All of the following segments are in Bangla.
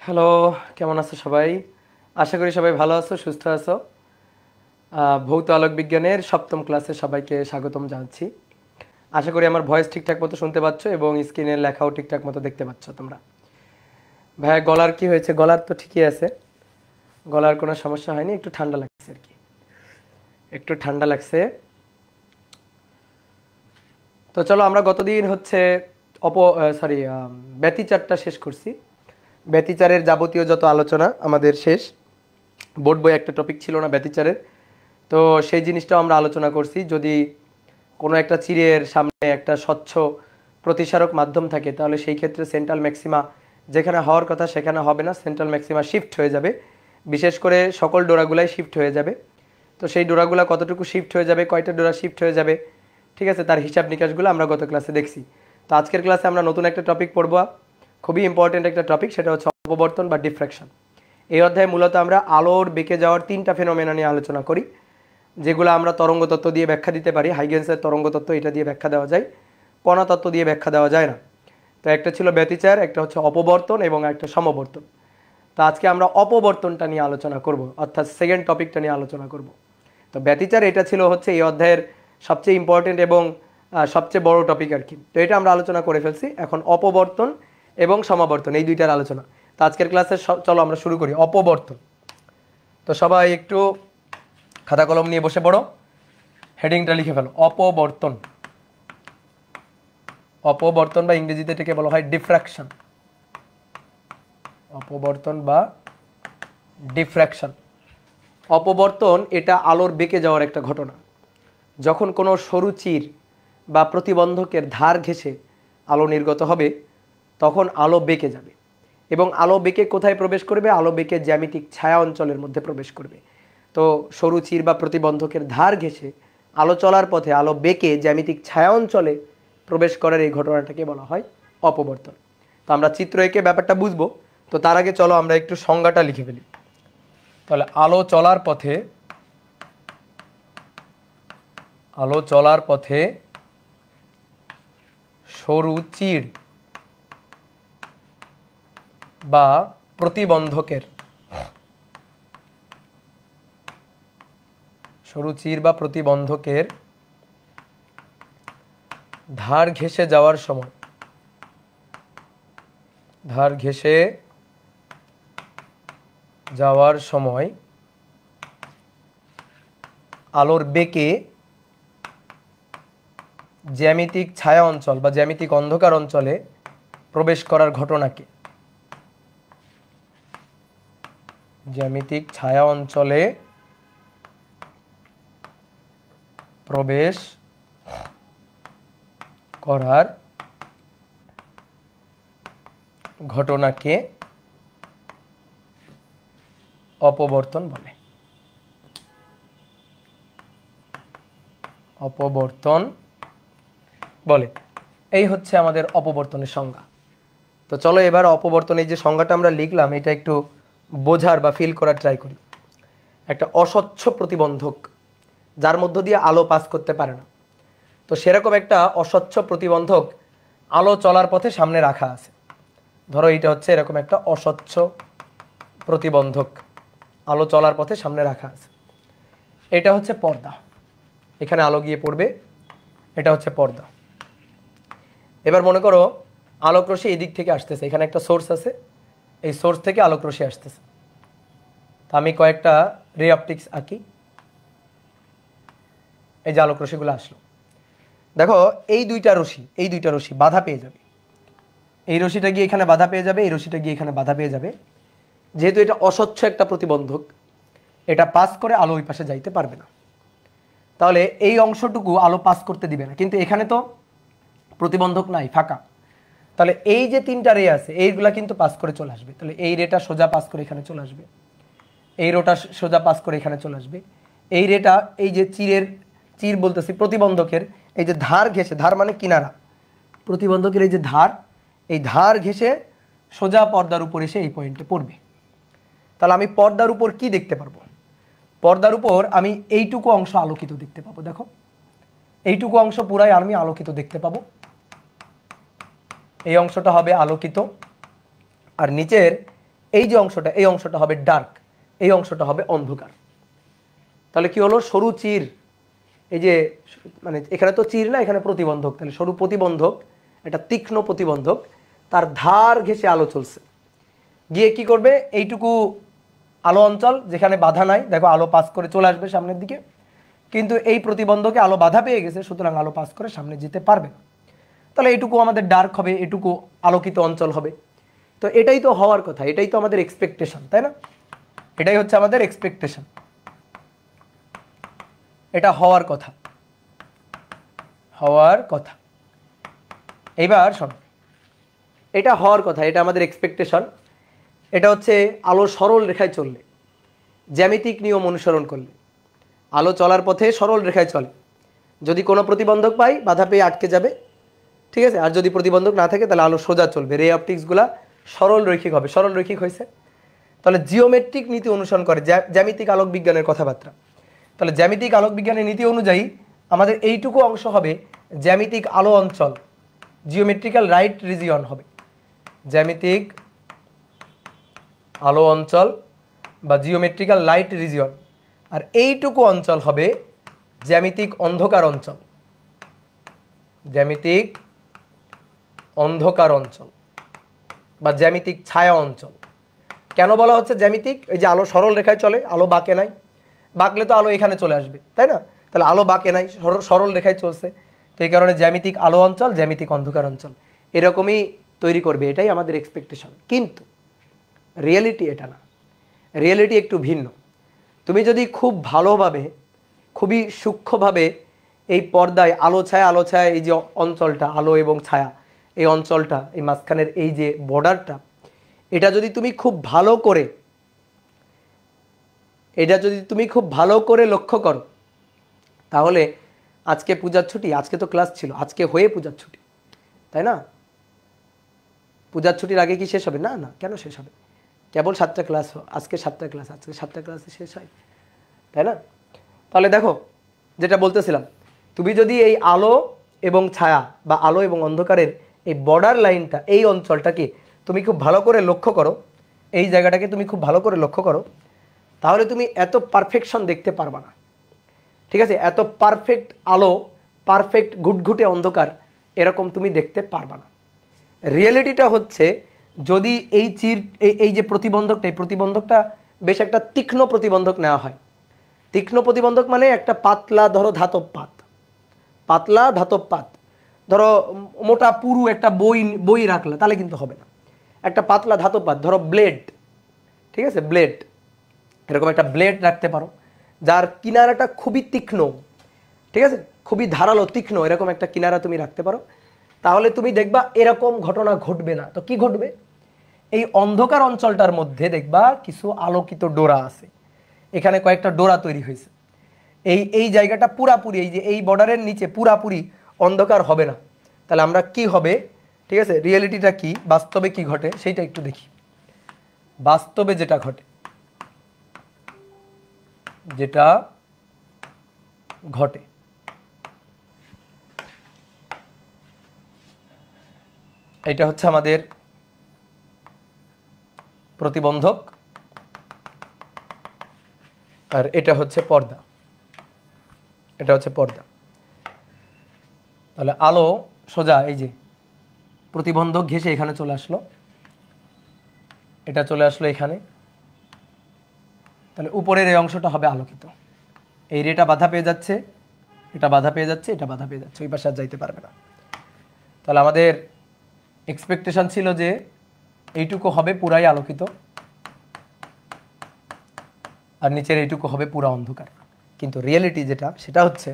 হ্যালো, কেমন আছো সবাই? আশা করি সবাই ভালো আছো, সুস্থ আছো। ভৌত আলোক বিজ্ঞানের সপ্তম ক্লাসে সবাইকে স্বাগতম জানাচ্ছি। আশা করি আমার ভয়েস ঠিকঠাক মতো শুনতে পাচ্ছ এবং স্ক্রিনের লেখাও ঠিকঠাক মতো দেখতে পাচ্ছ তোমরা। ভাইয়া, গলার কি হয়েছে? গলার তো ঠিকই আছে, গলার কোনো সমস্যা হয়নি, একটু ঠান্ডা লাগছে আর কি, একটু ঠান্ডা লাগছে। তো চলো, আমরা গতদিন হচ্ছে ব্যতিচারটা শেষ করছি। ব্যতিচারের যাবতীয় যত আলোচনা আমাদের শেষ। বোর্ড বই একটা টপিক ছিল না ব্যতিচারের, তো সেই জিনিসটাও আমরা আলোচনা করছি। যদি কোনো একটা চিরের সামনে একটা স্বচ্ছ প্রতিসারক মাধ্যম থাকে, তাহলে সেই ক্ষেত্রে সেন্ট্রাল ম্যাক্সিমা যেখানে হওয়ার কথা সেখানে হবে না, সেন্ট্রাল ম্যাক্সিমা শিফট হয়ে যাবে। বিশেষ করে সকল ডোরাগুলাই শিফট হয়ে যাবে। তো সেই ডোরাগুলা কতটুকু শিফট হয়ে যাবে, কয়টা ডোরা শিফট হয়ে যাবে, ঠিক আছে, তার হিসাব নিকাশগুলো আমরা গত ক্লাসে দেখছি। তো আজকের ক্লাসে আমরা নতুন একটা টপিক পড়বো, খুবই ইম্পর্টেন্ট একটা টপিক, সেটা হচ্ছে অপবর্তন বা ডিফ্র্যাকশন। এই অধ্যায়ে মূলত আমরা আলোর বেঁকে যাওয়ার তিনটা ফেনোমেনা নিয়ে আলোচনা করি, যেগুলো আমরা তরঙ্গ তত্ত্ব দিয়ে ব্যাখ্যা দিতে পারি। হাইগেন্সের তরঙ্গ তত্ত্ব, এটা দিয়ে ব্যাখ্যা দেওয়া যায়, কণা তত্ত্ব দিয়ে ব্যাখ্যা দেওয়া যায় না। তো একটা ছিল ব্যতিচার, একটা হচ্ছে অপবর্তন এবং একটা সমবর্তন। তো আজকে আমরা অপবর্তনটা নিয়ে আলোচনা করব, অর্থাৎ সেকেন্ড টপিকটা নিয়ে আলোচনা করব। তো ব্যতিচার এটা ছিল হচ্ছে এই অধ্যায়ের সবচেয়ে ইম্পর্টেন্ট এবং সবচেয়ে বড় টপিক আর কি। তো এটা আমরা আলোচনা করে ফেলছি। এখন অপবর্তন এবং সমাবর্তন, এই দুইটার আলোচনা। তো আজকের ক্লাসে চলো আমরা শুরু করি অপবর্তন। তো সবাই একটু খাতা কলম নিয়ে বসে পড়ো, হেডিংটা লিখে ফেলো, অপবর্তন। অপবর্তন বা ইংরেজিতে এটাকে বলা হয় ডিফ্র্যাকশন। অপবর্তন বা ডিফ্র্যাকশন। অপবর্তন এটা আলোর বেঁকে যাওয়ার একটা ঘটনা। যখন কোনো সরু চির বা প্রতিবন্ধকের ধার ঘেঁষে আলো নির্গত হবে, তখন আলো বেঁকে যাবে এবং আলো বেঁকে কোথায় প্রবেশ করবে? আলো বেঁকে জ্যামিতিক ছায়া অঞ্চলের মধ্যে প্রবেশ করবে। তো সরু চির বা প্রতিবন্ধকের ধার ঘেঁষে আলো চলার পথে আলো বেঁকে জ্যামিতিক ছায়া অঞ্চলে প্রবেশ করার এই ঘটনাটাকে বলা হয় অপবর্তন। তো আমরা চিত্র এঁকে ব্যাপারটা বুঝবো। তো তার আগে চলো আমরা একটু সংজ্ঞাটা লিখে ফেলি। তাহলে আলো চলার পথে সরু চির বা প্রতিবন্ধকের ধার ঘেঁষে যাওয়ার সময় আলোর বেঁকে জ্যামিতিক ছায়া অঞ্চল বা জ্যামিতিক অন্ধকার অঞ্চলে প্রবেশ করার ঘটনাকে জ্যামিতিক ছায়া অঞ্চলে প্রবেশ করার ঘটনাকে অপবর্তন বলে। এই হচ্ছে আমাদের অপবর্তনের সংজ্ঞা। তো চলো এবার অপবর্তনের যে সংজ্ঞাটা আমরা লিখলাম, এটা একটু বোঝার বা ফিল করার ট্রাই করি। একটা অস্বচ্ছ প্রতিবন্ধক যার মধ্য দিয়ে আলো পাস করতে পারে না। তো সেরকম একটা অস্বচ্ছ প্রতিবন্ধক আলো চলার পথে সামনে রাখা আছে। ধরো এইটা হচ্ছে এরকম একটা অস্বচ্ছ প্রতিবন্ধক আলো চলার পথে সামনে রাখা আছে। এটা হচ্ছে পর্দা, এখানে আলো গিয়ে পড়বে, এটা হচ্ছে পর্দা। এবার মনে করো আলোক রশ্মি এই দিক থেকে আসতেছে, এখানে একটা সোর্স আছে, এই সোর্স থেকে আলোক রশ্মি আসতেছে। তা আমি কয়েকটা রে অপটিক্স আঁকি। এই যে আলোক রশ্মিগুলো আসলো, দেখো এই দুইটা রশ্মি বাধা পেয়ে যাবে। এই রশ্মিটা গিয়ে এখানে বাধা পেয়ে যাবে, এই রশ্মিটা গিয়ে এখানে বাধা পেয়ে যাবে। যেহেতু এটা অস্বচ্ছ একটা প্রতিবন্ধক, এটা পাস করে আলো ওই পাশে যাইতে পারবে না। তাহলে এই অংশটুকু আলো পাস করতে দিবে না, কিন্তু এখানে তো প্রতিবন্ধক নাই, ফাঁকা। তাহলে এই যে তিনটা রে আছে, এইগুলা কিন্তু পাস করে চলে আসবে। তাহলে এই রেটা সোজা পাস করে এখানে চলে আসবে, এই রোটা সোজা পাস করে এখানে চলে আসবে, এই রেটা এই যে চির বলতেছি প্রতিবন্ধকের এই যে ধার ঘেঁষে, ধার মানে কিনারা, প্রতিবন্ধকের এই যে ধার, এই ধার ঘেঁষে সোজা পর্দার উপর এসে এই পয়েন্টে পড়বে। তাহলে আমি পর্দার উপর কি দেখতে পারবো? পর্দার উপর আমি এইটুকু অংশ আলোকিত দেখতে পাবো। দেখো এইটুকু অংশ পুরাই আমি আলোকিত দেখতে পাবো, এই অংশটা হবে আলোকিত। আর নিচের এই যে অংশটা, এই অংশটা হবে ডার্ক, এই অংশটা হবে অন্ধকার। তাহলে কি হলো, সরু চির, এই যে মানে এখানে তো চির না, এখানে প্রতিবন্ধক, তাহলে সরু প্রতিবন্ধক, এটা তীক্ষ্ণ প্রতিবন্ধক, তার ধার ঘেঁষে আলো চলছে, গিয়ে কি করবে, এইটুকু আলো অঞ্চল যেখানে বাধা নাই, দেখো আলো পাস করে চলে আসবে সামনের দিকে, কিন্তু এই প্রতিবন্ধকে আলো বাধা পেয়ে গেছে, সুতরাং আলো পাস করে সামনে যেতে পারবে না। তাহলে এইটুকু আমাদের ডার্ক হবে, এটুকু আলোকিত অঞ্চল হবে। তো এটাই তো হওয়ার কথা, এটাই তো আমাদের এক্সপেকটেশন, তাই না? এটাই হচ্ছে আমাদের এক্সপেকটেশন, এটা হওয়ার কথা, হওয়ার কথা। এইবার শোনো, এটা হওয়ার কথা, এটা আমাদের এক্সপেকটেশন। এটা হচ্ছে আলো সরল রেখায় চললে, জ্যামিতিক নিয়ম অনুসরণ করলে আলো চলার পথে সরল রেখায় চলে, যদি কোনো প্রতিবন্ধক পাই বাধা পেয়ে আটকে যাবে, ঠিক আছে? আর যদি প্রতিবন্ধক না থাকে তাহলে আলো সোজা চলবে, রে অপটিক্সগুলা সরল রৈখিক হবে। সরল রৈখিক হয়েছে, তাহলে জিওমেট্রিক নীতি অনুসরণ করে, জ্যামিতিক আলোক বিজ্ঞানের কথাবার্তা। তাহলে জ্যামিতিক আলোক বিজ্ঞানের নীতি অনুযায়ী আমাদের এইটুকু অংশ হবে জ্যামিতিক আলো অঞ্চল, জিওমেট্রিক্যাল রাইট রিজিয়ন হবে, জ্যামিতিক আলো অঞ্চল বা জিওমেট্রিক্যাল লাইট রিজিয়ন। আর এইটুকু অঞ্চল হবে জ্যামিতিক অন্ধকার অঞ্চল, জ্যামিতিক অন্ধকার অঞ্চল বা জ্যামিতিক ছায়া অঞ্চল। কেন বলা হচ্ছে জ্যামিতিক? এই যে আলো সরল রেখায় চলে, আলো বাঁকে নাই, বাঁকলে তো আলো এখানে চলে আসবে, তাই না? তাহলে আলো বাঁকে নাই, সরল রেখায় চলছে, তো এই কারণে জ্যামিতিক আলো অঞ্চল, জ্যামিতিক অন্ধকার অঞ্চল এরকমই তৈরি করবে, এটাই আমাদের এক্সপেকটেশন। কিন্তু রিয়েলিটি এটা না, রিয়েলিটি একটু ভিন্ন। তুমি যদি খুব ভালোভাবে, খুবই সূক্ষ্মভাবে এই পর্দায় আলো ছায়া এই যে অঞ্চলটা, আলো এবং ছায়া এই অঞ্চলটা, এই মাঝখানের এই যে বর্ডারটা, এটা যদি তুমি খুব ভালো করে, এটা যদি তুমি খুব ভালো করে লক্ষ্য করো, তাহলে আজকে পূজার ছুটি, আজকে তো ক্লাস ছিল, আজকে হয়ে পূজার ছুটি, তাই না? পূজার ছুটির আগে কি শেষ হবে? না না, কেন শেষ হবে? কেবল 7টা ক্লাস, আজকে 7টা ক্লাস, আজকে 7টা ক্লাসে শেষ হয়, তাই না? তাহলে দেখো, যেটা বলতেছিলাম, তুমি যদি এই আলো এবং ছায়া বা আলো এবং অন্ধকারের এই বর্ডার লাইনটা, এই অঞ্চলটাকে তুমি খুব ভালো করে লক্ষ্য করো, এই জায়গাটাকে তুমি খুব ভালো করে লক্ষ্য করো, তাহলে তুমি এত পারফেকশন দেখতে পারবা না, ঠিক আছে? এত পারফেক্ট আলো, পারফেক্ট ঘুটঘুটে অন্ধকার এরকম তুমি দেখতে পারবা না। রিয়েলিটিটা হচ্ছে, যদি এই এই যে প্রতিবন্ধকটা, এই প্রতিবন্ধকটা বেশ একটা তীক্ষ্ণ প্রতিবন্ধক নেওয়া হয়। তীক্ষ্ণ প্রতিবন্ধক মানে একটা পাতলা, ধরো ধাতব পাত, পাতলা ধাতব পাত, ধরো মোটা পুরু একটা বই রাখলে তাহলে কিন্তু হবে না। একটা পাতলা ধাতব পাত, ধরো ব্লেড, ঠিক আছে? ব্লেড, এরকম একটা ব্লেড রাখতে পারো যার কিনারাটা খুবই তীক্ষ্ণ, ঠিক আছে? খুবই ধারালো, তীক্ষ্ণ, এরকম একটা কিনারা তুমি রাখতে পারো, তাহলে তুমি দেখবা এরকম ঘটনা ঘটবে না। তো কি ঘটবে? এই অন্ধকার অঞ্চলটার মধ্যে দেখবা কিছু আলোকিত ডোরা আছে, এখানে কয়েকটা ডোরা তৈরি হয়েছে। এই জায়গাটা পুরাপুরি, এই যে এই বর্ডারের নিচে পুরাপুরি অন্ধকার হবে না। তাহলে আমরা কি হবে, ঠিক আছে, রিয়েলিটিটা কি, বাস্তবে কি ঘটে সেইটা একটু দেখি। বাস্তবে যেটা ঘটে, যেটা ঘটে, এটা হচ্ছে আমাদের প্রতিবন্ধক, আর এটা হচ্ছে পর্দা, এটা হচ্ছে পর্দা। তাহলে আলো সোজা এই যে প্রতিবন্ধক ঘেঁষে এখানে চলে আসলো, এটা চলে আসলো এখানে, তাহলে উপরের এই অংশটা হবে আলোকিত, এই রেটা বাধা পেয়ে যাচ্ছে, এটা বাধা পেয়ে যাচ্ছে, এটা বাধা পেয়ে যাচ্ছে, ওই পাশে আর যাইতে পারবে না। তাহলে আমাদের এক্সপেকটেশন ছিল যে এইটুকু হবে পুরাই আলোকিত, আর নিচের এইটুকু হবে পুরা অন্ধকার। কিন্তু রিয়েলিটি যেটা, সেটা হচ্ছে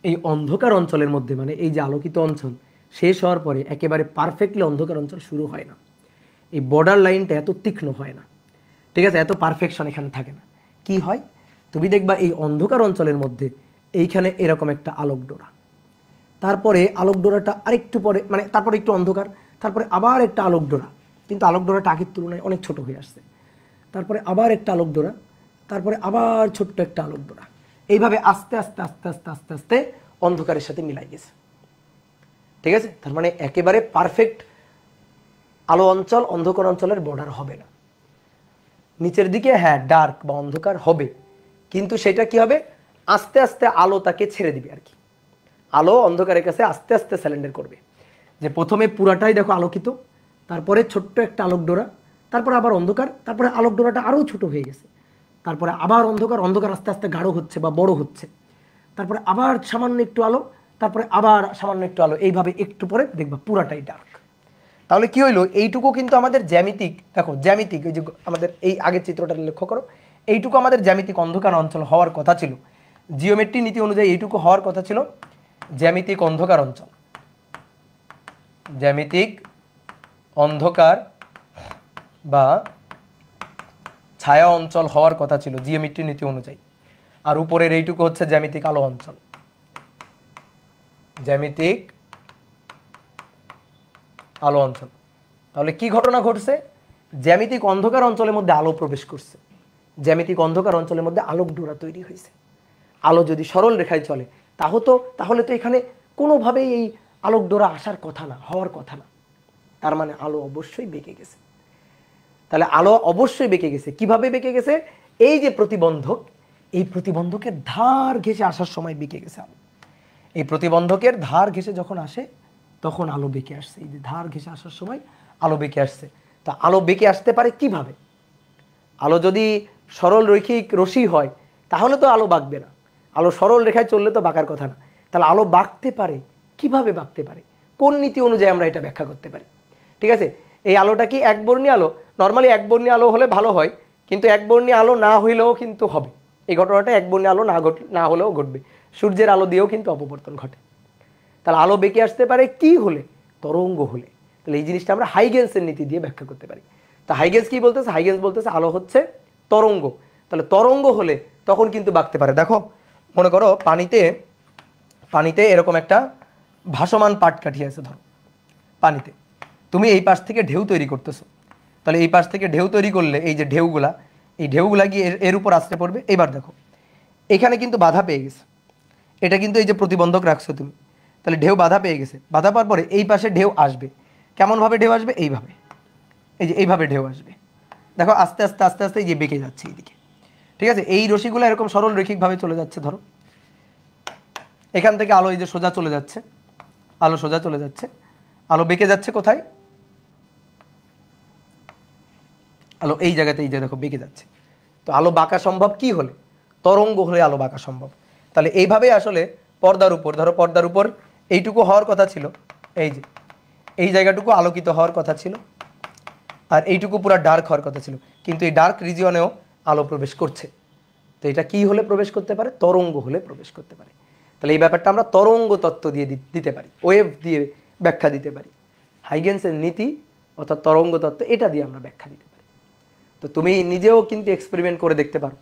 এই অন্ধকার অঞ্চলের মধ্যে, মানে এই যে আলোকিত অঞ্চল শেষ হওয়ার পরে একেবারে পারফেক্টলি অন্ধকার অঞ্চল শুরু হয় না। এই বর্ডার লাইনটা এত তীক্ষ্ণ হয় না, ঠিক আছে? এত পারফেকশন এখানে থাকে না। কি হয়, তুমি দেখবা এই অন্ধকার অঞ্চলের মধ্যে এইখানে এরকম একটা আলোক ডোরা, তারপরে আলোক ডোরাটা আরেকটু পরে, মানে তারপরে একটু অন্ধকার, তারপরে আবার একটা আলোক ডোরা, কিন্তু আলোক ডোরাটা আগের তুলনায় অনেক ছোট হয়ে আসছে, তারপরে আবার একটা আলোক ডোরা, তারপরে আবার ছোট্ট একটা আলোক ডোরা, এইভাবে আস্তে আস্তে আস্তে আস্তে আস্তে আস্তে অন্ধকারের সাথে মিলাই গেছে, ঠিক আছে? তার মানে একেবারে পারফেক্ট আলো অঞ্চল অন্ধকার অঞ্চলের বর্ডার হবে না। নিচের দিকে হ্যাঁ ডার্ক বা অন্ধকার হবে, কিন্তু সেটা কি হবে, আস্তে আস্তে আলো তাকে ছেড়ে দিবে আর কি। আলো অন্ধকারের কাছে আস্তে আস্তে স্যালেন্ডার করবে। যে প্রথমে পুরাটাই দেখো আলোকিত, তারপরে ছোট্ট একটা আলোক ডোরা, তারপরে আবার অন্ধকার, তারপরে আলোক ডোরাটা আরও ছোট হয়ে গেছে, তারপরে আবার অন্ধকার, অন্ধকার আস্তে আস্তে গাঢ় হচ্ছে বা বড় হচ্ছে, তারপরে আবার সামান্য একটু আলো, তারপরে আবার সামান্য একটু আলো, এইভাবে একটু পরে দেখবা পুরাটাই ডার্ক। তাহলে কি হইলো, এইটুকু কিন্তু আমাদের জ্যামিতিক, দেখো জ্যামিতিক, এই যে আমাদের এই আগের চিত্রটা লক্ষ্য করো, এইটুকু আমাদের জ্যামিতিক অন্ধকার অঞ্চল হওয়ার কথা ছিল, জিওমেট্রি নীতি অনুযায়ী এইটুকু হওয়ার কথা ছিল জ্যামিতিক অন্ধকার অঞ্চল, জ্যামিতিক অন্ধকার বা ছায়া অঞ্চল হওয়ার কথা ছিল জিওমেট্রি নীতি অনুযায়ী। আর উপরের এইটুকু হচ্ছে জ্যামিতিক আলো অঞ্চল, জ্যামিতিক আলো অঞ্চল। তাহলে কি ঘটনা ঘটছে, জ্যামিতিক অন্ধকার অঞ্চলের মধ্যে আলো প্রবেশ করছে, জ্যামিতিক অন্ধকার অঞ্চলের মধ্যে আলোক ডোরা তৈরি হয়েছে। আলো যদি সরল রেখায় চলে তাহলে তো এখানে কোনোভাবেই এই আলোক ডোরা আসার কথা না, হওয়ার কথা না, তার মানে আলো অবশ্যই বেঁকে গেছে। তাহলে আলো অবশ্যই বেঁকে গেছে, কিভাবে বেঁকে গেছে, এই যে প্রতিবন্ধক, এই প্রতিবন্ধকের ধার ঘেঁষে আসার সময় বেঁকে গেছে আলো। এই প্রতিবন্ধকের ধার ঘেঁষে যখন আসে তখন আলো বেঁকে আসছে, এই যে ধার ঘেঁষে আসার সময় আলো বেঁকে আসছে। তা আলো বেঁকে আসতে পারে কিভাবে, আলো যদি সরল রৈখিক রশ্মি হয় তাহলে তো আলো বাঁকবে না, আলো সরল রেখায় চললে তো বাঁকার কথা না। তাহলে আলো বাঁকতে পারে কিভাবে, বাঁকতে পারে কোন নীতি অনুযায়ী আমরা এটা ব্যাখ্যা করতে পারি। ঠিক আছে, এই আলোটা কি একবর্ণী আলো, নর্মালি একবর্ণী আলো হলে ভালো হয়, কিন্তু একবর্ণী আলো না হইলেও কিন্তু হবে, এই ঘটনাটা একবর্ণী আলো না হলেও ঘটবে, সূর্যের আলো দিয়েও কিন্তু অপবর্তন ঘটে। তাহলে আলো বেঁকে আসতে পারে কি হলে, তরঙ্গ হলে। তাহলে এই জিনিসটা আমরা হাইগেন্সের নীতি দিয়ে ব্যাখ্যা করতে পারি। তা হাইগেন্স কি বলতেছে, হাইগেন্স বলতেছে আলো হচ্ছে তরঙ্গ, তাহলে তরঙ্গ হলে তখন কিন্তু বাঁকতে পারে। দেখো মনে করো পানিতে এরকম একটা ভাসমান পাটকাঠি আছে, ধরো পানিতে তুমি এই পাশ থেকে ঢেউ তৈরি করতেছো, তাহলে এই পাশ থেকে ঢেউ তৈরি করলে এই যে ঢেউগুলা গিয়ে এর উপর আসতে পড়বে। এবার দেখো এখানে কিন্তু বাধা পেয়ে গেছে, এটা কিন্তু এই যে প্রতিবন্ধক রাখছো তুমি, তাহলে ঢেউ বাধা পেয়ে গেছে, বাধা পাওয়ার পরে এই পাশে ঢেউ আসবে, কেমনভাবে ঢেউ আসবে, এইভাবে, এই যে এইভাবে ঢেউ আসবে, দেখো আস্তে আস্তে আস্তে আস্তে এই যে বেঁকে যাচ্ছে এইদিকে। ঠিক আছে, এই রশিগুলো এরকম সরল রৈখিকভাবে চলে যাচ্ছে, ধরো এখান থেকে আলো এই যে সোজা চলে যাচ্ছে, আলো সোজা চলে যাচ্ছে, আলো বেঁকে যাচ্ছে কোথায়, আলো এই জায়গাতে, এই যে দেখো বেঁকে যাচ্ছে। তো আলো বাঁকা সম্ভব কি হলে, তরঙ্গ হলে আলো বাঁকা সম্ভব। তাহলে এইভাবেই আসলে পর্দার উপর, ধরো পর্দার উপর এইটুকু হওয়ার কথা ছিল, এই যে এই জায়গাটুকু আলোকিত হওয়ার কথা ছিল, আর এইটুকু পুরো ডার্ক হওয়ার কথা ছিল, কিন্তু এই ডার্ক রিজিয়নেও আলো প্রবেশ করছে। তো এটা কি হলে প্রবেশ করতে পারে, তরঙ্গ হলে প্রবেশ করতে পারে। তাহলে এই ব্যাপারটা আমরা তরঙ্গ তত্ত্ব দিয়ে দিতে পারি, ওয়েভ দিয়ে ব্যাখ্যা দিতে পারি, হাইগেন্সের নীতি অর্থাৎ তরঙ্গ তত্ত্ব, এটা দিয়ে আমরা ব্যাখ্যা দিতে পারি। তো তুমি নিজেও কিন্তু এক্সপেরিমেন্ট করে দেখতে পারো,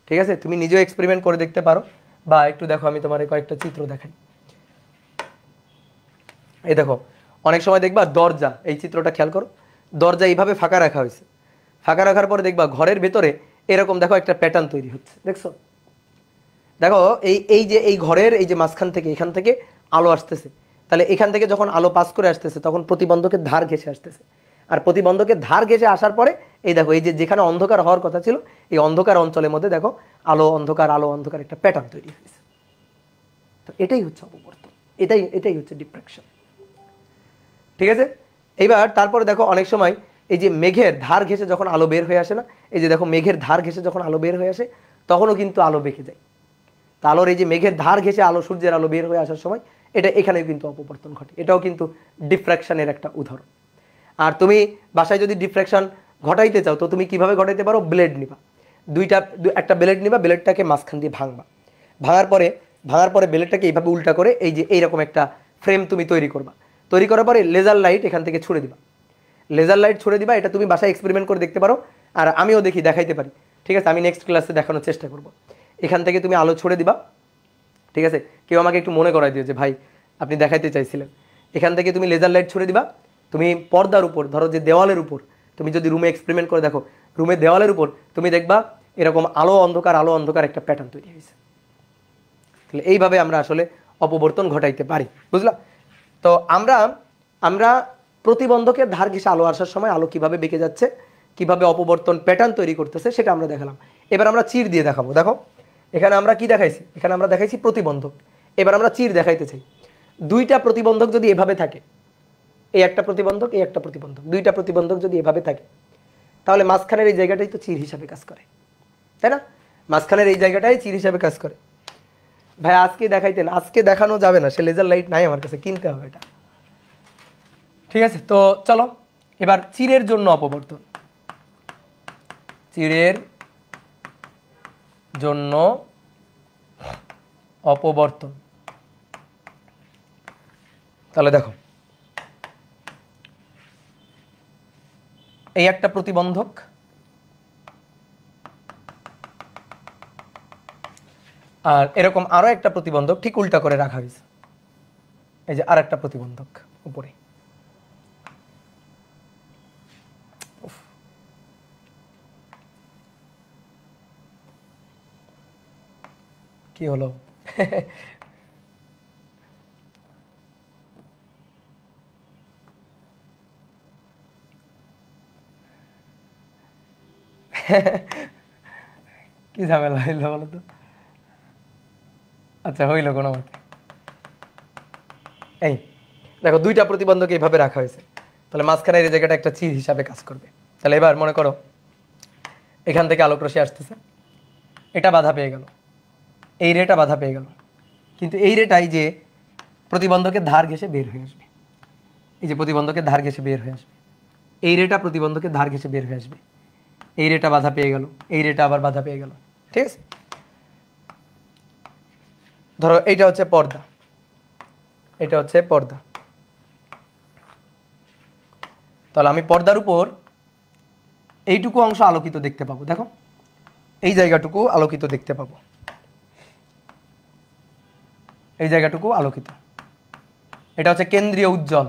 ঠিক আছে, তুমি নিজেও এক্সপেরিমেন্ট করে দেখতে পারো। বা একটু দেখো আমি তোমার কয়েকটা চিত্র দেখাই। এই দেখো অনেক সময় দেখবা দরজা, এই চিত্রটা খেয়াল করো, দরজা এইভাবে ফাঁকা রাখা হয়েছে, ফাঁকা রাখার পরে দেখবা ঘরের ভেতরে এরকম দেখো একটা প্যাটার্ন তৈরি হচ্ছে, দেখছো, দেখো এই যে এই ঘরের এই যে মাঝখান থেকে এখান থেকে আলো আসতেছে, তাহলে এখান থেকে যখন আলো পাস করে আসতেছে তখন প্রতিবন্ধকের ধার ঘেঁষে আসতেছে, আর প্রতিবন্ধকের ধার ঘেঁষে আসার পরে এই দেখো এই যে যেখানে অন্ধকার হওয়ার কথা ছিল এই অন্ধকার অঞ্চলের মধ্যে দেখো আলো অন্ধকার একটা প্যাটার্ন তৈরি হয়েছে। তো এটাই হচ্ছে অপবর্তন, এটাই হচ্ছে ডিফ্রাকশন। ঠিক আছে, এইবার তারপরে দেখো অনেক সময় এই যে মেঘের ধার ঘেঁষে যখন আলো বের হয়ে আসে না, এই যে দেখো মেঘের ধার ঘেঁষে যখন আলো বের হয়ে আসে তখনও কিন্তু আলো বেঁকে যায়। তা আলোর এই যে মেঘের ধার ঘেঁষে সূর্যের আলো বের হয়ে আসার সময় এটা এখানেও কিন্তু অপবর্তন ঘটে, এটাও কিন্তু ডিফ্র্যাকশনের একটা উদাহরণ। আর তুমি বাসায় যদি ডিফ্র্যাকশন ঘটাইতে চাও তো তুমি কিভাবে ঘটাইতে পারো, ব্লেড নিবা, একটা ব্লেড নিবা, ব্লেডটাকে মাঝখান দিয়ে ভাঙার পরে ব্লেডটাকে এইভাবে উল্টা করে এই যে এইরকম একটা ফ্রেম তুমি তৈরি করার পরে লেজার লাইট এখান থেকে ছুড়ে দিবা, এটা তুমি বাসায় এক্সপেরিমেন্ট করে দেখতে পারো, আর আমিও দেখাইতে পারি। ঠিক আছে, আমি নেক্সট ক্লাসে দেখানোর চেষ্টা করব। এখান থেকে তুমি আলো ছুড়ে দিবা, ঠিক আছে, কেউ আমাকে একটু মনে করাই দিও যে ভাই আপনি দেখাইতে চাইছিলেন। এখান থেকে তুমি লেজার লাইট ছুড়ে দিবা, তুমি পর্দার উপর, ধরো যে দেওয়ালের উপর, তুমি যদি রুমে এক্সপেরিমেন্ট করে দেখো, রুমের দেওয়ালের উপর তুমি দেখবা এরকম আলো অন্ধকার একটা প্যাটার্ন তৈরি হয়েছে। তাহলে এইভাবে আমরা আসলে অপবর্তন ঘটাইতে পারি, বুঝলা। তো আমরা প্রতিবন্ধকের ধার ঘেঁষে আলো আসার সময় আলো কিভাবে বেঁকে যাচ্ছে কিভাবে অপবর্তন প্যাটার্ন তৈরি করতেছে সেটা আমরা দেখালাম। এবার আমরা চির দিয়ে দেখাবো। দেখো এখানে আমরা কি দেখাইছি, এখানে আমরা দেখাইছি প্রতিবন্ধক। এবার আমরা চির দেখাইতে চাই। দুইটা প্রতিবন্ধক যদি এভাবে থাকে, এই একটা প্রতিবন্ধক, এই একটা প্রতিবন্ধক, দুইটা প্রতিবন্ধক যদি এভাবে থাকে, তাহলে মাঝখানের এই জায়গাটাই তো চির হিসাবে কাজ করে, তাই না? মাঝখানের এই জায়গাটাই চির হিসাবে কাজ করে। ভাই আজকে দেখাইতেন, আজকে দেখানো যাবে না, সে লেজার লাইট নাই আমার কাছে, কিনতে হবে এটা। ঠিক আছে, তো চলো এবার চিরের জন্য অপবর্তন, চিরের জন্য অপবর্তন। তাহলে দেখো এই একটা প্রতিবন্ধক, আর এরকম আরো একটা প্রতিবন্ধক ঠিক উল্টা করে রাখা হয়েছে। এই যে আর একটা প্রতিবন্ধক উপরে, কি হলো? কি ঝামেলা হইলো বলো তো? আচ্ছা হইলো কোনো মতে। এই দেখো দুইটা প্রতিবন্ধক এইভাবে রাখা হয়েছে, তাহলে মাঝখানের এই জায়গাটা একটা চির হিসাবে কাজ করবে। তাহলে এবার মনে করো এখান থেকে আলোক রশ্মি আসতেছে, এটা বাধা পেয়ে গেল, এই রেটা বাধা পেয়ে গেল, কিন্তু এই রেটাই যে প্রতিবন্ধকের ধার ঘেঁষে বের হয়ে আসবে, এই যে প্রতিবন্ধকের ধার ঘেঁষে বের হয়ে আসবে, এই রেটা প্রতিবন্ধকের ধার ঘেঁষে বের হয়ে আসবে, এই রেটা বাধা পেয়ে গেল, এই রেটা আবার বাধা পেয়ে গেল। ঠিক আছে, ধরো এইটা হচ্ছে পর্দা, এটা হচ্ছে পর্দা। তাহলে আমি পর্দার উপর এইটুকু অংশ আলোকিত দেখতে পাবো। দেখো এই জায়গাটুকু আলোকিত দেখতে পাবো, এই জায়গাটুকু আলোকিত, এটা হচ্ছে কেন্দ্রীয় উজ্জ্বল।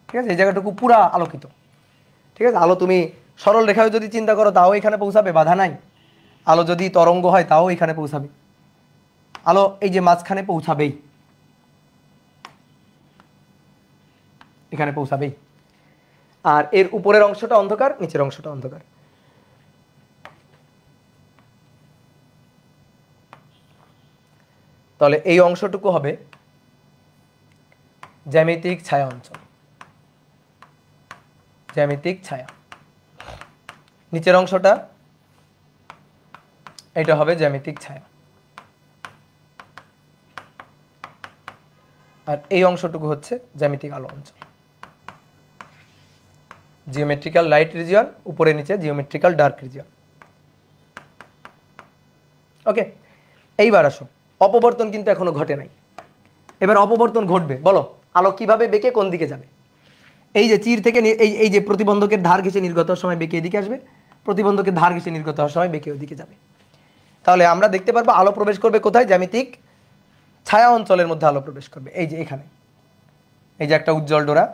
ঠিক আছে, এই জায়গাটুকু পুরা আলোকিত। ঠিক আছে, আলো তুমি সরল রেখায় যদি চিন্তা করো তাও এখানে পৌঁছাবে, বাধা নাই। আলো যদি তরঙ্গ হয় তাও এখানে পৌঁছাবে, আলো এই যে মাঝখানে পৌঁছাবেই, এখানে পৌঁছাবেই। আর এর উপরের অংশটা অন্ধকার, নিচের অংশটা অন্ধকার। তাহলে এই অংশটুকু হবে জ্যামিতিক ছায়া অঞ্চল, জ্যামিতিক ছায়া। নিচের অংশটা এটা হবে জ্যামিতিক ছায়া, আর এই অংশটুকু হচ্ছে জ্যামিতিক আলো অঞ্চল, জিওমেট্রিক্যাল লাইট রিজিয়ন, উপরে নিচে জিওমেট্রিক্যাল ডার্ক রিজিয়ন। ওকে, এইবার আসো, অপবর্তন কিন্তু এখনো ঘটে নাই, এবার অপবর্তন ঘটবে। বলো আলো কিভাবে বেঁকে কোন দিকে যাবে? এই যে চির থেকে এই যে প্রতিবন্ধকের ধার ঘেঁষে নির্গত হওয়ার সময় বেঁকে এদিকে আসবে, প্রতিবন্ধকের ধার ঘেঁষে নির্গত হওয়ার সময় বেঁকে ওদিকে যাবে। তাহলে আমরা দেখতে পারবো আলো প্রবেশ করবে কোথায়? জ্যামিতিক ছায়া অঞ্চলের মধ্যে আলো প্রবেশ করবে। এই যে এখানে, এই যে একটা উজ্জ্বল ডোরা,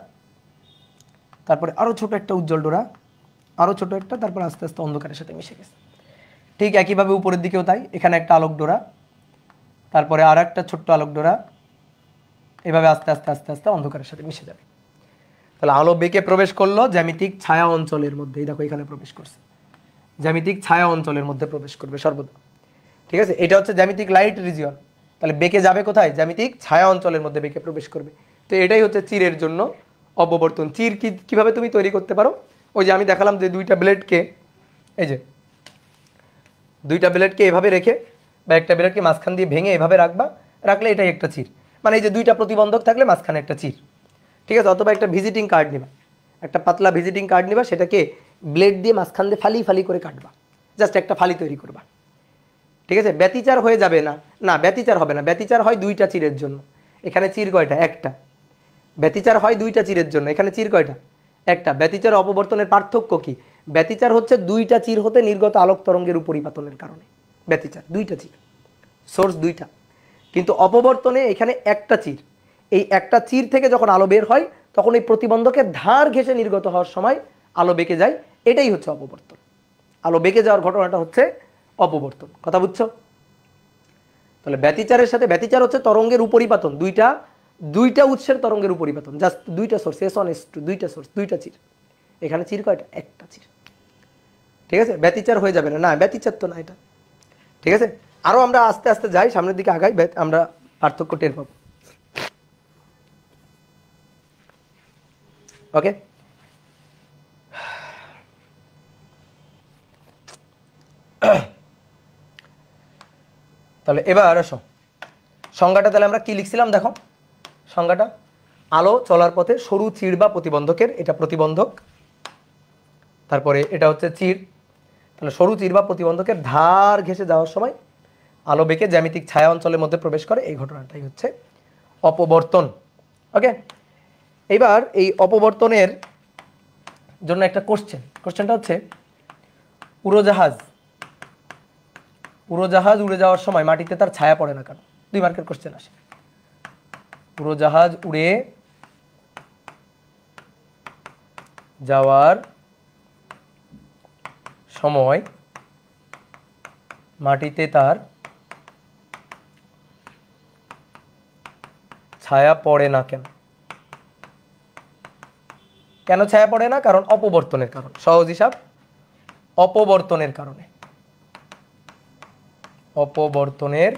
তারপরে আরো ছোট একটা উজ্জ্বল ডোরা, আরো ছোট একটা, তারপর আস্তে আস্তে অন্ধকারের সাথে মিশে গেছে। ঠিক একইভাবে উপরের দিকেও তাই, এখানে একটা আলোক ডোরা, তারপরে আর একটা ছোট্ট আলোক ডোরা, এভাবে আস্তে আস্তে আস্তে আস্তে অন্ধকারের সাথে মিশে যাবে। তাহলে আলো বেঁকে প্রবেশ করলো জ্যামিতিক ছায়া অঞ্চলের মধ্যে, এই দেখো এখানে প্রবেশ করছে, জ্যামিতিক ছায়া অঞ্চলের মধ্যে প্রবেশ করবে সর্বদা। ঠিক আছে, এটা হচ্ছে জ্যামিতিক লাইট রিজিয়ন। তাহলে বেঁকে যাবে কোথায়? জ্যামিতিক ছায়া অঞ্চলের মধ্যে বেঁকে প্রবেশ করবে। তো এটাই হচ্ছে চিরের জন্য অপবর্তন। চির কিভাবে তুমি তৈরি করতে পারো? ওই যে আমি দেখালাম যে দুইটা ব্লেডকে, এই যে দুইটা ব্লেডকে এভাবে রেখে বা একটা ব্লেডকে মাঝখান দিয়ে ভেঙে এভাবে রাখবা, রাখলে এটাই একটা চির। মানে এই যে দুইটা প্রতিবন্ধক থাকলে মাঝখানে একটা চির। ঠিক আছে, অথবা একটা ভিজিটিং কার্ড নিবা, একটা পাতলা ভিজিটিং কার্ড নিবা, সেটাকে ব্লেড দিয়ে মাঝখান দিয়ে ফালি ফালি করে কাটবা, জাস্ট একটা ফালি তৈরি করবা। ঠিক আছে, ব্যতিচার হয়ে যাবে না, না ব্যতিচার হবে না, ব্যতিচার হয় দুইটা চিরের জন্য, এখানে চির কয়টা? একটা। ব্যতিচার হয় দুইটা চিরের জন্য, এখানে চির কয়টা? একটা। ব্যতিচার অপবর্তনের পার্থক্য কি? ব্যতিচার হচ্ছে দুইটা চির হতে নির্গত আলোক তরঙ্গের উপরিপাতনের কারণে ব্যতিচার, দুইটা চির, সোর্স দুইটা। কিন্তু অপবর্তনে এখানে একটা চির, এই একটা চির থেকে যখন আলো বের হয় তখন এই প্রতিবন্ধকের ধার ঘেঁষে নির্গত হওয়ার সময় আলো বেঁকে যায়, এটাই হচ্ছে অপবর্তন। আলো বেঁকে যাওয়ার ঘটনাটা হচ্ছে অপবর্তন। কথা বুঝছো? তাহলে ব্যতিচারের সাথে, ব্যতিচার হচ্ছে তরঙ্গের উপরিপাতন, দুইটা উৎসের তরঙ্গের উপরিপাতন, জাস্ট দুইটা সোর্স, S1 S2, দুইটা সোর্স, দুইটা চির। এখানে চির কয়টা? একটা চির। ঠিক আছে, ব্যতিচার হয়ে যাবে না, না ব্যতিচার তো না এটা। ঠিক আছে, আরো আমরা আস্তে আস্তে যাই, সামনের দিকে আগাই, আমরা পার্থক্য টের পাবো। ওকে, তাহলে এবার আসো সংজ্ঞাটা, তাহলে আমরা কি লিখছিলাম দেখো সংজ্ঞাটা, আলো চলার পথে সরু চিড় বা প্রতিবন্ধকের, এটা প্রতিবন্ধক, তারপরে এটা হচ্ছে চিড়, তাহলে সরু চিড় বা প্রতিবন্ধকের ধার ঘেঁষে যাওয়ার সময় আলো বেঁকে জ্যামিতিক ছায়া অঞ্চলের মধ্যে প্রবেশ করে, এই ঘটনাটাই হচ্ছে অপবর্তন। ওকে, এবার এই অপবর্তনের জন্য একটা কোশ্চেনটা হচ্ছে উড়োজাহাজ উড়ে যাওয়ার সময় মাটিতে তার ছায়া পড়ে না কেন? 2 মার্কের কোশ্চেন আসে। উড়োজাহাজ উড়ে যাওয়ার সময় মাটিতে তার ছায়া পড়ে না কেন? কেন ছায়া পড়ে না? কারণ অপবর্তনের কারণ। সহজ হিসাব, অপবর্তনের কারণে, অপবর্তনের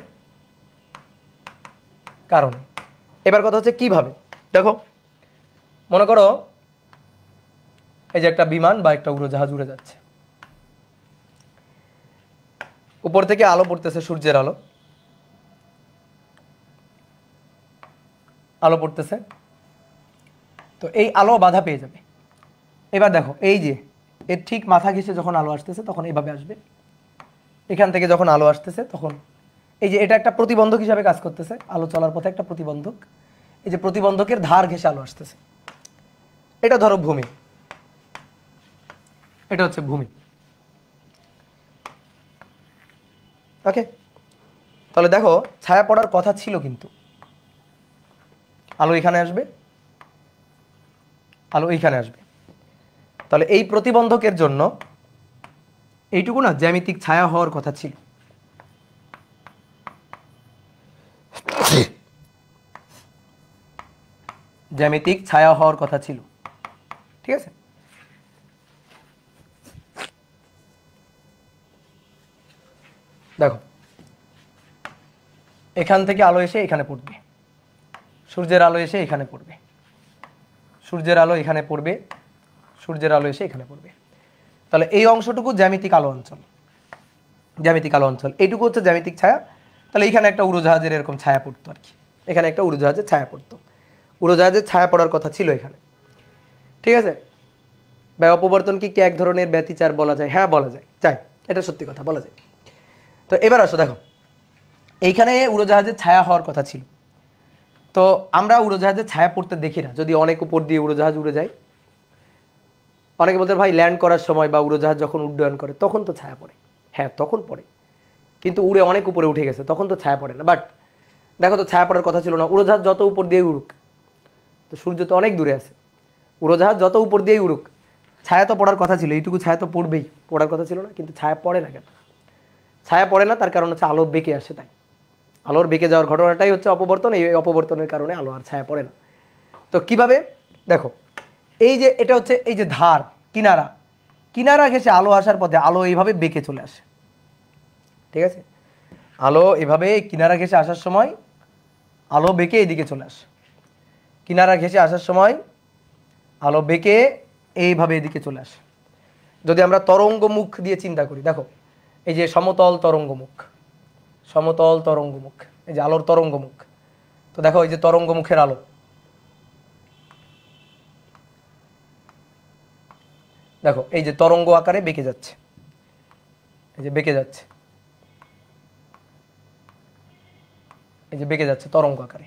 কারণে। এবার কথা হচ্ছে কিভাবে, দেখো মনে করো এই যে একটা বিমান বা একটা উড়োজাহাজ উড়ে যাচ্ছে, উপর থেকে আলো পড়তেছে, সূর্যের আলো পড়তেছে, তো এই আলো বাধা পেয়ে যাবে। এবার দেখো এই যে এর ঠিক মাথা ঘেঁষে যখন আলো আসতেছে তখন এইভাবে আসবে, এখান থেকে যখন আলো আসতেছে তখন এই যে এটা একটা প্রতিবন্ধক হিসাবে কাজ করতেছে, আলো চলার পথে একটা প্রতিবন্ধক, এই যে প্রতিবন্ধকের ধার ঘেঁষে আলো আসতেছে, এটা ধরো ভূমি, এটা হচ্ছে ভূমি। ওকে, তাহলে দেখো ছায়া পড়ার কথা ছিল, কিন্তু আলো এখানে আসবে, আলো এইখানে আসবে, তাহলে এই প্রতিবন্ধকের জন্য এইটুকু না জ্যামিতিক ছায়া হওয়ার কথা ছিল। জ্যামিতিক ছায়া হওয়ার কথা ছিল, ঠিক আছে। দেখো এখান থেকে আলো এসে এখানে পড়বে, সূর্যের আলো এসে এখানে পড়বে, সূর্যের আলো এখানে পড়বে, সূর্যের আলো এসে এখানে পড়বে, তাহলে এই অংশটুকু জ্যামিতিক আলো অঞ্চল, জ্যামিতিক আলো অঞ্চল, এইটুকু হচ্ছে জ্যামিতিক ছায়া। তাহলে এখানে একটা উড়োজাহাজের এরকম ছায়া পড়তো আর কি, এখানে একটা উড়োজাহাজের ছায়া পড়তো, উড়োজাহাজের ছায়া পড়ার কথা ছিল এখানে, ঠিক আছে। বা অপবর্তনকে কি এক ধরনের ব্যতিচার বলা যায়? হ্যাঁ বলা যায়, এটা সত্যি কথা, বলা যায়। তো এবার আসো দেখো এইখানে উড়োজাহাজের ছায়া হওয়ার কথা ছিল, তো আমরা উড়োজাহাজের ছায়া পড়তে দেখি না, যদি অনেক উপর দিয়ে উড়োজাহাজ উড়ে যায়। অনেকে বলতে ভাই ল্যান্ড করার সময় বা উড়োজাহাজ যখন উড্ডয়ন করে তখন তো ছায়া পড়ে, হ্যাঁ তখন পড়ে, কিন্তু উড়ে অনেক উপরে উঠে গেছে তখন তো ছায়া পড়ে না। বাট দেখো তো ছায়া পড়ার কথা ছিল না, উড়োজাহাজ যত উপর দিয়ে উড়ুক, তো সূর্য তো অনেক দূরে আছে, উড়োজাহাজ যত উপর দিয়েই উড়ুক ছায়া তো পড়ার কথা ছিল, এইটুকু ছায়া তো পড়বেই, পড়ার কথা ছিল না, কিন্তু ছায়া পড়ে না কেন? ছায়া পড়ে না তার কারণ হচ্ছে আলো বেঁকে আসে, তাই আলোর বেঁকে যাওয়ার ঘটনাটাই হচ্ছে অপবর্তন, এই অপবর্তনের কারণে আলো আর ছায়া পড়ে না। তো কিভাবে দেখো, এই যে এটা হচ্ছে এই যে ধার, কিনারা ঘেঁষে আলো আসার পথে আলো এইভাবে বেঁকে চলে আসে, ঠিক আছে। আলো এভাবে কিনারা ঘেঁষে আসার সময় আলো বেঁকে এইদিকে চলে আসে, কিনারা ঘেঁষে আসার সময় আলো বেঁকে এইভাবে এদিকে চলে আসে। যদি আমরা তরঙ্গ মুখ দিয়ে চিন্তা করি, দেখো এই যে সমতল তরঙ্গ মুখ, সমতল তরঙ্গ মুখ, এই যে আলোর তরঙ্গ মুখ, তো দেখো এই যে তরঙ্গ মুখের আলো, দেখো এই যে তরঙ্গ আকারে বেঁকে যাচ্ছে, এই যে বেঁকে যাচ্ছে, এই যে বেঁকে যাচ্ছে তরঙ্গ আকারে,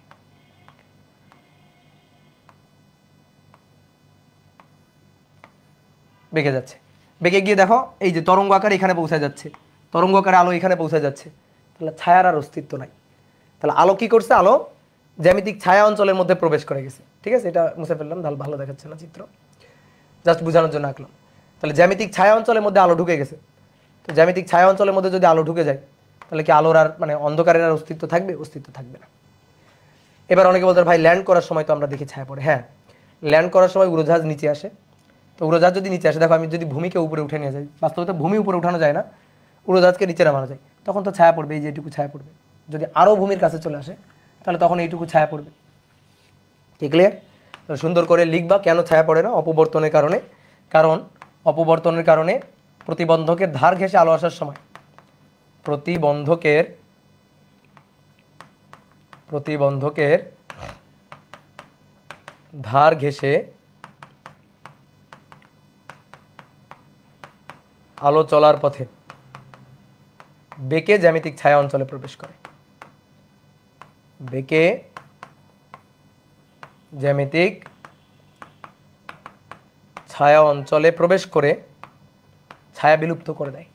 বেঁকে যাচ্ছে, বেঁকে গিয়ে দেখো এই যে তরঙ্গ আকারে এখানে পৌঁছে যাচ্ছে, তরঙ্গ আকারে আলো এখানে পৌঁছে যাচ্ছে, তাহলে ছায়ার আর অস্তিত্ব নাই। তাহলে আলো কি করছে? আলো জ্যামিতিক ছায়া অঞ্চলের মধ্যে প্রবেশ করে গেছে, ঠিক আছে। এটা মুছে ফেললাম, ভালো দেখাচ্ছে না চিত্র, জাস্ট বোঝানোর জন্য আঁকলাম। তাহলে জ্যামিতিক ছায়া অঞ্চলের মধ্যে আলো ঢুকে গেছে, তো জ্যামিতিক ছায়া অঞ্চলের মধ্যে যদি আলো ঢুকে যায় তাহলে কি আলোর আর মানে অন্ধকারের আর অস্তিত্ব থাকবে? অস্তিত্ব থাকবে না। এবার অনেকে বলতে ভাই ল্যান্ড করার সময় তো আমরা দেখি ছায়া পড়ে, হ্যাঁ ল্যান্ড করার সময় উড়োজাহাজ নিচে আসে, তো উড়োজাহাজ যদি নিচে আসে, দেখো আমি যদি ভূমিকে উপরে উঠে নিয়ে যাই, বাস্তবে তো ভূমি উপরে উঠানো যায় না, উড়োজাহাজকে নিচে নামানো যায়, তখন তো ছায়া পড়বে, এই যে এইটুকু ছায়া পড়বে। যদি আরও ভূমির কাছে চলে আসে তাহলে তখন এইটুকু ছায়া পড়বে। ঠিক ক্লিয়ার? তো সুন্দর করে লিখবা কেন ছায়া পড়ে না? অপবর্তনের কারণে। কারণ অপবর্তনের কারণে প্রতিবন্ধকের ধার ঘেঁষে আলো আসার সময় প্রতিবন্ধকের ধার ঘেঁষে আলো চলার পথে বেঁকে জ্যামিতিক ছায়া অঞ্চলে প্রবেশ করে। বেঁকে জ্যামিতিক ছায়া অঞ্চলে প্রবেশ করে ছায়া বিলুপ্ত করে দেয়।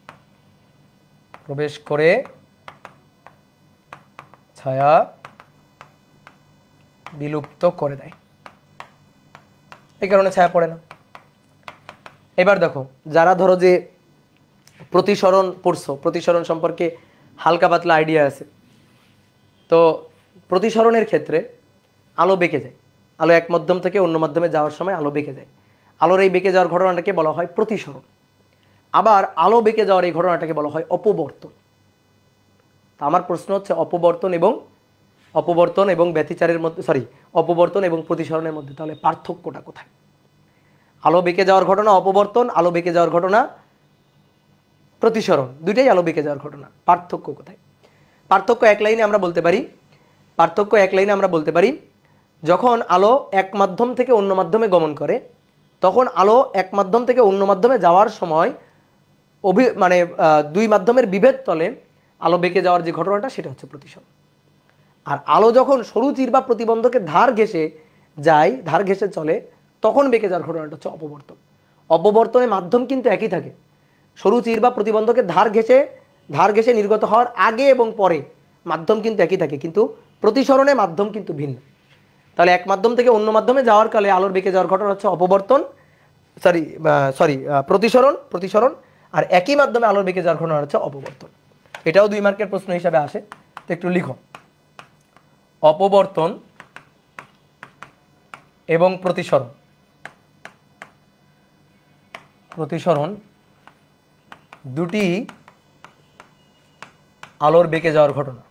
প্রবেশ করে ছায়া বিলুপ্ত করে দেয়, এই কারণে ছায়া পড়ে না। এবার দেখো, যারা ধরো যে প্রতিসরণ পড়ছো, প্রতিসরণ সম্পর্কে হালকা পাতলা আইডিয়া আছে, তো প্রতিসরণের ক্ষেত্রে আলো বেঁকে যায়। আলো এক মাধ্যম থেকে অন্য মাধ্যমে যাওয়ার সময় আলো বেঁকে যায়। আলোর এই বেঁকে যাওয়ার ঘটনাটাকে বলা হয় প্রতিসরণ। আবার আলো বেঁকে যাওয়ার এই ঘটনাটাকে বলা হয় অপবর্তন। তা আমার প্রশ্ন হচ্ছে, অপবর্তন এবং ব্যতিচারের মধ্যে, অপবর্তন এবং প্রতিসরণের মধ্যে তাহলে পার্থক্যটা কোথায়? আলো বেঁকে যাওয়ার ঘটনা অপবর্তন, আলো বেঁকে যাওয়ার ঘটনা প্রতিসরণ, দুইটাই আলো বেঁকে যাওয়ার ঘটনা। পার্থক্য কোথায়? পার্থক্য এক লাইনে আমরা বলতে পারি, যখন আলো এক মাধ্যম থেকে অন্য মাধ্যমে গমন করে, তখন আলো এক মাধ্যম থেকে অন্য মাধ্যমে যাওয়ার সময় দুই মাধ্যমের বিভেদ তলে আলো বেঁকে যাওয়ার যে ঘটনাটা, সেটা হচ্ছে প্রতিসরণ। আর আলো যখন সরু চির বা প্রতিবন্ধকের ধার ঘেঁষে চলে, তখন বেঁকে যাওয়ার ঘটনাটা হচ্ছে অপবর্তন। অপবর্তনের মাধ্যম কিন্তু একই থাকে। সরু চির বা প্রতিবন্ধকের ধার ঘেঁষে নির্গত হওয়ার আগে এবং পরে মাধ্যম কিন্তু একই থাকে, কিন্তু প্রতিসরণের মাধ্যম কিন্তু ভিন্ন। তাহলে এক মাধ্যম থেকে অন্য মাধ্যমে যাওয়ার কালে আলোর বেঁকে যাওয়ার ঘটনা হচ্ছে প্রতিসরণ, আর একই মাধ্যমে আলোর বেঁকে যাওয়ার ঘটনা হচ্ছে অপবর্তন। এটাও 2 মার্কের প্রশ্ন হিসাবে আসে, তো একটু লিখো। অপবর্তন এবং প্রতিসরণ দুটি আলোর বেঁকে যাওয়ার ঘটনা।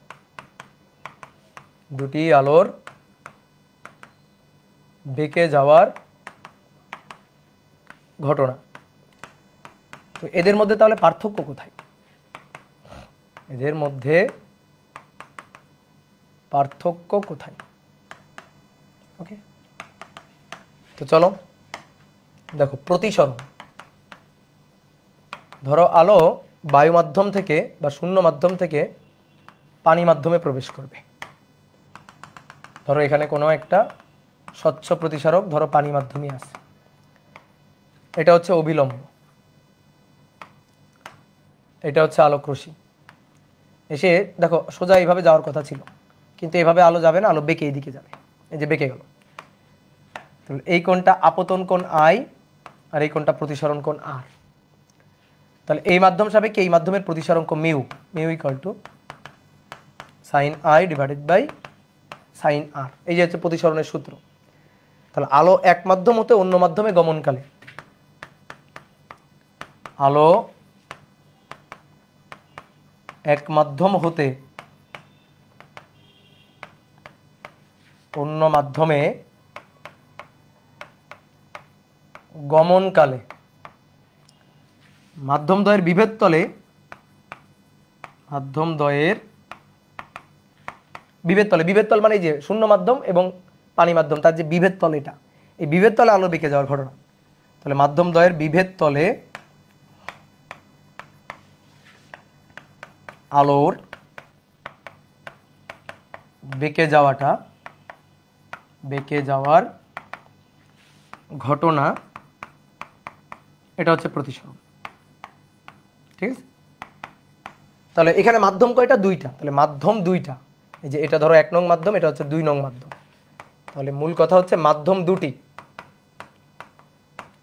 তো এদের মধ্যে তাহলে পার্থক্য কোথায়? ওকে, তো চলো দেখো। প্রতিসরণ, ধরো আলো বায়ু মাধ্যম থেকে বা শূন্য মাধ্যম থেকে পানি মাধ্যমে প্রবেশ করবে। ধরো এখানে কোনো একটা স্বচ্ছ প্রতিসারক, ধরো পানি মাধ্যমে আছে, এটা হচ্ছে অভিলম্ব, এটা হচ্ছে আলোক রশ্মি। এসে দেখো সোজা এইভাবে যাওয়ার কথা ছিল, কিন্তু এভাবে আলো যাবে না, আলো বেঁকে এইদিকে যাবে, এই যে বেঁকে গেল। এই কোণটা আপতন কোণ আই, আর এই কোণটা প্রতিসরণ কোণ আর। তাহলে এই মাধ্যম সাপেক্ষে এই মাধ্যমের প্রতিসরণ কোণ mu equal to sine i divided by sine r. এই যে হচ্ছে প্রতিসরণের সূত্র। তাহলে আলো এক মাধ্যম হতে অন্য মাধ্যমে গমনকালে, আলো এক মাধ্যম হতে অন্য মাধ্যমে গমনকালে মাধ্যমদ্বয়ের বিভেদ তলে, বিভেদ তল মানে এই যে শূন্য মাধ্যম এবং পানি মাধ্যম, তার যে বিভেদ তল, এটা এই বিভেদ তলে আলো বেঁকে যাওয়ার ঘটনা। তাহলে মাধ্যমদ্বয়ের বিভেদ তলে আলোর বেঁকে যাওয়ার ঘটনা, এটা হচ্ছে প্রতিসরণ। ঠিক আছে? তাহলে এখানে মাধ্যম কয়টা? 2টা। তাহলে মাধ্যম 2টা, এই যে এটা ধরো 1 নং মাধ্যম, এটা হচ্ছে 2 নং মাধ্যম। তাহলে মূল কথা হচ্ছে মাধ্যম 2টি।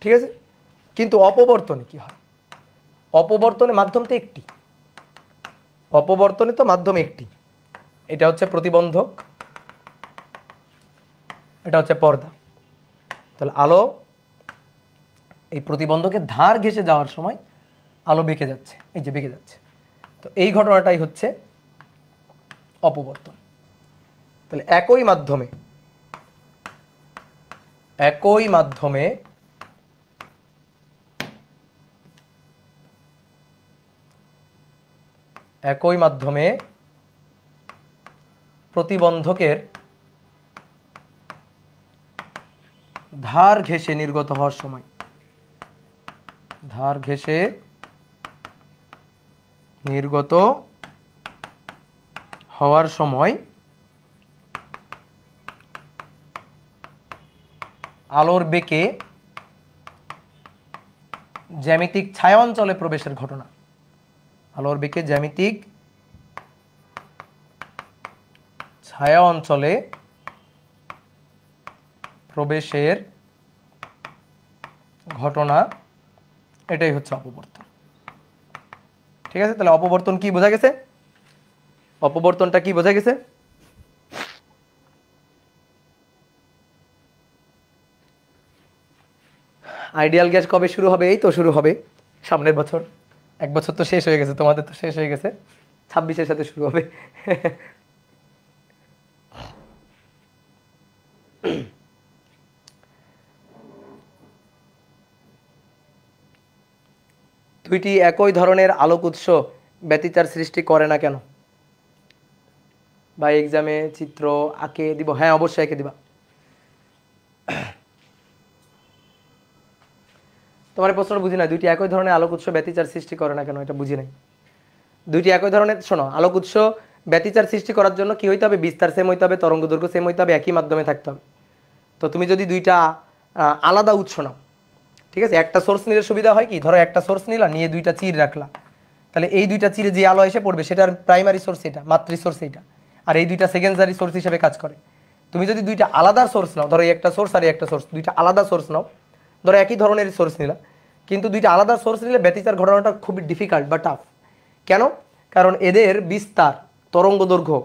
ঠিক আছে? কিন্তু অপবর্তনে কি হয়? অপবর্তনে মাধ্যম তো একটি, মাধ্যম একটি। এটা হচ্ছে প্রতিবন্ধক, এটা হচ্ছে পর্দা। তাহলে আলো এই প্রতিবন্ধকের ধার ঘেঁষে যাওয়ার সময় আলো বেঁকে যাচ্ছে, এই যে বেঁকে যাচ্ছে। তো এই ঘটনাটাই হচ্ছে অপবর্তন। তাহলে একই মাধ্যমে প্রতিবন্ধকের ধার ঘেঁষে নির্গত হওয়ার সময় আলোর বেঁকে জ্যামিতিক ছায়া অঞ্চলে প্রবেশের ঘটনা, আলোর বেঁকে জ্যামিতিক ছায়া অঞ্চলে প্রবেশের ঘটনা, এটাই হচ্ছে অপবর্তন। ঠিক আছে, তাহলে অপবর্তন কি বোঝা গেছে? অপবর্তনটা কি বোঝা গেছে? আইডিয়াল গ্যাস কবে শুরু হবে? এই তো শুরু হবে সামনের বছর। 1 বছর তো শেষ হয়ে গেছে, তোমাদের তো শেষ হয়ে গেছে, 26-এর সাথে শুরু হবে। দুইটি একই ধরনের আলোক উৎস ব্যতিচার সৃষ্টি করে না কেন? বা এক্সামে চিত্র আঁকে দিব? হ্যাঁ, অবশ্যই এঁকে দিবা। তোমার প্রশ্নটা বুঝি না, দুইটি একই ধরনের আলোক উৎস ব্যতিচার সৃষ্টি করে না কেন, এটা বুঝি নাই। দুইটি একই ধরনের, শোনো, আলোক উৎস ব্যতিচার সৃষ্টি করার জন্য কি হইতে হবে? বিস্তার সেম হইতে হবে, তরঙ্গ দৈর্ঘ্য সেম হইতে হবে, একই মাধ্যমে থাকতে হবে। তো তুমি যদি দুইটা আলাদা উৎস নাও, ঠিক আছে, একটা সোর্স নিলে সুবিধা হয় কি, ধরো একটা সোর্স নিলা, নিয়ে দুইটা চির রাখলা, তাহলে এই দুইটা চিরে যে আলো এসে পড়বে সেটার প্রাইমারি সোর্স এটা, মাতৃ সোর্স এইটা, আর এই দুইটা সেকেন্ডারি সোর্স হিসেবে কাজ করে। তুমি যদি দুইটা আলাদা সোর্স নাও, ধরো এই একটা সোর্স আর এই একটা সোর্স, দুইটা আলাদা সোর্স নাও, ধরো একই ধরনের সোর্স নিলা, কিন্তু দুইটা আলাদা সোর্স নিলে ব্যতিচার ঘটনাটা খুবই ডিফিকাল্ট বা টাফ। কেন? কারণ এদের বিস্তার, তরঙ্গ দৈর্ঘ্য,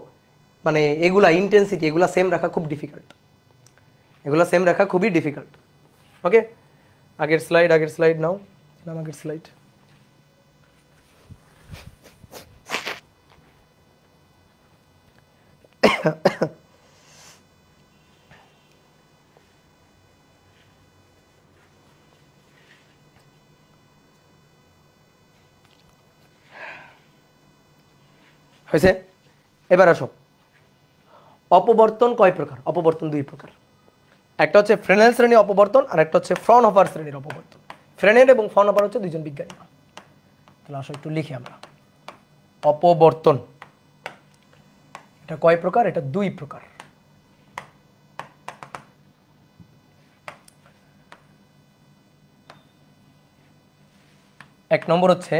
মানে এগুলা ইন্টেন্সিটি, এগুলা সেম রাখা খুব ডিফিকাল্ট, খুবই ডিফিকাল্ট। ওকে, আগের স্লাইড নাও, আগের স্লাইড। হয়েছে? এবার আসো, অপবর্তন কয় প্রকার? অপবর্তন 2 প্রকার। একটা হচ্ছে ফ্রেনেল শ্রেণী অপবর্তন, আর একটা হচ্ছে ফ্রনহোফার শ্রেণীর অপবর্তন। ফ্রেনেল এবং ফ্রনহোফার হচ্ছে দুইজন বিজ্ঞানী। তাহলে আসো একটু লিখি আমরা। অপবর্তন এটা কয় প্রকার? এটা 2 প্রকার। এক নম্বর হচ্ছে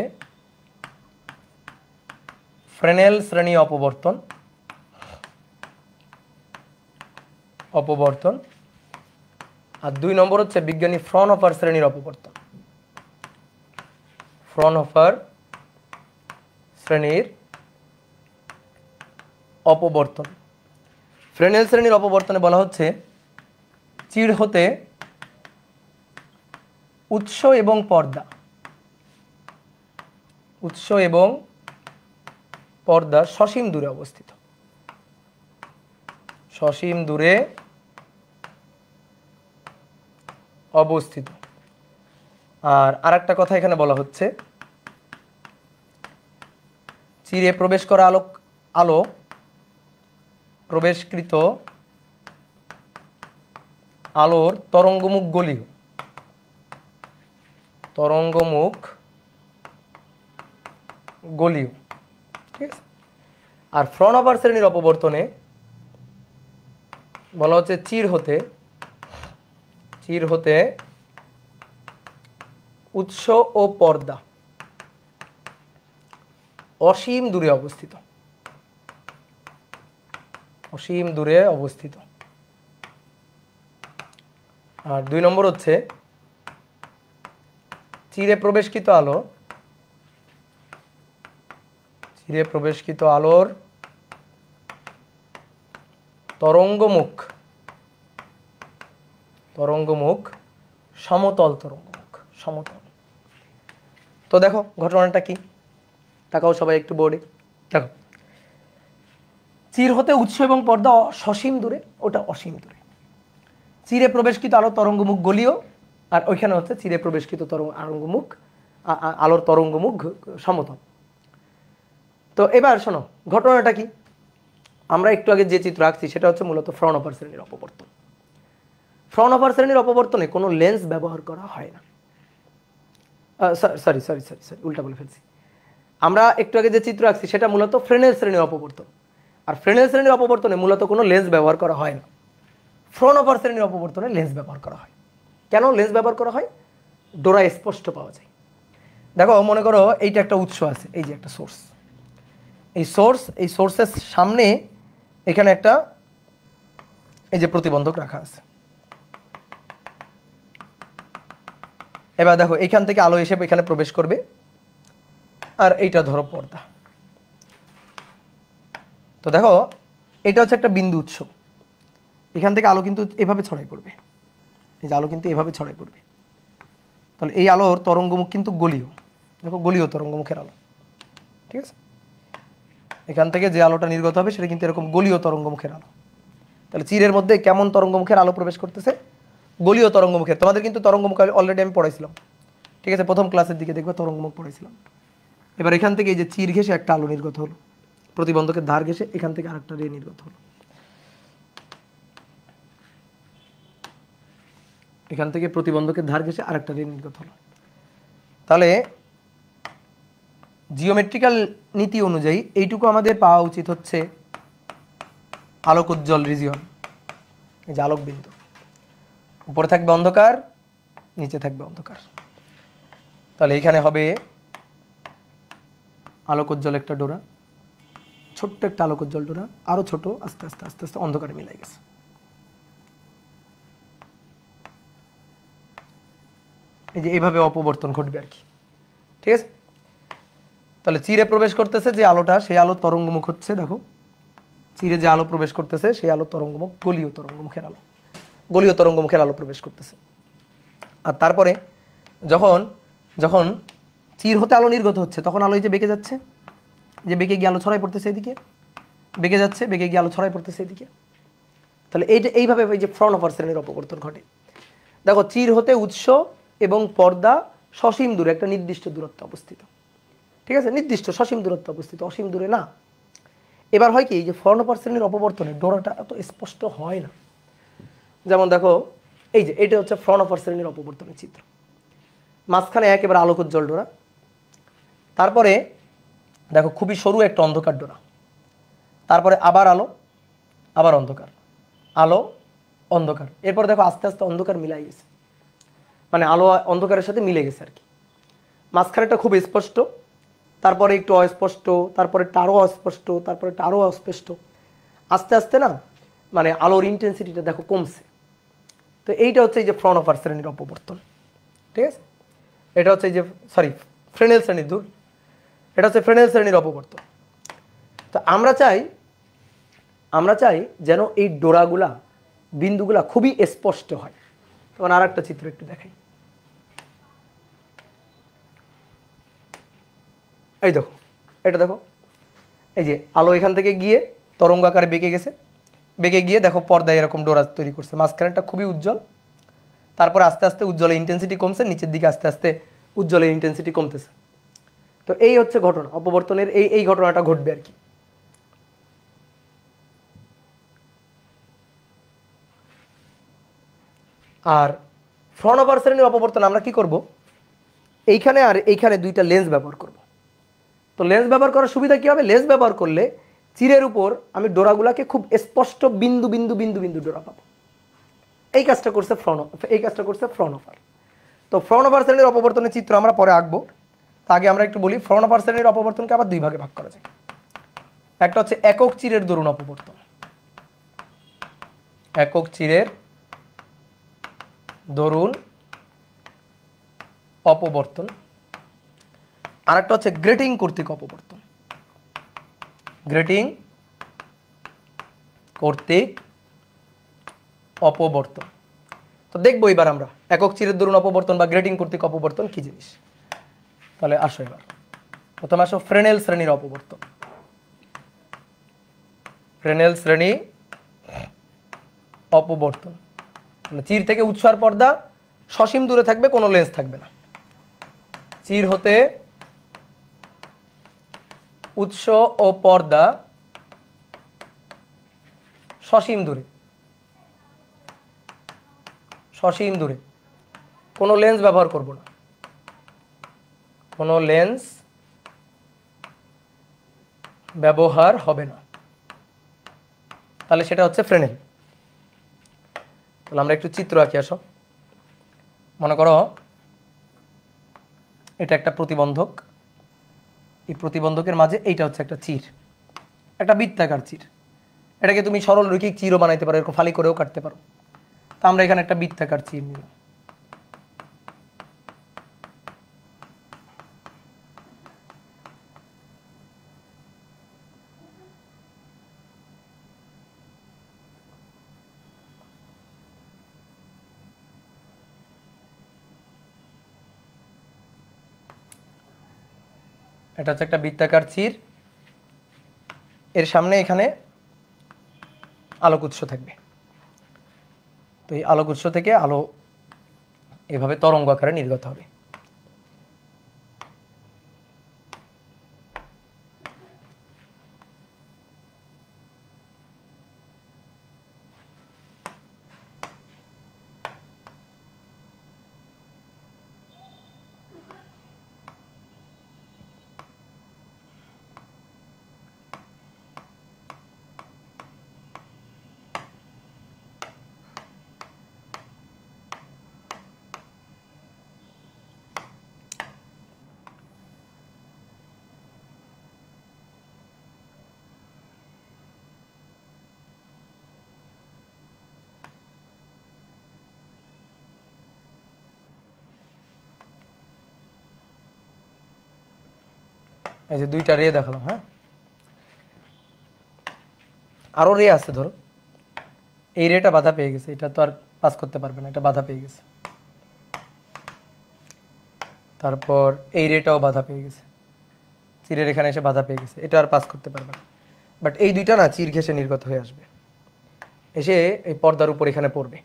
ফ্রেনেল শ্রেণী অপবর্তন, আর 2 নম্বর হচ্ছে বিজ্ঞানী ফ্রনহোফার শ্রেণীর অপবর্তন। ফ্রনহোফার শ্রেণীর অপবর্তন। ফ্রেনেল শ্রেণীর অপবর্তনে বলা হচ্ছে চির হতে উৎস এবং পর্দা সসীম দূরে অবস্থিত। আর আরেকটা কথা এখানে বলা হচ্ছে, চিরে প্রবেশ করা আলো প্রবেশকৃত আলোর তরঙ্গমুখ গলীয়, ঠিক আছে। আর ফ্রনহোফার শ্রেণীর অপবর্তনে বলা হচ্ছে চির হতে উৎস ও পর্দা অসীম দূরে অবস্থিত। আর 2 নম্বর হচ্ছে চিরে প্রবেশকৃত আলোর তরঙ্গমুখ সমতল তরঙ্গমুখ। সমতল। তো দেখো ঘটনাটা কি, তাকাও সবাই একটু বোর্ডে। দেখো চির হতে উৎস এবং পর্দা সসীম দূরে, ওটা অসীম দূরে। চিরে প্রবেশকৃত আলোর তরঙ্গমুখ গলীয়, আর ওইখানে হচ্ছে চিরে প্রবেশকৃত আলোর তরঙ্গমুখ সমতল। তো এবার শোনো ঘটনাটা কি, আমরা একটু আগে যে চিত্র আঁকছি সেটা হচ্ছে মূলত ফ্রনহফার শ্রেণীর অপবর্তন। ফ্রনহফার শ্রেণীর অপবর্তনে কোনো লেন্স ব্যবহার করা হয় না। সরি সরি সরি সরি উল্টা বলে ফেলছি। আমরা একটু আগে যে চিত্র আঁকছি সেটা মূলত ফ্রেনেল শ্রেণীর অপবর্তন, আর ফ্রেনেল শ্রেণীর অপবর্তনে মূলত কোনো লেন্স ব্যবহার করা হয় না। ফ্রনহফার শ্রেণীর অপবর্তনে লেন্স ব্যবহার করা হয়। কেন লেন্স ব্যবহার করা হয়? ডোরা স্পষ্ট পাওয়া যায়। দেখো মনে করো এইটা একটা উৎস আছে, এই যে একটা সোর্স, এই সোর্সের সামনে এখানে একটা এই যে প্রতিবন্ধক রাখা আছে। এবার দেখো এখান থেকে আলো এসে এখানে প্রবেশ করবে, আর এইটা ধরো পর্দা। তো দেখো এটা হচ্ছে একটা বিন্দু উৎস, এখান থেকে আলো কিন্তু এভাবে ছড়াই পড়বে, এই যে আলো কিন্তু এভাবে ছড়াই পড়বে। তাহলে এই আলোর তরঙ্গমুখ কিন্তু গলীয়, দেখো গলীয় তরঙ্গমুখের আলো, ঠিক আছে। এখান থেকে যে আলোটা নির্গত হবে সেটা কিন্তু এরকম গলীয় তরঙ্গমুখের আলো। তাহলে চিরের মধ্যে কেমন তরঙ্গমুখের আলো প্রবেশ করতেছে? গলীয় তরঙ্গমুখের। তোমাদের কিন্তু তরঙ্গমুখ অলরেডি আমি পড়াইছিলাম, ঠিক আছে, প্রথম ক্লাসের দিকে দেখবে তরঙ্গমুখ পড়াইছিলাম। এবার এখান থেকে এই যে চির ঘেসে একটা আলো নির্গত হলো, প্রতিবন্ধকের ধার ঘেসে এখান থেকে আরেকটা রে নির্গত হলো, এখান থেকে প্রতিবন্ধকের ধার ঘেসে আরেকটা রে নির্গত হলো। তাহলে জিওমেট্রিক্যাল নীতি অনুযায়ী এইটুকু আমাদের পাওয়া উচিত হচ্ছে আলোক উজ্জ্বল রিজিয়ন, এই যে আলোক বিন্দু। উপরে থাকবে অন্ধকার, নিচে থাকবে অন্ধকার। তাহলে এখানে হবে আলোক উজ্জ্বল একটা ডোরা, ছোট্ট একটা আলোক উজ্জ্বল ডোরা, আরো ছোট, আস্তে আস্তে আস্তে আস্তে অন্ধকারে মিলাই গেছে। এই যে এইভাবে অপবর্তন ঘটবে আর কি, ঠিক আছে। তাহলে চিরে প্রবেশ করতেছে যে আলোটা, সেই আলোর তরঙ্গমুখ হচ্ছে, দেখো চিরে যে আলো প্রবেশ করতেছে সেই আলোর তরঙ্গমুখ গলীয় তরঙ্গমুখের আলো, গলীয় তরঙ্গমুখের আলো প্রবেশ করতেছে। আর তারপরে যখন যখন চির হতে আলো নির্গত হচ্ছে তখন আলো এই যে বেঁকে যাচ্ছে, যে বেঁকে গিয়ে আলো ছড়াই পড়তেছে এদিকে, বেঁকে যাচ্ছে, বেঁকে গিয়ে আলো ছড়াই পড়তেছে এদিকে। তাহলে এইভাবে এই যে ফ্রনহফার শ্রেণীর অপবর্তন ঘটে। দেখো চির হতে উৎস এবং পর্দা সসীম দূরে, একটা নির্দিষ্ট দূরত্বে অবস্থিত, ঠিক আছে, নির্দিষ্ট সসীম দূরত্বে অবস্থিত, অসীম দূরে না। এবার হয় কি, যে ফ্রনহফার শ্রেণীর অপবর্তনে ডোরাটা এত স্পষ্ট হয় না। যেমন দেখো এই যে এটা হচ্ছে ফ্রনহফার শ্রেণীর অপবর্তনের চিত্র, মাঝখানে একেবারে আলোক উজ্জ্বল ডোরা, তারপরে দেখো খুবই সরু একটা অন্ধকার ডোরা, তারপরে আবার আলো, আবার অন্ধকার, আলো অন্ধকার, এরপর দেখো আস্তে আস্তে অন্ধকার মিলাই গেছে, মানে আলো অন্ধকারের সাথে মিলে গেছে আর কি। মাঝখানেটা খুব স্পষ্ট, তারপরে একটু অস্পষ্ট, তারপরে আরও অস্পষ্ট, তারপরে আরও অস্পষ্ট, আস্তে আস্তে না মানে আলোর ইন্টেন্সিটিটা দেখো কমছে। তো এইটা হচ্ছে এই যে ফ্রনহফার শ্রেণীর অপবর্তন, ঠিক আছে। এটা হচ্ছে এই যে ফ্রেনেল শ্রেণীর দূর, এটা হচ্ছে ফ্রেনেল শ্রেণীর অপবর্তন। তো আমরা চাই যেন এই ডোরাগুলা, বিন্দুগুলা খুবই স্পষ্ট হয়। তখন আর একটা চিত্র একটু দেখাই, এই দেখো, এটা দেখো, এই যে আলো এখান থেকে গিয়ে তরঙ্গ আকারে বেঁকে গেছে, বেঁকে গিয়ে দেখো পর্দায় এরকম ডোরা তৈরি করছে, মাঝখানেটা খুবই উজ্জ্বল, তারপরে আস্তে আস্তে উজ্জ্বলের ইন্টেন্সিটি কমছে, নিচের দিকে আস্তে আস্তে উজ্জ্বলের ইন্টেন্সিটি কমতেছে। তো এই হচ্ছে ঘটনা অপবর্তনের, এই ঘটনাটা ঘটবে আর কি। আর ফ্রনহফার শ্রেণীর অপবর্তন আমরা কি করব, এইখানে আর এইখানে দুইটা লেন্স ব্যবহার করব। তো লেন্স ব্যবহার করার সুবিধা কি হবে, লেন্স ব্যবহার করলে চিরের উপর আমি ডোরাগুলাকে খুব স্পষ্ট বিন্দু বিন্দু বিন্দু বিন্দু ডোরা পাবো। এই কাজটা করছে ফ্রনহফার। তো ফ্রনহফার শ্রেণীর অপবর্তনের চিত্র আমরা পরে আঁকবো। আগে আমরা একটু বলি ফ্রনহফার শ্রেণীর অপবর্তনকে আবার দুই ভাগে ভাগ করা যায়। একটা হচ্ছে একক চিরের দরুন অপবর্তন, একক চিরের দরুন অপবর্তন, আর একটা হচ্ছে গ্রেটিং কর্তৃক অপবর্তন, গ্রেটিং কর্তৃক অপবর্তন। তো দেখবো এবার আমরা একক চিরের দরুন অপবর্তন বা গ্রেটিং কর্তৃক অপবর্তন কি জিনিস। তাহলে আসো এবার প্রথমে আসো ফ্রেনেল শ্রেণীর অপবর্তন। ফ্রেনেল শ্রেণী অপবর্তন, চির থেকে উৎসার পর্দা সসীম দূরে থাকবে, কোনো লেন্স থাকবে না। চির হতে উৎস ও পর্দা সসীম দূরে, সসীম দূরে, কোনো লেন্স ব্যবহার করব না, কোনো লেন্স ব্যবহার হবে না। তাহলে সেটা হচ্ছে ফ্রেনেল। তাহলে আমরা একটু চিত্র আঁকি। আসো, মনে করো এটা একটা প্রতিবন্ধক, এই প্রতিবন্ধকের মাঝে এইটা হচ্ছে একটা চির, একটা বৃত্তাকার চির। এটাকে তুমি সরল রৈখিক চিরও বানাইতে পারো, এরকম ফালি করেও কাটতে পারো। তা আমরা এখানে একটা বৃত্তাকার চির নিলাম। এটা হচ্ছে একটা বৃত্তাকার চির, এর সামনে এখানে আলোক উৎস থাকবে। তো এই আলোক উৎস থেকে আলো এভাবে তরঙ্গ আকারে নির্গত হবে। এই যে দুইটা রে দেখালাম। হ্যাঁ, আরো রে আছে, ধরো এই রেটা বাধা পেয়ে গেছে, এটা তো আর পাস করতে পারবে না, এটা বাধা পেয়ে গেছে। তারপর এই রেটাও বাধা পেয়ে গেছে, চিরের এখানে এসে বাধা পেয়ে গেছে, এটা আর পাস করতে পারবে না। বাট এই দুইটা না চির ঘেঁষে নির্গত হয়ে আসবে, এসে এই পর্দার উপর এখানে পড়বে।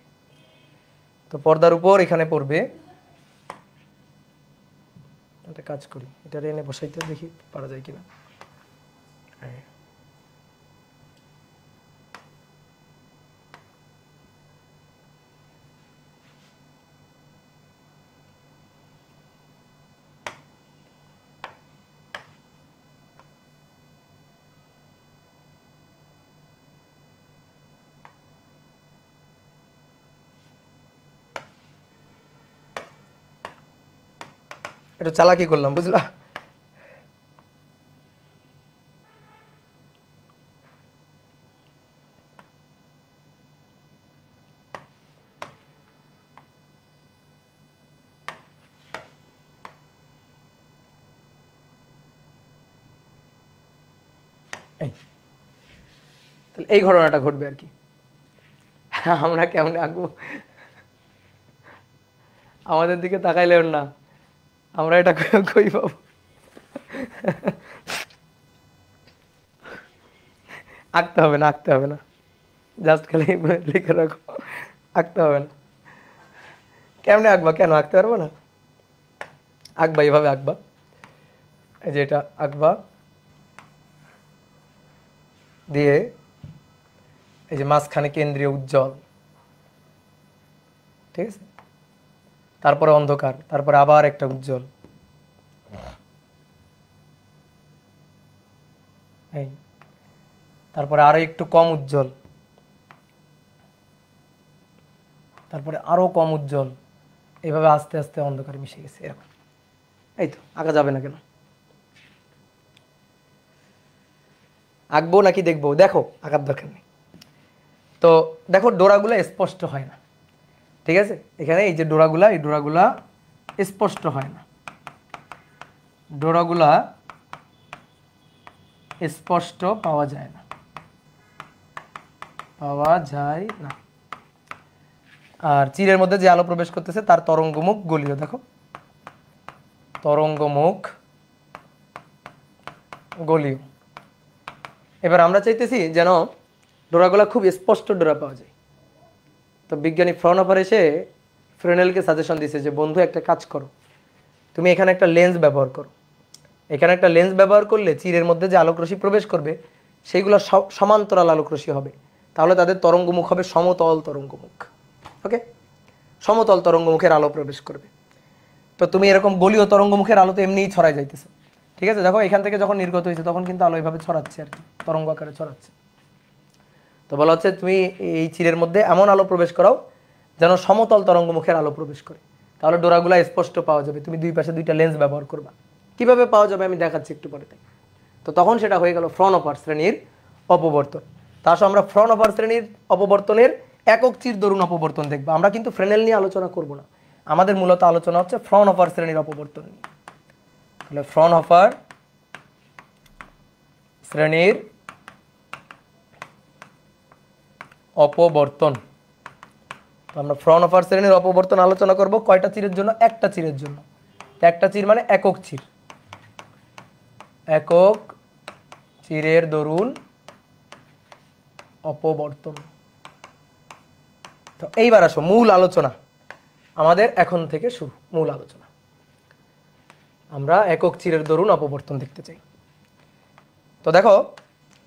তো পর্দার উপর এখানে পড়বে। একটা কাজ করি, এটা এনে বসাইতে দেখি পারা যায় কিনা। হ্যাঁ, একটু চালাকি করলাম, বুঝলা। এই তাহলে এই ঘটনাটা ঘটবে আর কি। আমরা কেমন আঁকবো, আমাদের দিকে তাকাইলেও না, আমরা এটা কই পাবো। আঁকতে হবে না, আঁকতে হবে না, জাস্ট খালি লিখে রাখো, আঁকতে হবে না। কেমনে আঁকবা, কেন আঁকতে পারবো না? আঁকবা, এইভাবে আঁকবা, এই যে এটা আঁকবা, দিয়ে এই যে মাঝখানে কেন্দ্রীয় উজ্জ্বল, ঠিক আছে, তারপরে অন্ধকার, তারপরে আবার একটা উজ্জ্বল, এই তারপরে আরো একটু কম উজ্জ্বল, তারপরে আরো কম উজ্জ্বল, এইভাবে আস্তে আস্তে অন্ধকার মিশে গেছে এরকম। এই তো আঁকা যাবে না কেন? আঁকবো নাকি দেখবো? দেখো, আঁকার দরকার নেই। তো দেখো ডোরাগুলো স্পষ্ট হয় না, ঠিক আছে। এখানে এই যে ডোরাগুলা, এই ডোরাগুলা স্পষ্ট হয় না, ডোরাগুলা স্পষ্ট পাওয়া যায় না, পাওয়া যায় না। আর চিরের মধ্যে যে আলো প্রবেশ করতেছে তার তরঙ্গমুখ গলীয়। দেখো তরঙ্গমুখ গলীয়। এবার আমরা চাইতেছি যেন ডোরাগুলো খুব স্পষ্ট ডোরা পাওয়া যায়। তো বিজ্ঞানী ফ্রনহফার এসে ফ্রেনেলকে সাজেশন দিয়েছে যে বন্ধু একটা কাজ করো, তুমি এখানে একটা লেন্স ব্যবহার করো। এখানে একটা লেন্স ব্যবহার করলে চিরের মধ্যে যে আলোকরশ্মি প্রবেশ করবে সেইগুলো সমান্তরাল আলোকরশ্মি হবে, তাহলে তাদের তরঙ্গমুখ হবে সমতল তরঙ্গমুখ। ওকে, সমতল তরঙ্গমুখের আলো প্রবেশ করবে। তো তুমি এরকম গলীয় তরঙ্গমুখের আলো তো এমনিই ছড়াই যাইতেছে, ঠিক আছে। দেখো এখান থেকে যখন নির্গত হয়েছে তখন কিন্তু আলো এইভাবে ছড়াচ্ছে আর কি, তরঙ্গ আকারে ছড়াচ্ছে। তো বলা হচ্ছে তুমি এই চিরের মধ্যে এমন আলো প্রবেশ করাও যেন সমতল তরঙ্গমুখের আলো প্রবেশ করে, তাহলে ডোরাগুলা স্পষ্ট পাওয়া যাবে। তুমি দুই পাশে দুইটা লেন্স ব্যবহার করবা, কিভাবে পাওয়া যাবে আমি দেখাচ্ছি একটু পরে। তো তখন সেটা হয়ে গেল ফ্রনহফার শ্রেণীর অপবর্তন। তা আসলে আমরা ফ্রনহফার শ্রেণীর অপবর্তনের একক চির দরুন অপবর্তন দেখবো। আমরা কিন্তু ফ্রেনেল নিয়ে আলোচনা করব না, আমাদের মূলত আলোচনা হচ্ছে ফ্রনহফার শ্রেণীর অপবর্তন নিয়ে। তাহলে ফ্রনহফার শ্রেণীর অপবর্তন। আমরা ফ্রনহফার শ্রেণীর অপবর্তন আলোচনা করব কয়টা চিরের জন্য? একটা চিরের জন্য। একটা চির মানে একক চির, একক চিরের দরুন অপবর্তন। তো এইবার আসো মূল আলোচনা, আমাদের এখন থেকে শুরু মূল আলোচনা। আমরা একক চিরের দরুন অপবর্তন দেখতে চাই। তো দেখো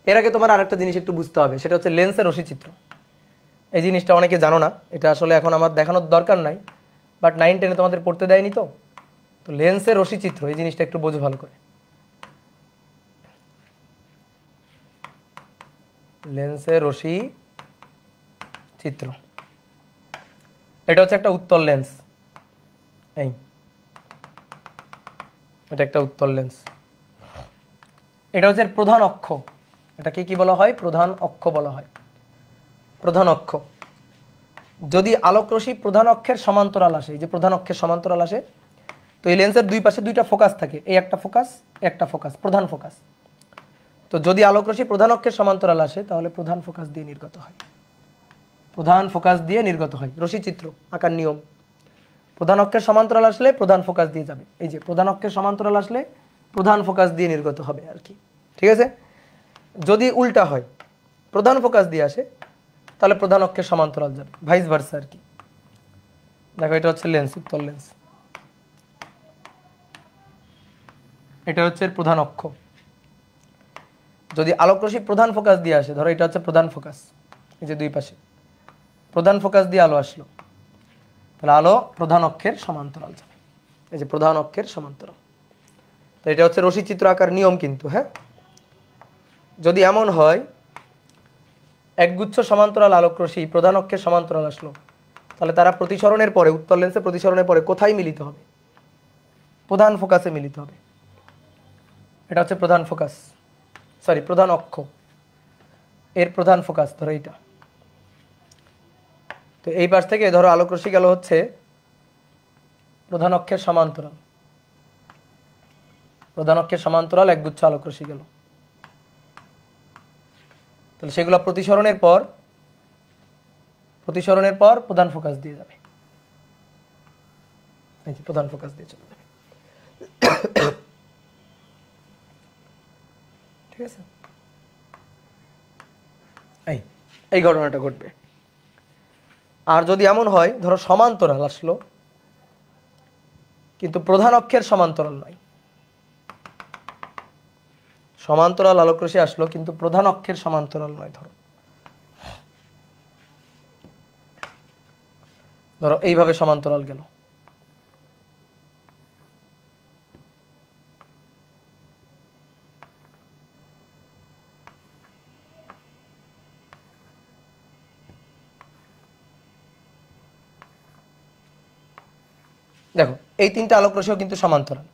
এর আগে তোমার আরেকটা জিনিস একটু বুঝতে হবে, সেটা হচ্ছে লেন্সের রশ্মিচিত্র। এই জিনিসটা অনেকে জানো না, এটা আসলে এখন আমার দেখানোর দরকার নাই, বাট 9-10 তোমাদের পড়তে দেয়নি। তো তো লেন্সের রশ্মিচিত্র এই জিনিসটা একটু বোঝো ভালো করে। লেন্সের রশ্মি চিত্র, এটা হচ্ছে একটা উত্তল লেন্স। এই এটা একটা উত্তল লেন্স, এটা হচ্ছে প্রধান অক্ষ। এটাকে কি বলা হয়? প্রধান অক্ষ বলা হয়। প্রধান অক্ষ। যদি আলোকরশ্মি প্রধান অক্ষের সমান্তরাল আসে, এই যে প্রধান অক্ষের সমান্তরাল আসে, তো এই লেন্সের দুই পাশে দুইটা ফোকাস থাকে, এই একটা ফোকাস, একটা ফোকাস, প্রধান ফোকাস। তো যদি আলোকরশ্মি প্রধান অক্ষের সমান্তরাল আসে তাহলে প্রধান ফোকাস দিয়ে নির্গত হয়, প্রধান ফোকাস দিয়ে নির্গত হয়। রশ্মিচিত্র আকার নিয়ম, প্রধান অক্ষের সমান্তরাল আসলে প্রধান ফোকাস দিয়ে যাবে। এই যে প্রধান অক্ষের সমান্তরাল আসলে প্রধান ফোকাস দিয়ে নির্গত হবে আর কি, ঠিক আছে। যদি উল্টা হয়, প্রধান ফোকাস দিয়ে আসে, তাহলে প্রধান অক্ষের সমান্তরাল যাবে, ভাইস ভার্সা আর কি। দেখো এটা হচ্ছে লেন্স, উত্তল লেন্স, এটা হচ্ছে প্রধান অক্ষ। যদি আলোকরশ্মি প্রধান ফোকাস দিয়ে আসে, ধরো এটা হচ্ছে প্রধান ফোকাস, এই যে দুই পাশে প্রধান ফোকাস দিয়ে আলো আসলো, তাহলে আলো প্রধান অক্ষের সমান্তরাল যাবে, এই যে প্রধান অক্ষের সমান্তরাল। তো এটা হচ্ছে রশ্মিচিত্র আকার নিয়ম কিন্তু, হ্যাঁ। যদি এমন হয় একগুচ্ছ সমান্তরাল আলোকরশ্মি প্রধান অক্ষের সমান্তরাল আসলো, তাহলে তারা প্রতিসরণের পরে, উত্তল লেন্সে প্রতিসরণের পরে কোথায় মিলিত হবে? প্রধান ফোকাসে মিলিত হবে। এটা হচ্ছে প্রধান ফোকাস, সরি প্রধান অক্ষ, এর প্রধান ফোকাস ধরো এইটা। তো এই পাশ থেকে ধরো আলোকরশ্মি গেল হচ্ছে প্রধান অক্ষের সমান্তরাল, প্রধান অক্ষের সমান্তরাল একগুচ্ছ আলোকরশ্মি গেল, তাহলে সেগুলো প্রতিসরণের পর প্রধান ফোকাস দিয়ে যাবে, এই যে প্রধান ফোকাস দিয়ে চলে যাবে, ঠিক আছে। এই ঘটনাটা ঘটবে। আর যদি এমন হয় ধরো সমান্তরাল আসলো কিন্তু প্রধান অক্ষের সমান্তরাল নয়, সমান্তরাল আলোকরশ্মি আসলো কিন্তু প্রধান অক্ষের সমান্তরাল নয়, ধরো এইভাবে সমান্তরাল গেল, দেখো এই তিনটা আলোকরশ্মিও কিন্তু সমান্তরাল,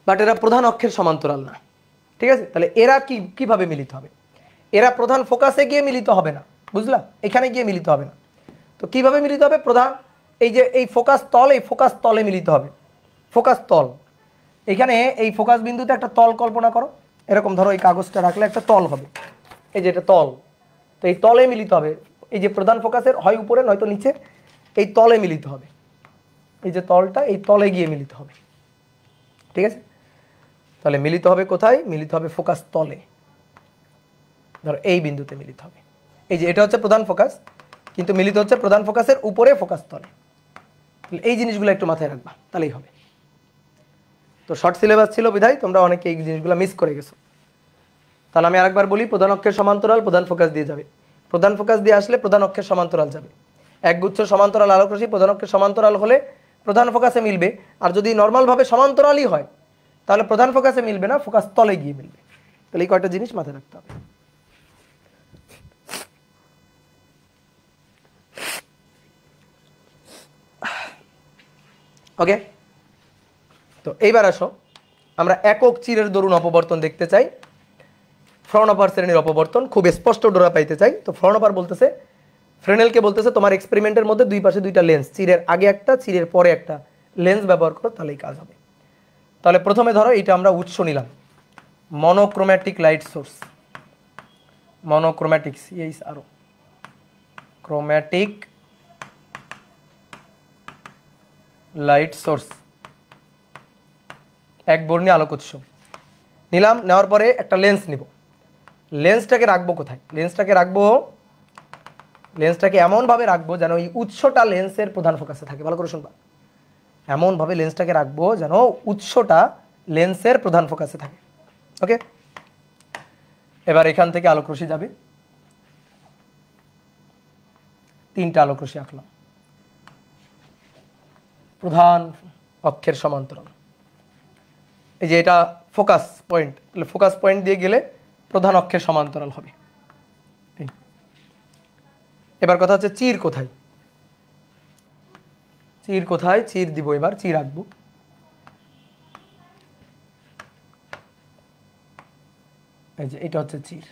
বাট এরা প্রধান অক্ষের সমান্তরাল না, ঠিক আছে। তাহলে এরা কিভাবে মিলিত হবে? এরা প্রধান ফোকাসে গিয়ে মিলিত হবে না, বুঝলা, এখানে গিয়ে মিলিত হবে না। তো কিভাবে মিলিত হবে? প্রধান এই যে এই ফোকাস তল, এই ফোকাস তলে মিলিত হবে, ফোকাস তল। এখানে এই ফোকাস বিন্দুতে একটা তল কল্পনা করো, এরকম ধরো এই কাগজটা রাখলে একটা তল হবে, এই যে এটা তল, তো এই তলে মিলিত হবে এই যে প্রধান ফোকাসের হয় উপরে নয়তো নিচে এই তলে মিলিত হবে, এই যে তলটা এই তলে গিয়ে মিলিত হবে, ঠিক আছে। তাহলে মিলিত হবে কোথায়? মিলিত হবে ফোকাস তলে, ধরো এই বিন্দুতে মিলিত হবে। এই যে এটা হচ্ছে প্রধান ফোকাস, কিন্তু মিলিত হচ্ছে প্রধান ফোকাসের উপরে ফোকাস তলে। এই জিনিসগুলো একটু মাথায় রাখবা, তাহলেই হবে। তো শর্ট সিলেবাস ছিল বিধায় তোমরা অনেকে এই জিনিসগুলো মিস করে গেছো। তাহলে আমি আরেকবার বলি, প্রধান অক্ষের সমান্তরাল প্রধান ফোকাস দিয়ে যাবে, প্রধান ফোকাস দিয়ে আসলে প্রধান অক্ষের সমান্তরাল যাবে। একগুচ্ছ সমান্তরাল আলোক রশ্মি প্রধান অক্ষের সমান্তরাল হলে প্রধান ফোকাসে মিলবে, আর যদি নর্মালভাবে সমান্তরালই হয় তাহলে প্রধান ফোকাসে মিলবে না, ফোকাস তলে গিয়ে মিলবে। তাহলে এই কয়টা জিনিস মাথায় রাখতে হবে। ওকে, তো এইবার আসো আমরা একক চিরের দরুন অপবর্তন দেখতে চাই। ফ্রনপার শ্রেণীর অপবর্তন খুব স্পষ্ট ডোরা পাইতে চাই। তো ফ্রনপার বলতেছে, ফ্রেনেলকে বলতেছে তোমার এক্সপেরিমেন্টের মধ্যে দুই পাশে দুইটা লেন্স, চিরের আগে একটা চিরের পরে একটা লেন্স ব্যবহার করো, তাহলেই কাজ হবে। তাহলে প্রথমে ধরো এইটা আমরা উৎস নিলাম, monochromatic light source, monochromatic CHRO, chromatic light source, এক বর্ণী আলোক উৎস নিলাম। নেওয়ার পরে একটা লেন্স নিব। লেন্সটাকে রাখবো কোথায়? লেন্সটাকে এমনভাবে রাখবো যেন এই উৎসটা লেন্সের প্রধান ফোকাসে থাকে। ভালো করে শুনবা, এমনভাবে লেন্সটাকে রাখবো যেন উৎসটা লেন্সের প্রধান ফোকাসে থাকে। ওকে, এবার এখান থেকে আলোক রশ্মি যাবে, তিনটা আলোক রশ্মি আঁকলাম প্রধান অক্ষের সমান্তরাল। এই যে এটা ফোকাস পয়েন্ট, তাহলে ফোকাস পয়েন্ট দিয়ে গেলে প্রধান অক্ষের সমান্তরাল হবে। এবার কথা হচ্ছে চির কোথায়? চির দিব, এবার চির আঁকবো। এই যে এটা হচ্ছে চির।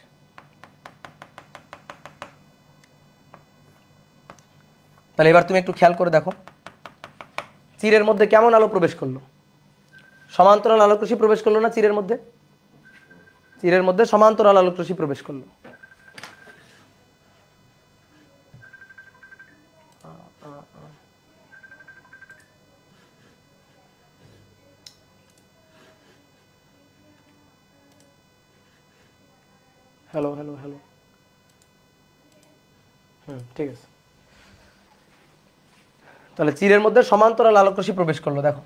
তাহলে এবার তুমি একটু খেয়াল করে দেখো চিরের মধ্যে কেমন আলো প্রবেশ করলো? সমান্তরাল আলোক রশ্মি প্রবেশ করলো না চিরের মধ্যে? চিরের মধ্যে সমান্তরাল আলোক রশ্মি প্রবেশ করলো। হ্যালো হ্যালো হ্যালো, ঠিক আছে। তাহলে চিরের মধ্যে সমান্তরাল আলোক রশ্মি প্রবেশ করলো, দেখো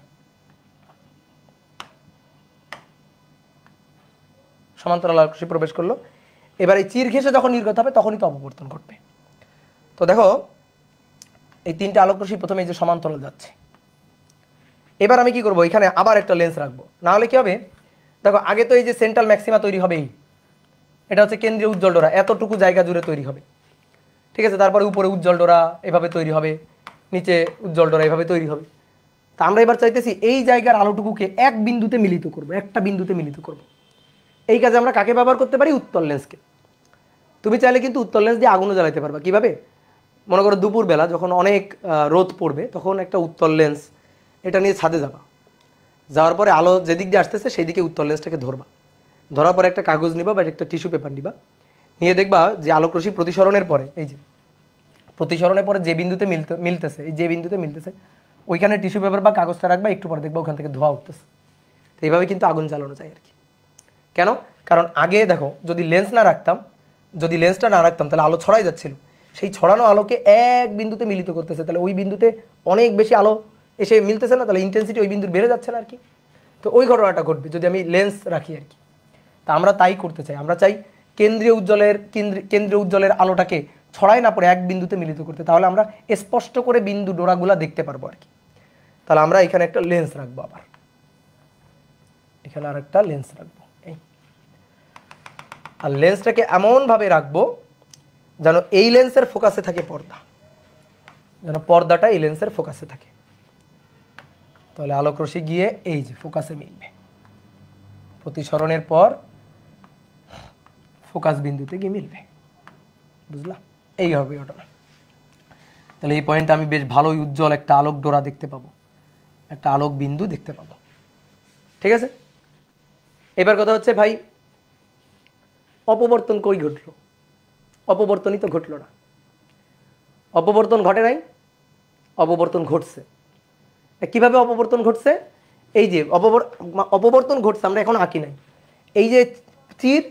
সমান্তরাল আলোক রশ্মি প্রবেশ করলো। এবার এই চির ঘেঁষে যখন নির্গত হবে তখনই তো অপবর্তন ঘটবে। তো দেখো এই তিনটা আলোক রশ্মি প্রথমে এই যে সমান্তরাল যাচ্ছে। এবার আমি কি করব, এখানে আবার একটা লেন্স রাখবো, না হলে কি হবে দেখো, আগে তো এই যে সেন্ট্রাল ম্যাক্সিমা তৈরি হবে, এটা হচ্ছে কেন্দ্রীয় উজ্জ্বল ডোরা, এতটুকু জায়গা জুড়ে তৈরি হবে, ঠিক আছে। তারপরে উপরে উজ্জ্বল ডোরা এভাবে তৈরি হবে, নিচে উজ্জ্বল ডোরা এভাবে তৈরি হবে। তা আমরা এবার চাইতেছি এই জায়গার আলোটুকুকে এক বিন্দুতে মিলিত করব, একটা বিন্দুতে মিলিত করব। এই কাজে আমরা কাকে ব্যবহার করতে পারি? উত্তল লেন্সকে। তুমি চাইলে কিন্তু উত্তল লেন্স দিয়ে আগুনও জ্বালাতে পারবা। কিভাবে? মনে করো দুপুরবেলা যখন অনেক রোদ পড়বে তখন একটা উত্তল লেন্স এটা নিয়ে ছাদে যাবা, যাওয়ার পরে আলো যেদিক দিয়ে আসতেছে সেই দিকে উত্তল লেন্সটাকে ধরবা, ধরার পরে একটা কাগজ নিবা বা একটা টিস্যু পেপার নিবা, নিয়ে দেখবা যে আলোক রশ্মি প্রতিসরণের পরে, এই যে প্রতিসরণের পরে যে বিন্দুতে মিলতেছে, এই যে বিন্দুতে মিলতেছে ওইখানে টিস্যু পেপার বা কাগজটা রাখবা, একটু পরে দেখবা ওখান থেকে ধোঁয়া উঠতেছে। তো এইভাবে কিন্তু আগুন জ্বালানো যায় আর কি। কেন? কারণ আগে দেখো যদি লেন্সটা না রাখতাম তাহলে আলো ছড়াই যাচ্ছিল, সেই ছড়ানো আলোকে এক বিন্দুতে মিলিত করতেছে, তাহলে ওই বিন্দুতে অনেক বেশি আলো এসে মিলতেছে না, তাহলে ইন্টেন্সিটি ওই বিন্দুর বেড়ে যাচ্ছে না আর কি। তো ওই ঘটনাটা ঘটবে যদি আমি লেন্স রাখি আর কি। তা আমরা তাই করতে চাই, আমরা চাই কেন্দ্রীয় উজ্জ্বলের আলোটাকে ছড়াই না পড়ে এক বিন্দুতে মিলিত করতে, তাহলে আমরা স্পষ্ট করে বিন্দু ডোরাগুলা দেখতে পারবো আর কি। তাহলে আমরা এখানে একটা লেন্স রাখবো, আবার এখানে আর একটা লেন্স রাখবো, এই আর লেন্সটাকে এমনভাবে রাখবো যেন এই লেন্সের ফোকাসে থাকে পর্দা, যেন পর্দাটা এই লেন্সের ফোকাসে থাকে। তাহলে আলোক রশ্মি গিয়ে এই যে ফোকাসে মিলবে, প্রতিসরণের পর ফোকাস বিন্দুতে গিয়ে মিলবে। বুঝলা? এই হবে ঘটনা। তাহলে এই পয়েন্টে আমি বেশ ভালোই উজ্জ্বল একটা আলোক ডোরা দেখতে পাবো, একটা আলোক বিন্দু দেখতে পাবো, ঠিক আছে। এবার কথা হচ্ছে ভাই অপবর্তন কই ঘটলো? অপবর্তনই তো ঘটলো না। অপবর্তন ঘটে নাই? অপবর্তন ঘটছে। কিভাবে অপবর্তন ঘটছে? এই যে অপবর্তন ঘটছে, আমরা এখন আঁকি নাই। এই যে তীর,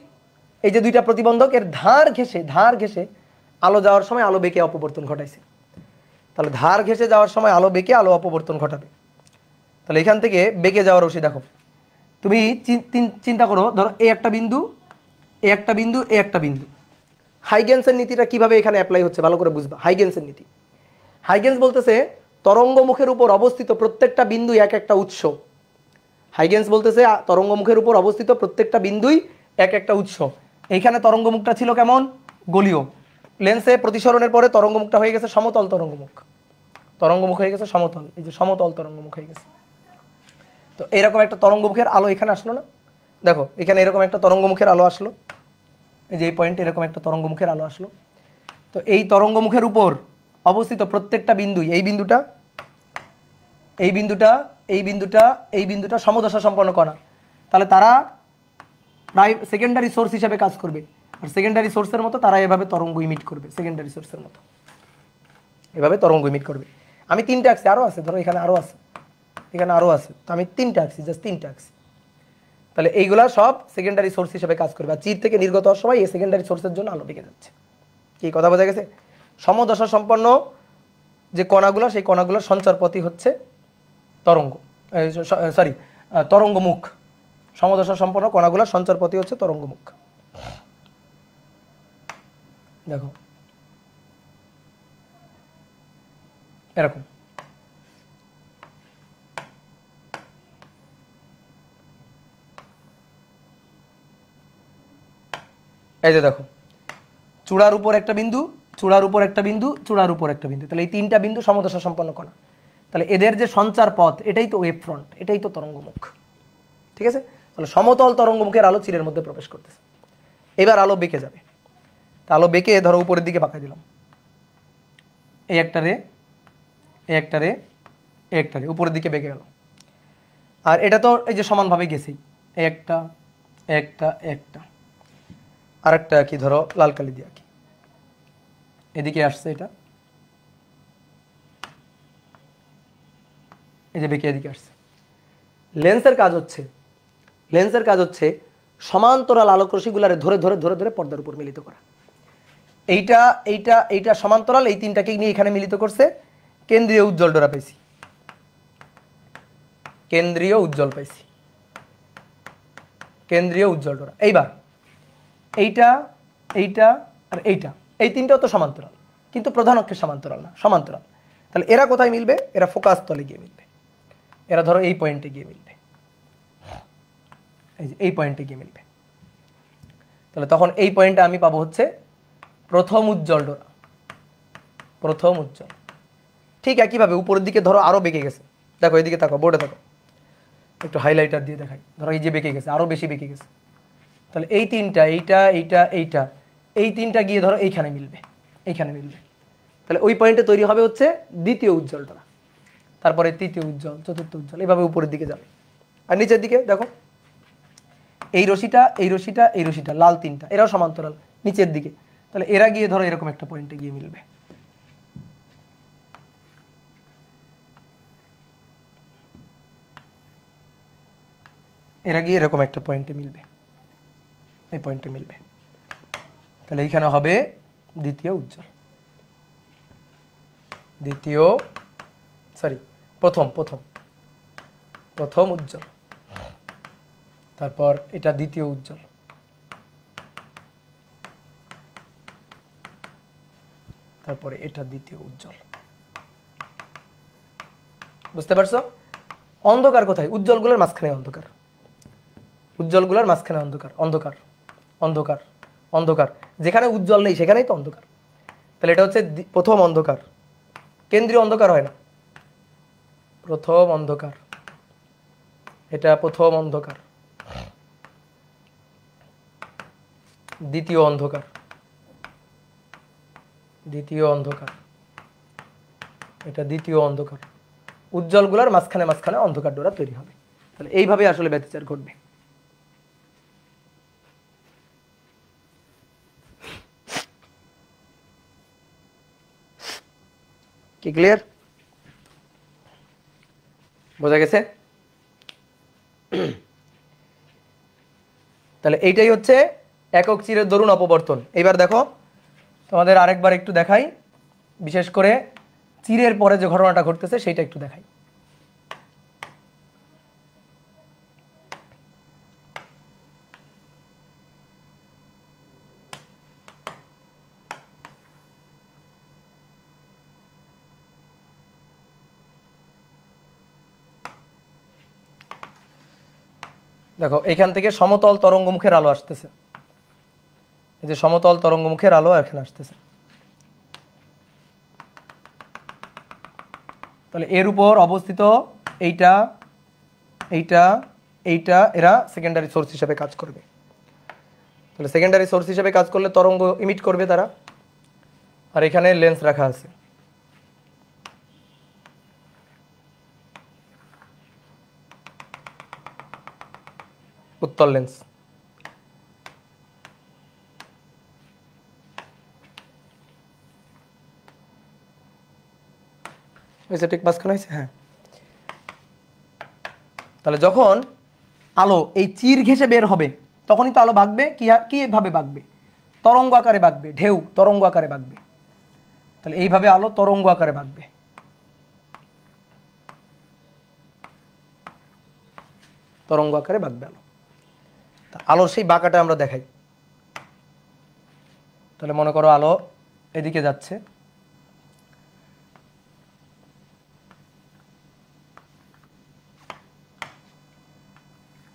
এই যে দুইটা প্রতিবন্ধক, এর ধার ঘেঁষে আলো যাওয়ার সময় আলো বেঁকে অপবর্তন ঘটাইছে। তাহলে ধার ঘেঁষে যাওয়ার সময় আলো বেঁকে আলো অপবর্তন ঘটাবে। তাহলে এখান থেকে বেঁকে যাওয়ার রশ্মি দেখো, তুমি চিন্তা করো, ধরো এই একটা বিন্দু, এই একটা বিন্দু, এই একটা বিন্দু। হাইগেন্সের নীতিটা কিভাবে এখানে অ্যাপ্লাই হচ্ছে ভালো করে বুঝবা। হাইগেন্সের নীতি, হাইগেন্স বলতেছে তরঙ্গমুখের উপর অবস্থিত প্রত্যেকটা বিন্দু এক একটা উৎস। হাইগেন্স বলতেছে তরঙ্গমুখের উপর অবস্থিত প্রত্যেকটা বিন্দুই এক একটা উৎস। এইখানে তরঙ্গমুখটা ছিল কেমন? গোলীয়। লেন্সে প্রতিসরণের পরে তরঙ্গমুখটা হয়ে গেছে সমতল তরঙ্গমুখ, তরঙ্গমুখ হয়ে গেছে সমতল, এই যে সমতল তরঙ্গমুখ হয়ে গেছে। তো এরকম একটা তরঙ্গমুখের আলো এখানে আসলো না? দেখো এখানে এরকম একটা তরঙ্গমুখের আলো আসলো, এই যে এই পয়েন্টে এরকম একটা তরঙ্গমুখের আলো আসলো। তো এই তরঙ্গমুখের উপর অবস্থিত প্রত্যেকটা বিন্দুই, এই বিন্দুটা, এই বিন্দুটা, এই বিন্দুটা, এই বিন্দুটা সমদশা সম্পন্ন কণা। তাহলে তারা প্রায় সেকেন্ডারি সোর্স হিসেবে কাজ করবে। আর সেকেন্ডারি সোর্সের মতো তারা এভাবে তরঙ্গ ইমিট করবে, সেকেন্ডারি সোর্সের মতো এভাবে তরঙ্গ ইমিট করবে। আমি তিনটা আঁকছি, আরও আছে, ধরো এখানে আরও আছে, এখানে আরও আছে, তো আমি তিনটা আঁকছি, জাস্ট তিনটা আঁকছি। তাহলে এইগুলা সব সেকেন্ডারি সোর্স হিসেবে কাজ করবে। আর চির থেকে নির্গত হওয়ার সময় এই সেকেন্ডারি সোর্সের জন্য আলো বেঁকে যাচ্ছে। কি কথা বোঝা গেছে? সমদশা সম্পন্ন যে কণাগুলো, সেই কণাগুলোর সঞ্চারপথই হচ্ছে তরঙ্গ, সরি তরঙ্গমুখ। সমদশা সম্পন্ন কণাগুলোর সঞ্চারপথই হচ্ছে তরঙ্গমুখ। দেখো এরকম, এই যে দেখো চূড়ার উপর একটা বিন্দু, চূড়ার উপর একটা বিন্দু, চূড়ার উপর একটা বিন্দু। তাহলে এই তিনটা বিন্দু সমদশা সম্পন্ন কণা। তাহলে এদের যে সঞ্চার পথ, এটাই তো ওয়েভ ফ্রন্ট, এটাই তো তরঙ্গমুখ। ঠিক আছে? তাহলে সমতল তরঙ্গমুখের আলো চিরের মধ্যে প্রবেশ করতেছে। এবার আলো বেঁকে যাবে। তা আলো বেঁকে ধরো উপরের দিকে বাঁকাই দিলাম, এই একটা রে, এই একটা রে, এই একটা রে, উপরের দিকে বেঁকে গেল। আর এটা তো এই যে সমানভাবে গেছেই, একটা একটা একটা, আর একটা কি ধরো লাল কালি দিয়ে কি এদিকে আসছে, এটা এই যে বেঁকে এদিকে আসছে। লেন্সের কাজ হচ্ছে, লেন্সের কাজ হচ্ছে সমান্তরাল আলোক রশ্মিগুলারে ধরে ধরে ধরে ধরে পর্দার উপর মিলিত করা। এইটা এইটা এইটা সমান্তরাল, এই তিনটাকে নিয়ে এখানে মিলিত করছে। কেন্দ্রীয় উজ্জ্বল ডোরা পাইছি, কেন্দ্রীয় উজ্জ্বল পাইছি, কেন্দ্রীয় উজ্জ্বল ডোরা। এইবার এইটা এইটা আর এইটা, এই তিনটাও তো সমান্তরাল, কিন্তু প্রধান অক্ষের সমান্তরাল না, সমান্তরাল। তাহলে এরা কোথায় মিলবে? এরা ফোকাস তলে গিয়ে মিলবে। এরা ধরো এই পয়েন্টে গিয়ে মিলবে, এই পয়েন্টে গিয়ে মিলবে। তাহলে তখন এই পয়েন্টে আমি পাবো হচ্ছে প্রথম উজ্জ্বল ডোরা, প্রথম উজ্জ্বল। ঠিক একইভাবে উপরের দিকে ধরো আরো বেঁকে গেছে, দেখো এদিকে তাকো, বোর্ডে তাকো, একটু হাইলাইটার দিয়ে দেখাই। ধরো এই যে বেঁকে গেছে, আরো বেশি বেঁকে গেছে। তাহলে এই তিনটা, এইটা এইটা এইটা, এই তিনটা গিয়ে ধরো এইখানে মিলবে, এইখানে মিলবে। তাহলে ওই পয়েন্টে তৈরি হবে হচ্ছে দ্বিতীয় উজ্জ্বল ডোরা, তারপরে তৃতীয় উজ্জ্বল, চতুর্থ উজ্জ্বল, এইভাবে উপরের দিকে যাবে। আর নিচের দিকে দেখো এই রশিটা, এই রশিটা, এই রশিটা, লাল তিনটা, এরাও সমান্তরাল নিচের দিকে। তাহলে এরা গিয়ে ধরো এরকম একটা পয়েন্টে গিয়ে মিলবে। এরা গিয়ে এরকম একটা পয়েন্টে মিলবে, এই পয়েন্টে মিলবে। তাহলে এইখানে হবে দ্বিতীয় উজ্জ্বল, দ্বিতীয়, সরি প্রথম, প্রথম প্রথম উজ্জ্বল। তারপর এটা দ্বিতীয় উজ্জ্বল, তারপরে এটা দ্বিতীয় উজ্জ্বল। বুঝতে পারছো? অন্ধকার কোথায়? উজ্জ্বলগুলোর মাঝখানে অন্ধকার, উজ্জ্বলগুলোর মাঝখানে অন্ধকার, অন্ধকার অন্ধকার অন্ধকার। যেখানে উজ্জ্বল নেই সেখানেই তো অন্ধকার। তাহলে এটা হচ্ছে প্রথম অন্ধকার, কেন্দ্রীয় অন্ধকার হয় না, প্রথম অন্ধকার, এটা প্রথম অন্ধকার, দ্বিতীয় অন্ধকার, দ্বিতীয় অন্ধকার, এটা দ্বিতীয় অন্ধকার। উজ্জ্বলগুলোর মাঝখানে মাঝখানে অন্ধকার ডোরা তৈরি হবে। তাহলে এইভাবে আসলে ব্যতিচার ঘটবে। কি ক্লিয়ার? বোঝা গেছে? তাহলে এইটাই হচ্ছে একক চিরের দরুন অপবর্তন। এবার দেখো তোমাদের আরেকবার একটু দেখাই, বিশেষ করে চিরের পরে যে ঘটনাটা ঘটতেছে সেইটা একটু দেখাই। দেখো এখান থেকে সমতল তরঙ্গমুখের আলো আসতেছে, এই যে সমতল তরঙ্গমুখের আলো এখানে আসতেছে। তাহলে এর উপর অবস্থিত এইটা এইটা এইটা এরা সেকেন্ডারি সোর্স হিসেবে কাজ করবে। তাহলে সেকেন্ডারি সোর্স হিসেবে কাজ করলে তরঙ্গ ইমিট করবে তারা। আর এখানে লেন্স রাখা আছে, উত্তল লেন্স। ঠিক মাঝখানে হয়েছে, হ্যাঁ। তাহলে যখন আলো এই চির ঘেঁষে বের হবে তখনই তো আলো বাঁকবে। কিভাবে বাঁকবে? তরঙ্গ আকারে বাঁকবে, ঢেউ তরঙ্গ আকারে বাঁকবে। তাহলে এইভাবে আলো তরঙ্গ আকারে বাঁকবে। তরঙ্গ আকারে বাঁকবে আলো। আলোর সেই বাঁকাটা আমরা দেখাই। তাহলে মনে করো আলো এদিকে যাচ্ছে,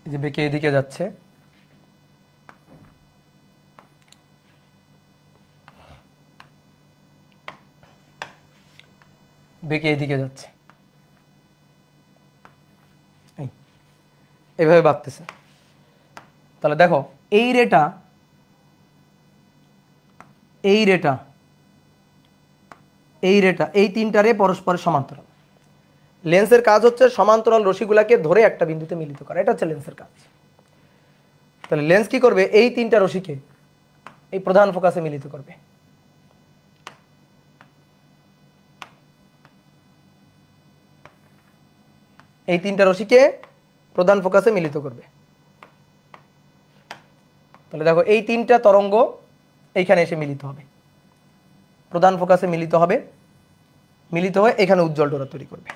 এই যে বেঁকে এদিকে যাচ্ছে, বেঁকে এদিকে যাচ্ছে, এইভাবে বাঁকতেছে। তাহলে দেখো এই রেটা এই রেটা এই রেটা এই তিনটা রে পরস্পরের সমান্তরাল। লেন্সের কাজ হচ্ছে সমান্তরাল রশ্মিগুলাকে ধরে একটা বিন্দুতে মিলিত করা, এটা হচ্ছে লেন্সের কাজ। তাহলে লেন্স কি করবে? এই তিনটা রশ্মিকে এই প্রধান ফোকাসে মিলিত করবে। এই তিনটা রশ্মিকে প্রধান ফোকাসে মিলিত করবে। তাহলে দেখো এই তিনটা তরঙ্গ এইখানে এসে মিলিত হবে, প্রধান ফোকাসে মিলিত হবে, মিলিত হয়ে এখানে উজ্জ্বল ডোরা তৈরি করবে,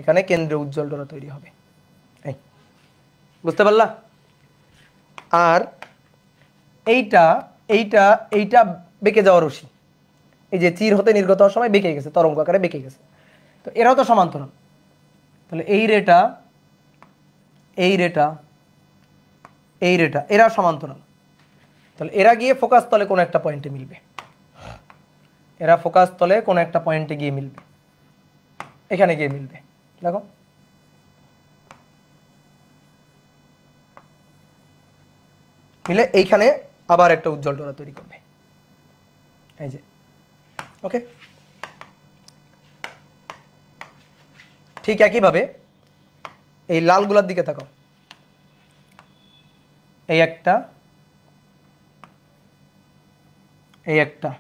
এখানে কেন্দ্রে উজ্জ্বল ডোরা তৈরি হবে। এই বুঝতে পারলা? আর এইটা এইটা এইটা বেঁকে যাওয়া রশ্মি, এই যে চির হতে নির্গত হওয়ার সময় বেঁকে গেছে, তরঙ্গ আকারে বেঁকে গেছে, তো এরাও তো সমান্তরাল। তাহলে এই রেটা এই রেটা এই রেটা এরা সমান্তরাল। তাহলে এরা গিয়ে ফোকাস তলে কোনো একটা পয়েন্টে মিলবে, এরা ফোকাস তলে কোনো একটা পয়েন্টে গিয়ে মিলবে, এখানে গিয়ে মিলবে। দেখো মিলে এইখানে আবার একটা উজ্জ্বল ডোরা তৈরি করবে, এই যে। ওকে, ঠিক একইভাবে এই লালগুলার দিকে তাকাও, এই একটা এই একটা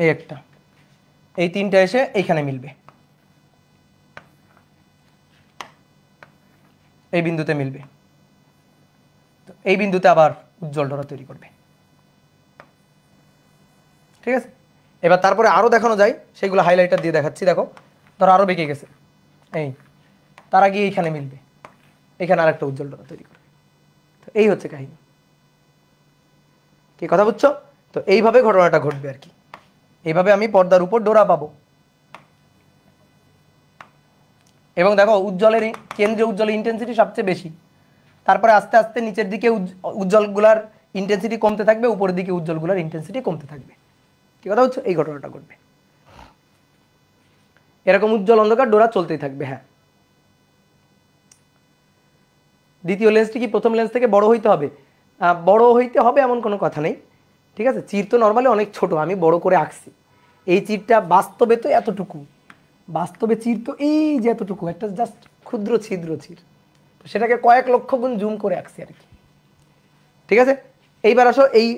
এই একটা, এই তিনটা এসে এইখানে মিলবে, এই বিন্দুতে মিলবে। তো এই বিন্দুতে আবার উজ্জ্বল ডোরা তৈরি করবে, ঠিক আছে। এবার তারপরে আরো দেখানো যায়, সেগুলো হাইলাইটার দিয়ে দেখাচ্ছি। দেখো ধরো আরো বেঁকে গেছে, এই তারা গিয়ে এইখানে মিলবে, এখানে আর একটা উজ্জ্বল ডোরা তৈরি করবে। তো এই হচ্ছে কাহিনী। কি কথা বুঝছো? তো এইভাবে ঘটনাটা ঘটবে আর কি। এইভাবে আমি পর্দার উপর ডোরা পাবো। এবং দেখো উজ্জ্বলের কেন্দ্রীয় উজ্জ্বলের ইন্টেন্সিটি সবচেয়ে বেশি, তারপরে আস্তে আস্তে নিচের দিকে উজ্জ্বলগুলার ইন্টেন্সিটি কমতে থাকবে, উপরের দিকে উজ্জ্বলগুলার ইন্টেন্সিটি কমতে থাকবে। কি কথা হচ্ছে? এই ঘটনাটা ঘটবে। এরকম উজ্জ্বল অন্ধকার ডোরা চলতেই থাকবে। হ্যাঁ, দ্বিতীয় লেন্সটি কি প্রথম লেন্স থেকে বড় হইতে হবে? বড় হইতে হবে এমন কোনো কথা নেই, ঠিক আছে। চির তো নর্মালি অনেক ছোট, আমি বড় করে আঁকছি। এই চিরটা বাস্তবে তো এতটুকু, বাস্তবে চির তো এই যে এতটুকু, একটা জাস্ট ক্ষুদ্র ছিদ্র চির, তো সেটাকে কয়েক লক্ষ গুণ জুম করে আঁকছি আর কি, ঠিক আছে। এইবার আসো এই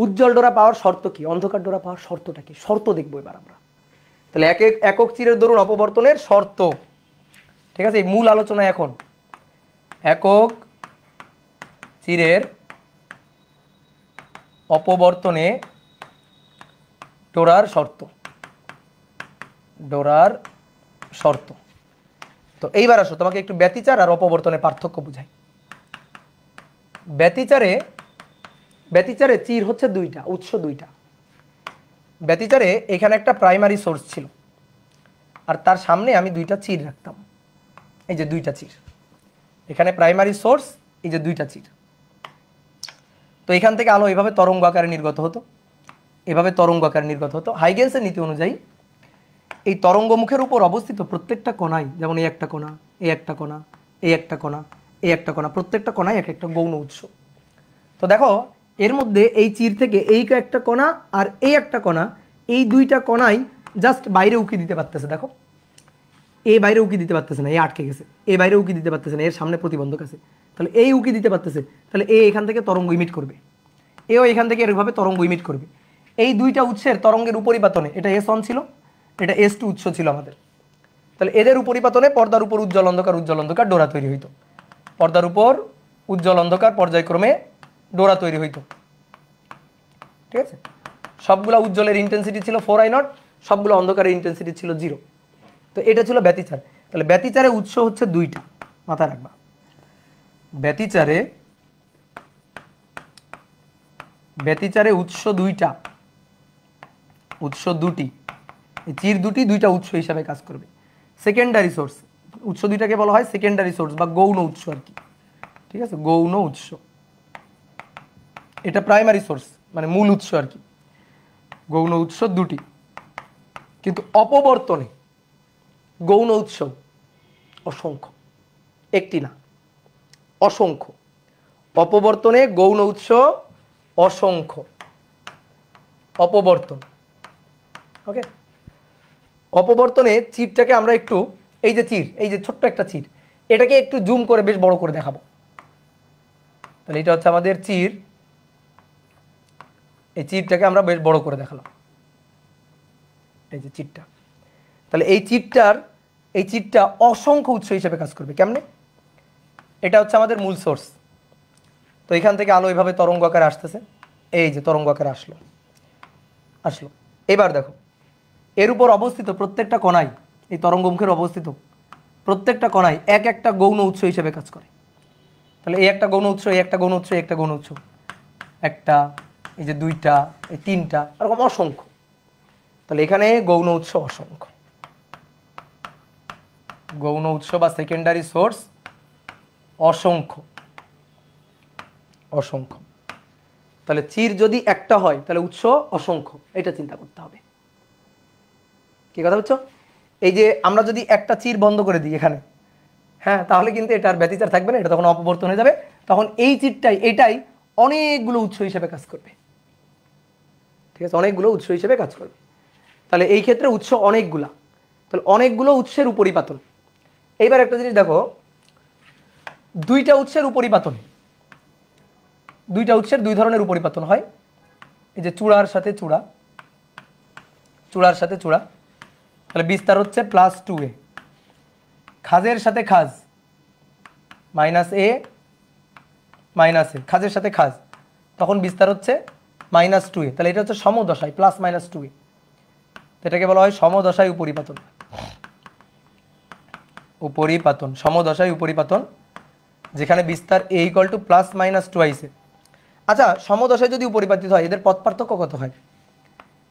উজ্জ্বল ডোরা পাওয়ার শর্ত কি, অন্ধকার ডোরা পাওয়ার শর্তটা কি, শর্ত দেখবো এবার আমরা। তাহলে একক চিরের দরুন অপবর্তনের শর্ত, ঠিক আছে, এই মূল আলোচনা এখন। একক চিরের অপবর্তনে ডোরার শর্ত, ডোরার শর্ত। তো এইবার আসো তোমাকে একটু ব্যতিচার আর অপবর্তনের পার্থক্য বুঝাই। ব্যতিচারে চির হচ্ছে দুইটা, উৎস দুইটা। ব্যতিচারে এখানে একটা প্রাইমারি সোর্স ছিল আর তার সামনে আমি দুইটা চির রাখতাম, এই যে দুইটা চির, এখানে প্রাইমারি সোর্স, এই যে দুইটা চির। তো এখান থেকে আলো এভাবে তরঙ্গ আকারে নির্গত হতো, এভাবে তরঙ্গ আকারে নির্গত হতো। হাইগেন্সের নীতি অনুযায়ী এই তরঙ্গ মুখের উপর অবস্থিত প্রত্যেকটা কণাই, যেমন এই একটা কণা, এই একটা কণা, এই একটা কণা, এই একটা কণা, প্রত্যেকটা কণাই এক একটা গৌণ উৎস। তো দেখো এর মধ্যে এই চির থেকে এই একটা কণা আর এই একটা কণা, এই দুইটা কণাই জাস্ট বাইরে উকি দিতে পারতেছে। দেখো এই বাইরে উকি দিতে পারতেছে না, এই আটকে গেছে, এই বাইরে উকি দিতে পারতেছে না, এর সামনে প্রতিবন্ধক আছে, তাহলে এই উকি দিতে পারতেছে, তাহলে এখান থেকে তরঙ্গ ইমিট করবে, এও এখান থেকে এরভাবে তরঙ্গ ইমিট করবে। এই দুইটা উৎসের তরঙ্গের উপরিপাতনে, এটা S1 ছিল, এটা S2 উৎস ছিল আমাদের, তাহলে এদের উপরিপাতনে পর্দার উপর উজ্জ্বল অন্ধকার ডোরা তৈরি হইতো, পর্দার উপর উজ্জ্বল অন্ধকার পর্যায়ক্রমে ডোরা তৈরি হইতো, ঠিক আছে। সবগুলো উজ্জ্বলের ইন্টেন্সিটি ছিল 4I0, সবগুলো অন্ধকারের ইন্টেন্সিটি ছিল 0। তো এটা ছিল ব্যতিচার। তাহলে ব্যতিচারে উৎস হচ্ছে দুইটা, মাথায় রাখবা। ব্যতিচারে উৎস দুইটা, উৎস দুটি, চির দুটি দুইটা উৎস হিসাবে কাজ করবে। সেকেন্ডারি সোর্স, উৎস দুইটাকে বলা হয় সেকেন্ডারি সোর্স বা গৌণ উৎস আর কি, ঠিক আছে, গৌণ উৎস। এটা প্রাইমারি সোর্স মানে মূল উৎস আর কি, গৌণ উৎস দুটি। কিন্তু অপবর্তনে গৌণ উৎস অসংখ্য, একটি না, অসংখ্য। অপবর্তনে গৌণ উৎস অসংখ্য, অপবর্তন, ওকে। অপবর্তনে চিরটাকে আমরা একটু, এই যে চির, এই যে ছোট্ট একটা চির, এটাকে একটু জুম করে বেশ বড় করে দেখাবো। তাহলে এটা হচ্ছে আমাদের চির, এই চিরটাকে আমরা বেশ বড় করে দেখালাম, এই যে চিরটা। তাহলে এই চিরটা অসংখ্য উৎস হিসেবে কাজ করবে। কেমনে? এটা হচ্ছে আমাদের মূল সোর্স। তো এখান থেকে আলো এভাবে তরঙ্গ আকারে আসতেছে, এই যে তরঙ্গ আকারে আসলো। এবার দেখো এর উপর অবস্থিত প্রত্যেকটা কণাই, এই তরঙ্গমুখের অবস্থিত প্রত্যেকটা কণাই এক একটা গৌণ উৎস হিসেবে কাজ করে। তাহলে এই একটা গৌণ উৎস, এই একটা গৌণ উৎস, এই একটা গৌণ উৎস, একটা, এই যে দুইটা, এই তিনটা, এরকম অসংখ্য। তাহলে এখানে গৌণ উৎস অসংখ্য, গৌণ উৎস বা সেকেন্ডারি সোর্স অসংখ্য, অসংখ্য। তাহলে চির যদি একটা হয় তাহলে উৎস অসংখ্য, এটা চিন্তা করতে হবে। কি কথা বুঝছো? এই যে আমরা যদি একটা চির বন্ধ করে দিই এখানে, হ্যাঁ, তাহলে কিন্তু এটার ব্যতিচার থাকবে না, এটা তখন অপবর্তন হয়ে যাবে। তখন এই চিরটাই, এটাই অনেকগুলো উৎস হিসেবে কাজ করবে, ঠিক আছে, অনেকগুলো উৎস হিসেবে কাজ করবে। তাহলে এই ক্ষেত্রে উৎস অনেকগুলা, তাহলে অনেকগুলো উৎসের উপরিপাতন। এইবার একটা জিনিস দেখো, দুইটা উৎসের উপরিপাতন, দুইটা উৎসের দুই ধরনের উপরিপাতন হয়। এই যে চূড়ার সাথে চূড়া, চূড়ার সাথে চূড়া, তাহলে বিস্তার হচ্ছে +2a, খাজের সাথে খাজ -a -a, খাজের সাথে খাজ, তখন বিস্তার হচ্ছে -2a। তাহলে এটা হচ্ছে সমদশায় +-2a, এটাকে বলা হয় সমদশায় উপরিপাতন। উপরিপাতন, সমদশায় উপরিপাতন, যেখানে বিস্তার a = +-2a। আচ্ছা, সমদশায় যদি উপরিপাতিত হয় এদের পথ পার্থক্য কত হয়?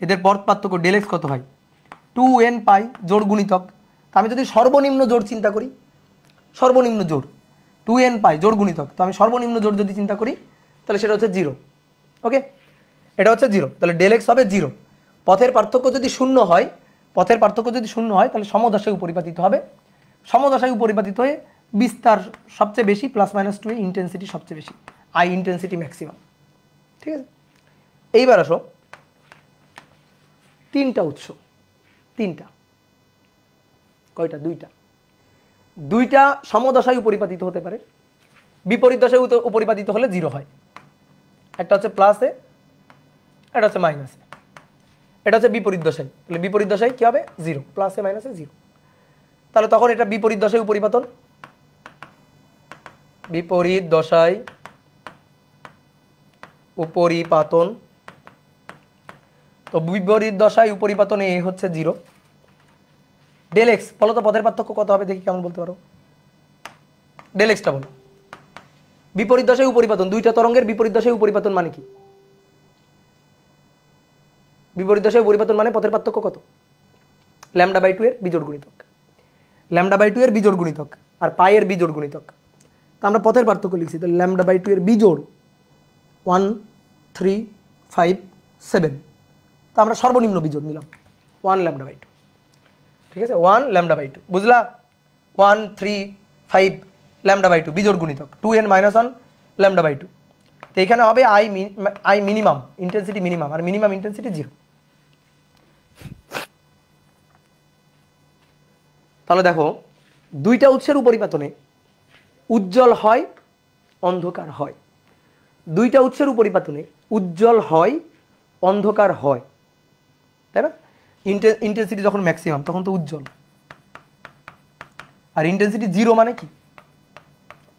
এদের পথ পার্থক্য ΔX কত হয়? 2n পাই জোড় গুণিতক। তো আমি যদি সর্বনিম্ন জোড় চিন্তা করি, সর্বনিম্ন জোড় 2n পাই জোড় গুণিতক, তো আমি সর্বনিম্ন জোড় যদি চিন্তা করি তাহলে সেটা হচ্ছে 0, ওকে, এটা হচ্ছে 0। তাহলে ΔX হবে 0। পথের পার্থক্য যদি শূন্য হয়, পথের পার্থক্য যদি শূন্য হয় তাহলে সমদশায় উপরিপাতিত হবে। সমদশায় উপরিপাতিত হয়ে বিস্তার সবচেয়ে বেশি +-2a, ইন্টেন্সিটি সবচেয়ে বেশি, I ইন্টেন্সিটি ম্যাক্সিমাম, ঠিক আছে। এইবার আসো তিনটা উৎস, তিনটা, কয়টা? দুইটা সমদশায় উপরিপাতিত হতে পারে, বিপরীত দশায় উপরিপাতিত হলে 0 হয়। একটা হচ্ছে +a, এটা হচ্ছে মাইনাস, এটা হচ্ছে বিপরীত দশায়, তাহলে বিপরীত দশায় কি হবে 0, প্লাসে মাইনাসে 0। তাহলে তখন এটা বিপরীত দশায় উপরিপাতন, বিপরীত দশায় উপরিপাতন। তো বিপরীত দশায় উপরিপাতনে এ হচ্ছে 0। ডেল এক্স বলো তো পথের পার্থক্য কত হবে দেখি, কেমন বলতে পারো? ডেল এক্সটা বলো। বিপরীত দশায় উপরিপাতন, দুইটা তরঙ্গের বিপরীত দশায় উপরিপাতন মানে কি? বিপরীত দশায় উপরিপাতন মানে পথের পার্থক্য কত? λ/2 এর বিজোড় গুণিতক, λ/2 এর বিজোড় গুণিতক আর পাই এর বিজোড় গুণিতক। তো আমরা পথের পার্থক্য লিখছি, তাহলে λ/2 এর বিজোড় 1 3 5 7। তো আমরা সর্বনিম্ন বিজোড় নিলাম 1 λ/2, ঠিক আছে? 1 λ/2 বুঝলা? 1 3 5 λ/2 বিজোড় গুণিতক 2n - 1 λ/2। তো এখানে হবে আই মিনিমাম ইন্টেন্সিটি মিনিমাম, আর মিনিমাম ইন্টেন্সিটি 0। তাহলে দেখো দুইটা উৎসের উপরিপাতনে উজ্জ্বল হয় অন্ধকার হয়, দুইটা উৎসের উপরিপাতনে উজ্জ্বল হয় অন্ধকার হয়, তাই না? ইন্টেন্সিটি যখন ম্যাক্সিমাম তখন তো উজ্জ্বল, আর ইন্টেন্সিটি 0 মানে কি?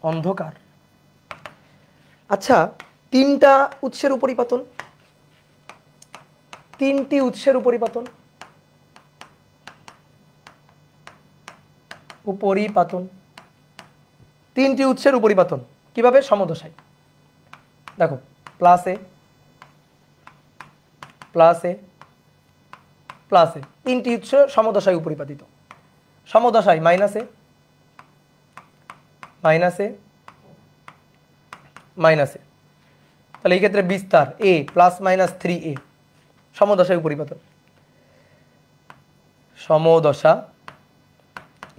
অন্ধকার। আচ্ছা, তিনটা উৎসের উপরিপাতন, তিনটি উৎসের উপরিপাতন, উপরিপাতন, তিনটি উৎসের উপরিপাতন কিভাবে? সমদশায়। দেখো প্লাসে প্লাসে প্লাসে, তিনটি উৎস সমদশায় উপরিপাতিত। সমদশায় মাইনাসে মাইনাসে মাইনাসে, তাহলে এই ক্ষেত্রে বিস্তার a ± 3a, সমদশায় উপরিপাতন। সমদশা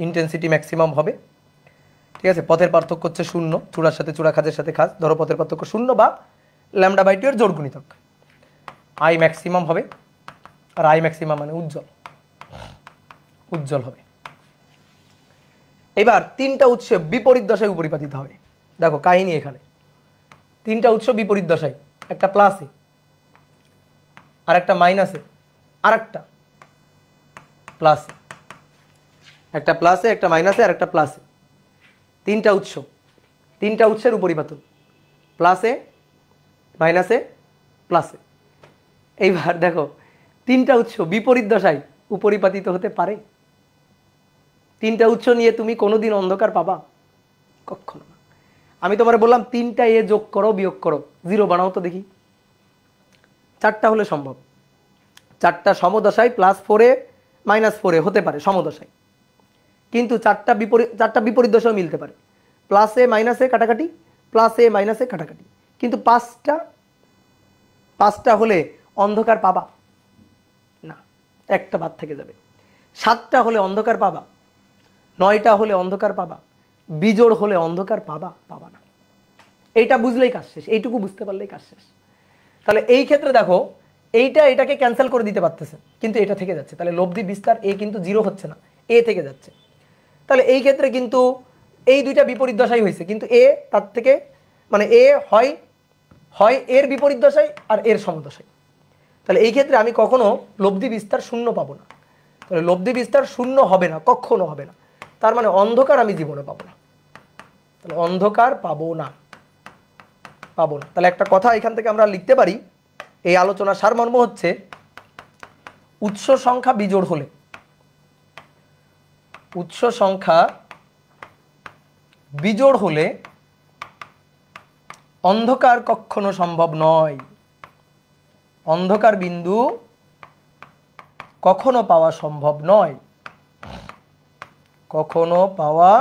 ইন্টেন্সিটি ম্যাক্সিমাম হবে, ঠিক আছে? পথের পার্থক্য হচ্ছে 0, চূড়ার সাথে চূড়া, খাজের সাথে খাজ, ধরো পথের পার্থক্য 0 বা λ/2 এর জোড় গুণিতক। আই ম্যাক্সিমাম হবে, আর আই ম্যাক্সিমাম মানে উজ্জ্বল, উজ্জ্বল হবে। এবার তিনটা উৎস বিপরীত দশায় উপরিপাতিত হবে। দেখো কাহিনী এখানে, তিনটা উৎস বিপরীত দশায়, একটা প্লাসে আর একটা মাইনাসে আর একটা প্লাসে, একটা প্লাসে একটা মাইনাসে আর একটা প্লাসে, তিনটা উৎস, তিনটা উৎসের উপরিপাতন প্লাসে মাইনাসে প্লাসে। এইবার দেখো তিনটা উৎস বিপরীত দশায় উপরিপাতিত হতে পারে? তিনটা উৎস নিয়ে তুমি কোনোদিন অন্ধকার পাবা? কখনো না। আমি তোমার বললাম তিনটা এ যোগ করো বিয়োগ করো, 0 বানাও তো দেখি। চারটা হলে সম্ভব, চারটা সমদশায় +4a -4a হতে পারে সমদশায়, কিন্তু চারটা বিপরীত দশাও মিলতে পারে। প্লাসে মাইনাসে কাটাকাটি, প্লাসে মাইনাসে কাটাকাটি, কিন্তু পাঁচটা হলে অন্ধকার পাবা না, একটা বাদ থেকে যাবে। 7টা হলে অন্ধকার পাবা, 9টা হলে অন্ধকার পাবা, বিজোড় হলে অন্ধকার পাবা না। এইটা বুঝলেই কাজ শেষ, এইটুকু বুঝতে পারলেই কাজ শেষ। তাহলে এই ক্ষেত্রে দেখো এটাকে ক্যান্সেল করে দিতে পারতেছে, কিন্তু এটা থেকে যাচ্ছে, তাহলে লব্ধি বিস্তার এ কিন্তু 0 হচ্ছে না, এ থেকে যাচ্ছে। তাহলে এই ক্ষেত্রে কিন্তু এই দুইটা বিপরীত দশাই হয়েছে, কিন্তু এ তার থেকে মানে এ হয় এর বিপরীত দশায় আর এর সমদশায়। তাহলে এই ক্ষেত্রে আমি কখনো লব্ধি বিস্তার 0 পাবো না, তাহলে লব্ধি বিস্তার 0 হবে না, কখনো হবে না। তার মানে অন্ধকার আমি জীবনে পাবো না, তাহলে অন্ধকার পাবো না। তাহলে একটা কথা এখান থেকে আমরা লিখতে পারি, এই আলোচনার সারমর্ম হচ্ছে উৎস সংখ্যা বিজোড় হলে, উৎস সংখ্যা বিজোড় হলে অন্ধকার কখনো সম্ভব নয়, অন্ধকার বিন্দু কখনো পাওয়া সম্ভব নয়, কখনো পাওয়া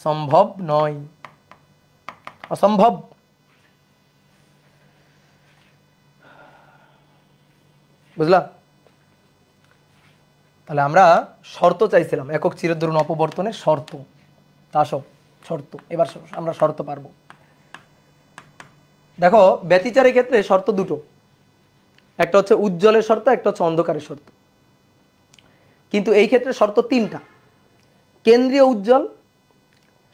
সম্ভব নয়, অসম্ভব। বুঝলা? তাহলে আমরা শর্ত চাইছিলাম, একক চিরদরুণ অপবর্তনের শর্ত। আসো শর্ত, এবার আমরা শর্ত পারবো। দেখো ব্যতিচারের ক্ষেত্রে শর্ত দুটো, একটা হচ্ছে উজ্জ্বলের শর্ত, একটা হচ্ছে অন্ধকারের শর্ত। কিন্তু এই ক্ষেত্রে শর্ত 3টা, কেন্দ্রীয় উজ্জ্বল,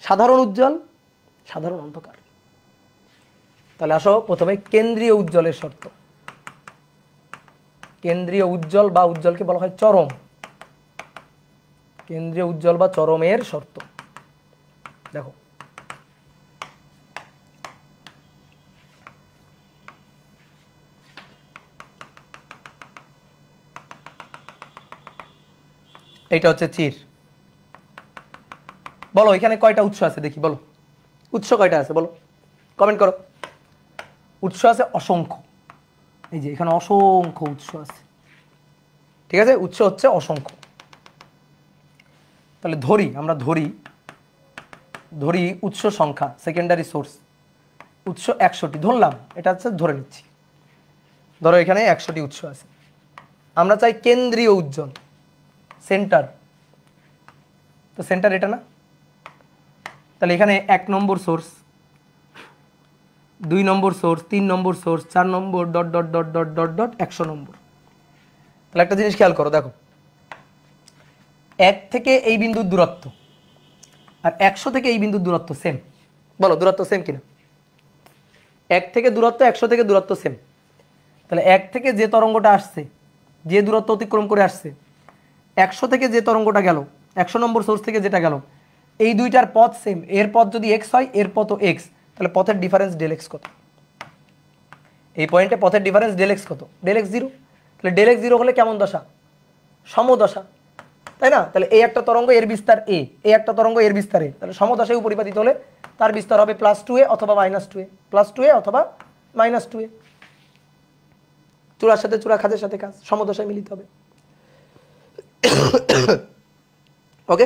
সাধারণ উজ্জ্বল, সাধারণ অন্ধকার। তাহলে আসো প্রথমে কেন্দ্রীয় উজ্জ্বলের শর্ত। কেন্দ্রীয় উজ্জ্বল বা উজ্জ্বলকে বলা হয় চরম। কেন্দ্রীয় উজ্জ্বল বা চরমের শর্ত দেখো, এইটা হচ্ছে চির। বলো এখানে কয়টা উৎস আছে দেখি, বলো উৎস কয়টা আছে বলো, কমেন্ট করো। উৎস আছে অসংখ্য, এই যে এখানে অসংখ্য উৎস আছে, ঠিক আছে, উৎস হচ্ছে অসংখ্য। তাহলে ধরি আমরা ধরি উৎস সংখ্যা সেকেন্ডারি সোর্স উৎস 100টি ধরলাম, এটা হচ্ছে ধরে নিচ্ছি, ধরো এখানে 100টি উৎস আছে। আমরা চাই কেন্দ্রীয় উজ্জ্বল, সেন্টার, তো সেন্টার এটা না, তাহলে এখানে 1 নম্বর সোর্স, 2 নম্বর সোর্স, 3 নম্বর সোর্স, 4 নম্বর dot dot dot dot dot dot 100 নম্বর। তাহলে একটা জিনিস খেয়াল করো, দেখো 1 থেকে এই বিন্দুর দূরত্ব আর 100 থেকে এই বিন্দুর দূরত্ব সেম, বলো দূরত্ব সেম কিনা? 1 থেকে দূরত্ব 100 থেকে দূরত্ব সেম। তাহলে 1 থেকে যে তরঙ্গটা আসছে, যে দূরত্ব অতিক্রম করে আসছে, 100 থেকে যে তরঙ্গটা গেল, 100 নম্বর সোর্স থেকে যেটা গেল, এই দুইটার পথ সেম। এর পথ যদি এক্স হয়, এর পথও এক্স, তাহলে পথের ডিফারেন্স ডেল এক্স কত? এই পয়েন্টে পথের ডিফারেন্স ডেল এক্স কত? Del x 0। তাহলে ডেল এক্স 0 হলে কেমন দশা? সমদশা, তাই না? তাহলে এই একটা তরঙ্গ এর বিস্তার এ, এই একটা তরঙ্গ এর বিস্তার এ, তাহলে সমদশায় উপরিপাতিত হলে তার বিস্তার হবে +2a অথবা -2a, +2a অথবা -2a। চূড়ার সাথে চূড়া, খাজের সাথে খাজ, সমদশায় মিলিত হবে। ওকে,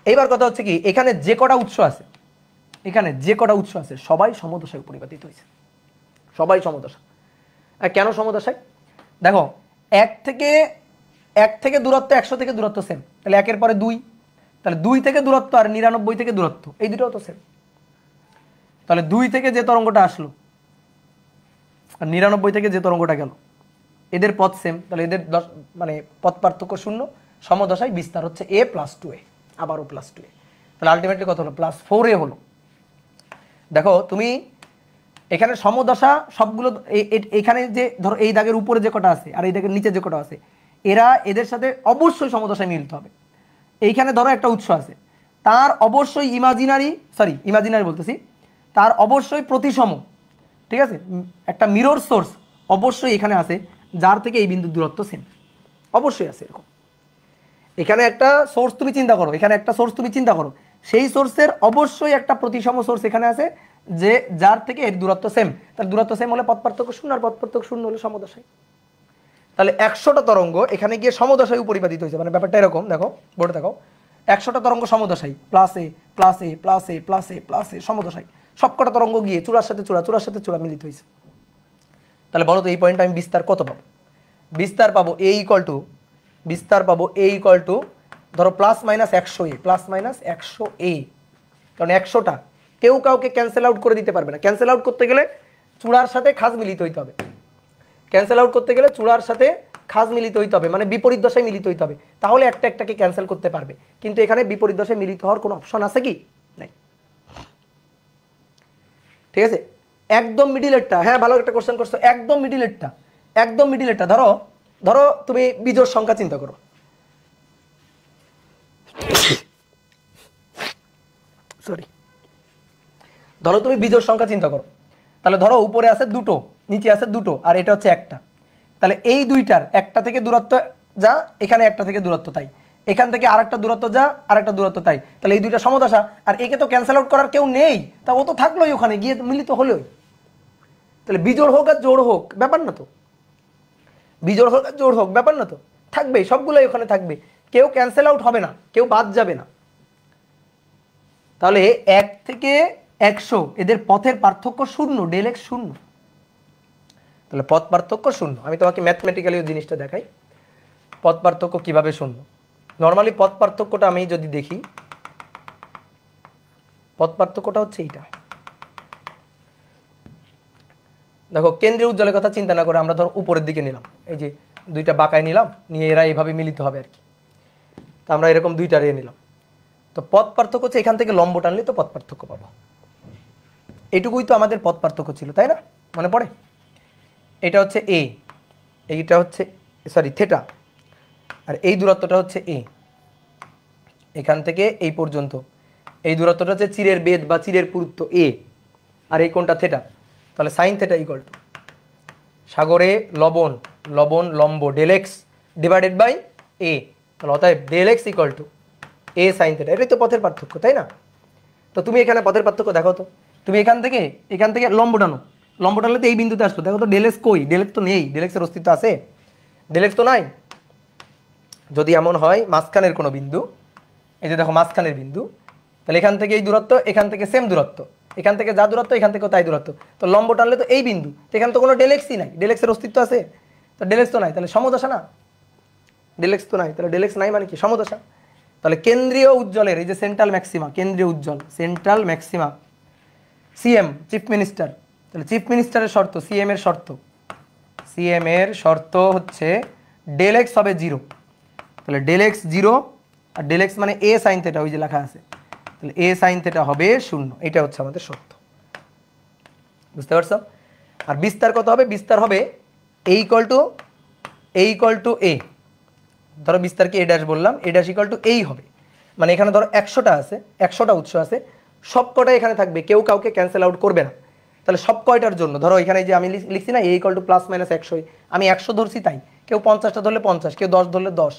এইবার কথা হচ্ছে কি, এখানে যে কটা উৎস আছে, এখানে যে কটা উৎস আছে সবাই সমদশায় উপরিপাতিত হয়েছে, সবাই সমদশা। আর কেন সমদশায়? দেখো 1 থেকে দূরত্ব 100 থেকে দূরত্ব সেম, তাহলে 1 এর পরে 2, তাহলে 2 থেকে দূরত্ব আর 99 থেকে দূরত্ব এই দুটোও তো সেম। তাহলে 2 থেকে যে তরঙ্গটা আসলো আর 99 থেকে যে তরঙ্গটা গেল, এদের পথ সেম, তাহলে এদের মানে পথ পার্থক্য 0, সমদশায় বিস্তার হচ্ছে a + 2a, আবারও +2a, তাহলে আলটিমেটলি কত হলো? +4a হলো। দেখো তুমি এখানে সমদশা সবগুলো, এখানে যে ধরো এই দাগের উপরে যে কটা আছে আর এই দাগের নিচে যে কটা আছে, এরা এদের সাথে অবশ্যই সমদশায় মিলতে হবে। এইখানে ধরো একটা উৎস আছে, তার অবশ্যই ইমাজিনারি বলতেছি, তার অবশ্যই প্রতিসম, ঠিক আছে, একটা মিরর সোর্স অবশ্যই এখানে আছে, যার থেকে এই বিন্দুর দূরত্ব সেম, অবশ্যই আছে এরকম। এখানে একটা সোর্স তুমি চিন্তা করো, এখানে একটা সোর্স তুমি চিন্তা করো, সেই সোর্সের অবশ্যই একটা প্রতিসম সোর্স এখানে আছে, যে যার থেকে এর দূরত্ব সেম। তার দূরত্ব সেম হলে পথ পার্থক্য 0, আর পথ পার্থক্য 0 হলে সমদশায়। তাহলে 100টা তরঙ্গ এখানে গিয়ে সমদশায় উপরিপাতিত হয়েছে, মানে ব্যাপারটা এরকম, দেখো বোর্ডে দেখো 100টা তরঙ্গ সমদশায়, +a সমদশায়, সবকটা তরঙ্গ গিয়ে চূড়ার সাথে চূড়া মিলিত হয়েছে। তাহলে বলো তো এই পয়েন্টে আমি বিস্তার কত পাবো? বিস্তার পাবো a ইকুয়াল টু ধরো +-100a, কারণ 100টা কেউ কাউকে ক্যান্সেল আউট করে দিতে পারবে না। ক্যান্সেল আউট করতে গেলে চূড়ার সাথে খাজ মিলিত হইতে হবে, ক্যান্সেল আউট করতে গেলে চূড়ার সাথে খাজ মিলিত হইতে হবে, মানে বিপরীত দশায় মিলিত হইতে হবে, তাহলে একটা একটাকে ক্যান্সেল করতে পারবে। কিন্তু এখানে বিপরীত দশায় মিলিত হওয়ার কোনো অপশন আছে কি? নাই। ঠিক আছে, একদম মিডিলেরটা, হ্যাঁ ভালো একটা কোশ্চেন করছো, একদম মিডিলেরটা ধরো তুমি বিজোড় সংখ্যা চিন্তা করো, ধরো তুমি বিজোড় সংখ্যা চিন্তা করো, তাহলে ধরো উপরে আছে 2টো, নিচে আছে 2টো, আর এটা হচ্ছে একটা, তাহলে এই দুইটার একটা থেকে দূরত্ব যা, এখানে একটা থেকে দূরত্ব তাই, এখান থেকে আরেকটা দূরত্ব যা, আরেকটা দূরত্ব তাই, তাহলে এই দুইটা সমদশা, আর একে তো ক্যান্সেল আউট করার কেউ নেই, তা ও তো থাকলোই ওখানে গিয়ে মিলিত হলোই। তাহলে বিজোড় হোক আর জোড় হোক ব্যাপার না তো, বিজোড় হোক আর জোড় হোক ব্যাপার না তো, থাকবে, সবগুলোই ওখানে থাকবে, কেউ ক্যান্সেল আউট হবে না, কেউ বাদ যাবে না। তাহলে 1 থেকে 100 এদের পথের পার্থক্য 0, ডেল এক্স 0, তাহলে পথ পার্থক্য 0। আমি তোমাকে ম্যাথমেটিক্যালি ওই জিনিসটা দেখাই, পথ পার্থক্য কিভাবে 0। নর্মালি পথ পার্থক্যটা আমি যদি দেখি, পথ পার্থক্যটা হচ্ছে এইটা, দেখো কেন্দ্রীয় উজ্জ্বলের কথা চিন্তা না করে আমরা ধরো উপরের দিকে নিলাম, এই যে দুইটা বাঁকায় নিলাম, নিয়ে এরা এইভাবে মিলিত হবে আর কি, তো আমরা এরকম দুইটা রে নিলাম, তো পথ পার্থক্য হচ্ছে এখান থেকে লম্ব টানলে তো পথ পার্থক্য পাবো, এইটুকুই তো আমাদের পথ পার্থক্য ছিল, তাই না? মনে পড়ে? এটা হচ্ছে এ, এইটা হচ্ছে সরি থেটা, আর এই দূরত্বটা হচ্ছে এ, এখান থেকে এই পর্যন্ত এই দূরত্বটা হচ্ছে চিরের বেদ বা চিরের পুরুত্ব এ, আর এই কোণটা থেটা। তাহলে সাইন থেটা ইকুয়াল টু সাগরে লবণ, লবণ লম্ব del x divided by A. তাহলে অতএব del x equal to A sine theta. এটাই তো পথের পার্থক্য, তাই না? তো তুমি এখানে পথের পার্থক্য দেখো তো, তুমি এখান থেকে লম্ব টানো, লম্ব টানলে তো এই বিন্দুতে আসলো, দেখো তো ডেল এক্স কই? ডেল এক্স তো নেই, ডেল এক্সের অস্তিত্ব আছে? ডেল এক্স তো নাই। যদি এমন হয় মাঝখানের কোনো বিন্দু, এই যে দেখো মাঝখানের বিন্দু, তাহলে এখান থেকে এই দূরত্ব, এখান থেকে সেম দূরত্ব, এখান থেকে যা দূরত্ব এখান থেকেও তাই দূরত্ব, তো লম্ব টানলে তো এই বিন্দু, তো এখানে তো কোনো ডেল এক্সই নাই, ডেল এক্সের অস্তিত্ব আছে? তো ডেল এক্স তো নাই, তাহলে সমদশা না? ডেল এক্স তো নাই, তাহলে ডেল এক্স নাই মানে কি? সমদশা। তাহলে কেন্দ্রীয় উজ্জ্বলের এই যে সেন্ট্রাল ম্যাক্সিমা, কেন্দ্রীয় উজ্জ্বল central maxima, CM chief minister, তাহলে চিফ মিনিস্টারের শর্ত, সিএম এর শর্ত, সিএম এর শর্ত হচ্ছে ডেল এক্স হবে 0, তাহলে ডেল এক্স 0, আর ডেল এক্স মানে এ সাইন থেটা, ওই যে লেখা আছে, তাহলে এ সাইন থেটা হবে 0। এটা হচ্ছে আমাদের শর্ত, বুঝতে পারছো? আর বিস্তার কত হবে? বিস্তার হবে এ ইকুয়াল টু এ, ধরো বিস্তারকে এ ড্যাশ বললাম, এ ড্যাশ ইকুয়াল টু এই হবে, মানে এখানে ধরো 100টা আছে, 100টা উৎস আছে, সব কটাই এখানে থাকবে, কেউ কাউকে ক্যান্সেল আউট করবে না। তাহলে সব কয়টার জন্য ধরো এখানে যে আমি লিখছি না এ ইকুয়াল টু প্লাস মাইনাস 100, আমি 100 ধরছি তাই, কেউ 50টা ধরলে 50, কেউ 10 ধরলে 10,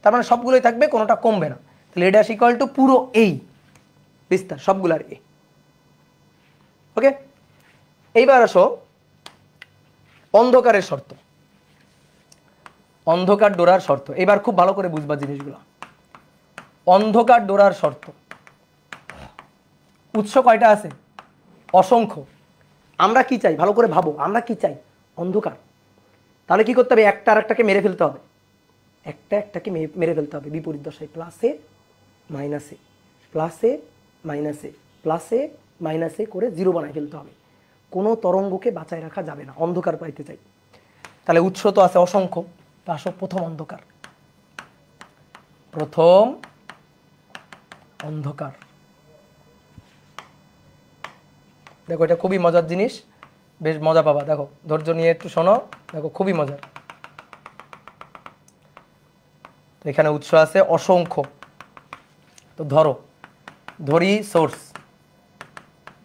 তার মানে সবগুলোই থাকবে, কোনোটা কমবে না। তাহলে এ ড্যাশ ইকুয়াল টু পুরো এই বিস্তার সবগুলার এ। ওকে, এইবার আসো অন্ধকারের শর্ত, অন্ধকার ডোরার শর্ত। এবার খুব ভালো করে বুঝবা জিনিসগুলো। অন্ধকার ডোরার শর্ত, উৎস কয়টা আছে? অসংখ্য। আমরা কি চাই? ভালো করে ভাবো, আমরা কি চাই? অন্ধকার। তাহলে কি করতে হবে? একটা আর একটাকে মেরে ফেলতে হবে, একটা একটাকে মেরে ফেলতে হবে বিপরীত দশায়, প্লাসে মাইনাসে, প্লাসে মাইনাসে, প্লাসে মাইনাসে করে 0 বানায় ফেলতে হবে। কোনো তরঙ্গকে বাঁচায় রাখা যাবে না, অন্ধকার পাইতে চাই। তাহলে উৎস তো আছে অসংখ্য, তো আসো প্রথম অন্ধকার, প্রথম অন্ধকার। দেখো এটা খুবই মজার জিনিস, বেশ মজা পাবা, দেখো ধৈর্য নিয়ে একটু শোনো, দেখো খুবই মজার। এখানে উৎস আছে অসংখ্য, তো ধরি সোর্স,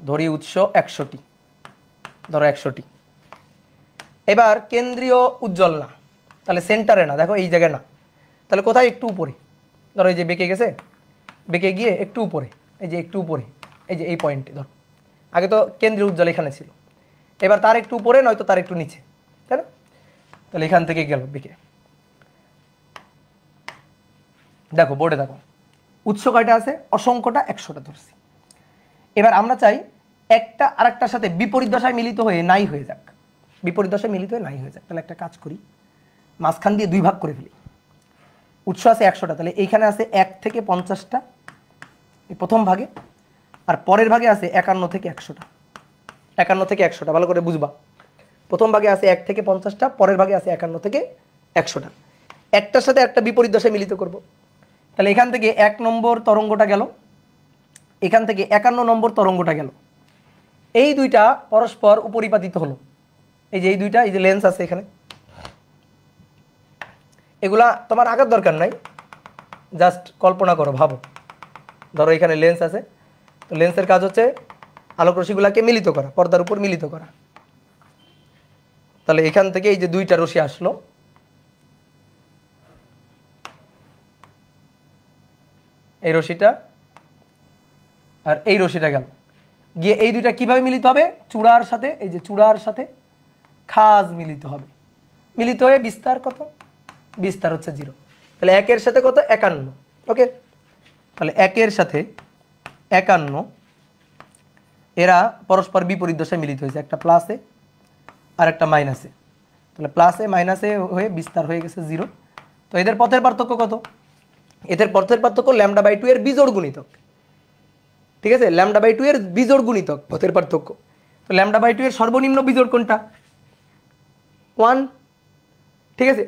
ধরি উৎস 100টি, ধরো 100টি। এবার কেন্দ্রীয় উজ্জ্বল না, তাহলে সেন্টারে না, দেখো এই জায়গায় না, তাহলে কোথায়? একটু উপরে, ধরো এই যে বেঁকে গেছে, বেঁকে গিয়ে একটু উপরে, এই যে একটু উপরে, এই যে এই পয়েন্টে ধরো, আগে তো কেন্দ্রীয় উজ্জ্বল এখানে ছিল, এবার তার একটু উপরে নয়তো তার একটু নিচে, তাই না? তাহলে এখান থেকে গেল বেঁকে, দেখো বোর্ডে দেখো উৎস কয়টা আছে? অসংখ্যটা, 100টা ধরছি। এবার আমরা চাই একটা আরেকটার সাথে বিপরীত দশায় মিলিত হয়ে নাই হয়ে যাক, বিপরীত দশায় মিলিত হয়ে নাই হয়ে যাক। তাহলে একটা কাজ করি, মাঝখান দিয়ে 2 ভাগ করে ফেলি। উৎস আছে 100টা, তাহলে এইখানে আছে 1 থেকে 50টা এই প্রথম ভাগে, আর পরের ভাগে আছে 51 থেকে 100টা, 51 থেকে 100টা, ভালো করে বুঝবা। প্রথম ভাগে আছে 1 থেকে 50টা, পরের ভাগে আছে 51 থেকে 100টা। একটার সাথে একটা বিপরীত দশায় মিলিত করব। তাহলে এখান থেকে 1 নম্বর তরঙ্গটা গেল, এখান থেকে 51 নম্বর তরঙ্গটা গেল, এই দুইটা পরস্পর উপরিপাতিত হলো। এই যে এই দুইটা, এই যে লেন্স আছে এখানে, এগুলা তোমার আঁকার দরকার নাই, জাস্ট কল্পনা করো, ভাবো। ধরো এখানে লেন্স আছে, তো লেন্সের কাজ হচ্ছে আলোক রশ্মিগুলাকে মিলিত করা, পর্দার উপর মিলিত করা। তাহলে এখান থেকে এই যে 2টা রশ্মি আসলো, এই রশ্মিটা আর এই রশ্মিটা গেল, গিয়ে এই দুইটা কিভাবে মিলিত হবে? চূড়ার সাথে, এই যে চূড়ার সাথে খাজ মিলিত হবে, মিলিত হয়ে বিস্তার কত? বিস্তার হচ্ছে 0। তাহলে 1 এর সাথে কত? 51। ওকে, তাহলে 1 এর সাথে 51 এরা পরস্পর বিপরীত দশায় মিলিত হয়েছে, একটা প্লাসে আর একটা মাইনাসে। তাহলে প্লাসে মাইনাসে হয়ে বিস্তার হয়ে গেছে 0। তো এদের পথের পার্থক্য কত? এদের পথের পার্থক্য λ/2 এর বিজোড় গুণিতক, ঠিক আছে? λ/2 এর বিজোড় গুণিতক পথের পার্থক্য। তো λ/2 এর সর্বনিম্ন বিজোড় কোনটা? 1, ঠিক আছে?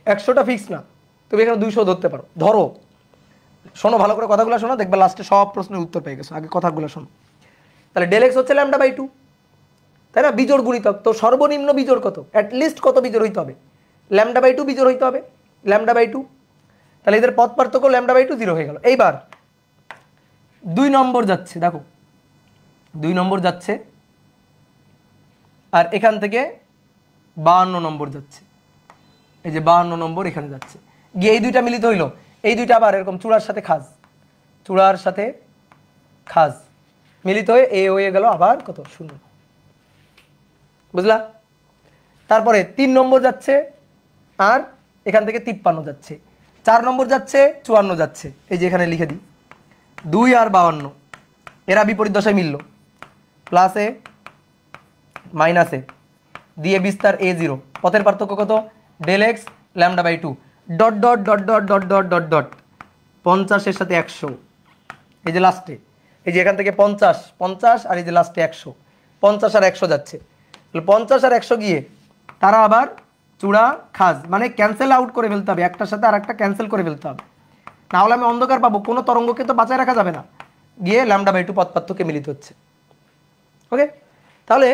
100টা ফিক্স না, তুমি এখানে 200 ধরতে পারো, ধরো। শোনো ভালো করে কথাগুলো শোনো, দেখবে লাস্টে সব প্রশ্নের উত্তর পেয়ে গেছো। আগে কথাগুলো শোনো। তাহলে ডেল এক্স হচ্ছে λ/2, তাই না? বিজোড় গুণিতক, তো সর্বনিম্ন বিজোড় কত, অ্যাটলিস্ট কত বিজোড় হইতে হবে, λ/2 বিজোড় হইতে হবে, λ/2। তাহলে এদের পথ পার্থক্য λ/2 0 হয়ে গেল। এইবার 2 নম্বর যাচ্ছে, দেখো 2 নম্বর যাচ্ছে, আর এখান থেকে 52 নম্বর যাচ্ছে, এই যে 52 নম্বর এখানে যাচ্ছে, গিয়ে এই দুইটা মিলিত হইলো, এই দুইটা আবার এরকম চূড়ার সাথে খাজ, চূড়ার সাথে খাজ মিলিত হয়ে এ হয়ে গেল আবার কত, 0, বুঝলা? তারপরে 3 নম্বর যাচ্ছে, আর এখান থেকে 53 যাচ্ছে, 4 নম্বর যাচ্ছে, 54 যাচ্ছে, এই যে এখানে লিখে দিই 2 আর 52, এরা বিপরীত দশায় মিলল, প্লাস এ মাইনাস এ দিয়ে বিস্তার a0, পথের পার্থক্য কত, del x λ/2 dot dot dot dot dot dot dot dot 50 সাথে 100, এই যে লাস্টে, এই যে এখান থেকে 50 50 আর এই যে লাস্টে 100, 50 আর 100 যাচ্ছে, তাহলে 50 আর 100 গিয়ে তারা আবার চূড়া খাজ, মানে ক্যান্সেল আউট করে ফেলতে হবে, একটার সাথে আর একটা ক্যান্সেল করে ফেলতে হবে, না হলে আমি অন্ধকার পাবো, কোনো তরঙ্গকে তো বাঁচায় রাখা যাবে না, গিয়ে λ/2 পথ পার্থক্যে মিলিত হচ্ছে। ওকে, তাহলে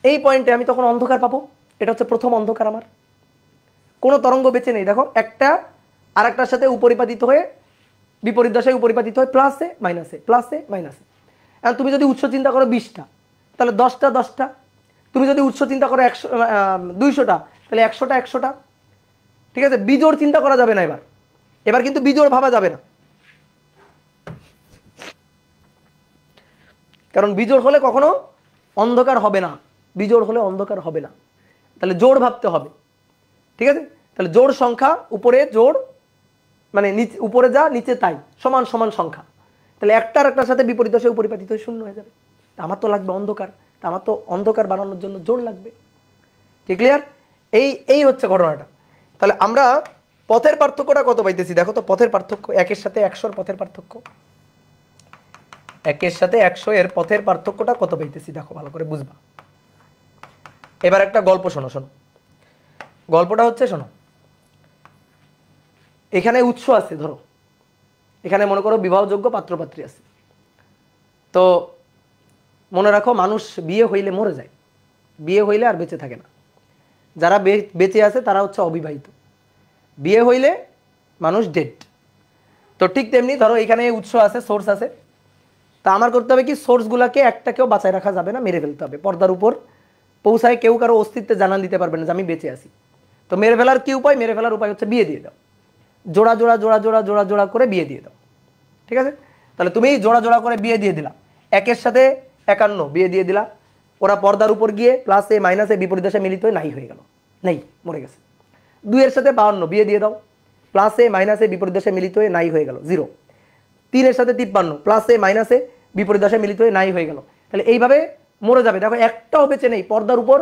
এই পয়েন্টে আমি তখন অন্ধকার পাবো, এটা হচ্ছে প্রথম অন্ধকার আমার, কোনো তরঙ্গ বেঁচে নেই, দেখো একটা আর একটার সাথে উপরিপাতিত হয়ে বিপরীত দশায় উপরিপাতিত হয়, প্লাসে মাইনাসে প্লাসে মাইনাসে। এখন তুমি যদি উৎস চিন্তা করো 20টা, তাহলে 10টা 10টা, তুমি যদি উৎস চিন্তা করো 100 200টা, তাহলে 100টা 100টা, ঠিক আছে? বিজোড় চিন্তা করা যাবে না, এবার এবার কিন্তু বিজোড় ভাবা যাবে না, কারণ বিজোড় হলে কখনো অন্ধকার হবে না, বিজোড় হলে অন্ধকার হবে না, তাহলে জোড় ভাবতে হবে, ঠিক আছে? তাহলে জোড় সংখ্যা, উপরে জোড় মানে নিচে, উপরে যা নিচে তাই, সমান সমান সংখ্যা, তাহলে একটার একটার সাথে বিপরীত দশায় উপরিপাতিত হয়ে 0 হয়ে যাবে। আমার তো লাগবে অন্ধকার, আমার তো অন্ধকার বানানোর জন্য জোড় লাগবে, কি ক্লিয়ার? এই হচ্ছে ঘটনাটা। তাহলে আমরা পথের পার্থক্যটা কত পাইতেছি, দেখো তো পথের পার্থক্য, 1 এর সাথে 100 পথের পার্থক্য, 1 এর সাথে 100 এর পথের পার্থক্যটা কত পাইতেছি, দেখো ভালো করে বুঝবা। এবার একটা গল্প শোনো, গল্পটা হচ্ছে, শোনো, এখানে উৎস আছে, ধরো এখানে মনে করো বিবাহযোগ্য পাত্রপাত্রী আছে, তো মনে রাখো মানুষ বিয়ে হইলে মরে যায়, বিয়ে হইলে আর বেঁচে থাকে না, যারা বেঁচে আছে তারা হচ্ছে অবিবাহিত, বিয়ে হইলে মানুষ ডেড। তো ঠিক তেমনি ধরো এখানে উৎস আছে, সোর্স আছে, তা আমার করতে হবে কি, সোর্সগুলোকে একটাকেও বাঁচায় রাখা যাবে না, মেরে ফেলতে হবে, পর্দার উপর পৌঁছায় কেউ কারো অস্তিত্বে জানান দিতে পারবে না যে আমি বেঁচে আছি। তো মেরে ফেলার কি উপায়, মেরে ফেলার উপায় হচ্ছে বিয়ে দিয়ে দাও, জোড়া জোড়া জোড়া জোড়া জোড়া জোড়া করে বিয়ে দিয়ে দাও, ঠিক আছে? তাহলে তুমি জোড়া জোড়া করে বিয়ে দিয়ে দিলা, 1 এর সাথে 51 বিয়ে দিয়ে দিলা, ওরা পর্দার উপর গিয়ে প্লাসে মাইনাসে বিপরীত দশায় মিলিত হয়ে নাই হয়ে গেল, নেই, মরে গেছে। 2 এর সাথে 52 বিয়ে দিয়ে দাও, প্লাসে মাইনাসে বিপরীত দশায় মিলিত হয়ে নাই হয়ে গেল, 0। 3 এর সাথে 53 প্লাসে মাইনাসে বিপরীত দশায় মিলিত হয়ে নাই হয়ে গেল, তাহলে এইভাবে মরে যাবে। দেখো একটাও বেঁচে নেই, পর্দার উপর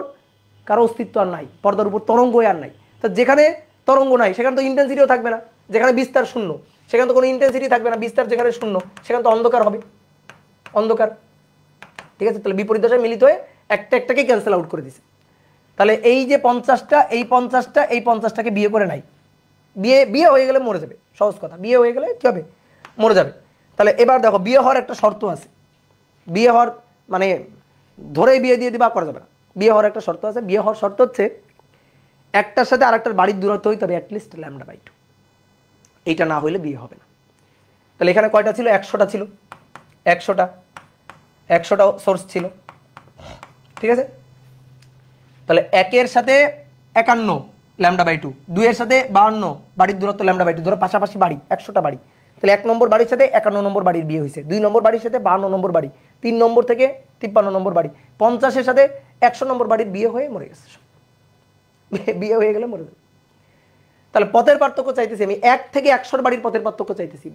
কারো অস্তিত্ব আর নাই, পর্দার উপর তরঙ্গ আর নাই। তো যেখানে তরঙ্গ নাই সেখানে তো ইন্টেন্সিটিও থাকবে না, যেখানে বিস্তার শূন্য সেখানে তো কোনো ইন্টেন্সিটি থাকবে না, বিস্তার যেখানে শূন্য সেখানে তো অন্ধকার হবে, অন্ধকার, ঠিক আছে? তাহলে বিপরীত দশায় মিলিত হয়ে একটা একটাকে ক্যান্সেল আউট করে দিছে। তাহলে এই যে 50টা, এই 50টা, এই 50টাকে বিয়ে করে নাই, বিয়ে হয়ে গেলে মরে যাবে, সহজ কথা, বিয়ে হয়ে গেলে কি হবে, মরে যাবে। তাহলে এবার দেখো বিয়ে হওয়ার একটা শর্ত আছে, বিয়ে হওয়ার মানে ধরেই বিয়ে দিয়ে দিবা করা যাবে না, বিয়ে হওয়ার একটা শর্ত আছে। বিয়ে হওয়ার শর্ত হচ্ছে একটার সাথে আরেকটার বাড়ির দূরত্ব হইতে হবে অ্যাটলিস্ট λ/2, এইটা না হইলে বিয়ে হবে না। তাহলে এখানে কয়টা ছিল, 100টা ছিল, 100টা সোর্স ছিল, ঠিক আছে? তাহলে 1 এর সাথে 51 λ/2, 2 এর সাথে 52 বাড়ির দূরত্ব λ/2, ধরো পাশাপাশি বাড়ি, 100টা বাড়ি, তাহলে 1 নম্বর বাড়ির সাথে 51 নম্বর বাড়ির বিয়ে হয়েছে, 2 নম্বর বাড়ির সাথে 52 নম্বর বাড়ি, 3 নম্বর থেকে 53 নম্বর বাড়ি, 50 এর সাথে 100 নম্বর বাড়ির বিয়ে হয়ে মরে গেছে, বিয়ে হয়ে গেলে মরে যাবে। তাহলে পথের পার্থক্য চাইতেছি আমি, 1 থেকে 100 বাড়ির পথের পার্থক্য চাইতেছি,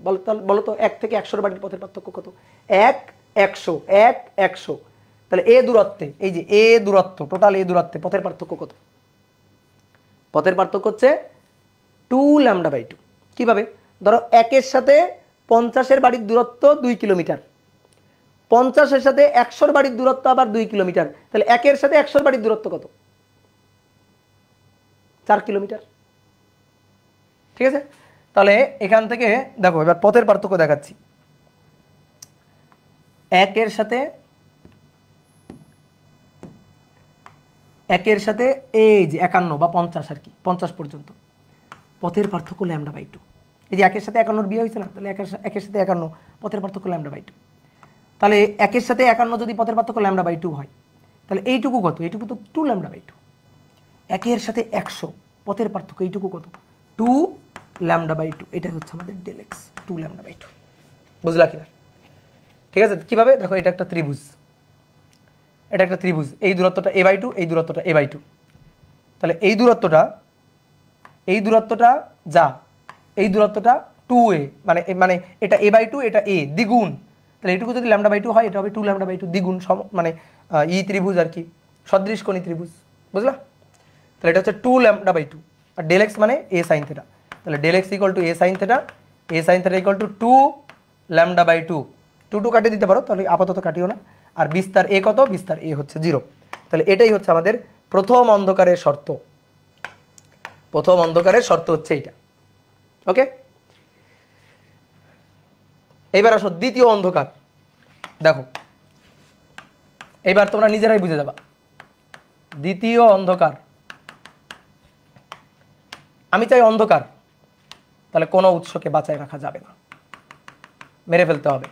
বলো তো 1 থেকে 100 বাড়ির পথের পার্থক্য কত? 1 100 1 100, তাহলে এ দূরত্বে, এই যে এ দূরত্ব, টোটাল এ দূরত্বে পথের পার্থক্য কত? পথের পার্থক্য হচ্ছে 2 λ/2। কিভাবে? ধরো 1 এর সাথে 50 এর বাড়ির দূরত্ব 2 কিলোমিটার, 50 এর সাথে 100 বাড়ির দূরত্ব আবার 2 কিলোমিটার, তাহলে 1 এর সাথে 100 বাড়ির দূরত্ব কত? 4 কিলোমিটার, ঠিক আছে? তাহলে এখান থেকে দেখো এবার পথের পার্থক্য দেখাচ্ছি। 1 এর সাথে একের সাথে এই যে 51 বা 50 আর কি, 50 পর্যন্ত পথের পার্থক্য λ/2। এই যে একের সাথে 51 বিয়ে হয়েছে না, তাহলে একের সাথে 51 পথের পার্থক্য λ/2। তাহলে একের সাথে 51 যদি পথের পার্থক্য λ/2 হয়, তাহলে এইটুকু কত? এইটুকু তো 2 λ/2। একের সাথে 100 পথের পার্থক্য, এইটুকু কত? 2 λ/2। এটা হচ্ছে আমাদের ডেল এক্স, 2 λ/2। বুঝলা কিনা? ঠিক আছে, কিভাবে দেখো, এটা একটা ত্রিভুজ, এটা একটা ত্রিভুজ, এই দূরত্বটা a/2, এই দূরত্বটা a/2। তাহলে এই দূরত্বটা যা, এই দূরত্বটা 2a, মানে মানে এটা a/2, এটা a দ্বিগুণ। তাহলে এইটুকু যদি λ/2 হয়, এটা হবে 2 λ/2 দ্বিগুণ, মানে ই ত্রিভুজ আর কি, সদৃশকোণী ত্রিভুজ। বুঝলা? তাহলে এটা হচ্ছে 2 λ/2। আর ডেল এক্স মানে a sin থিটা। তাহলে del x equal to a sin theta, a sin theta equal to 2 λ/2। 2 কাটিয়ে দিতে পারো, তাহলে আপাতত কাটিও না। আর বিস্তার a কত? বিস্তার a হচ্ছে 0। তাহলে এটাই হচ্ছে আমাদের প্রথম অন্ধকারের শর্ত। প্রথম অন্ধকারের শর্ত হচ্ছে এইটা। ওকে, এইবার আসো দ্বিতীয় অন্ধকার। দেখো, এইবার তোমরা নিজেরাই বুঝে যাবা। দ্বিতীয় অন্ধকার, আমি চাই অন্ধকার, তাহলে কোনো উৎসকে বাঁচায় রাখা যাবে না, মেরে ফেলতে হবে।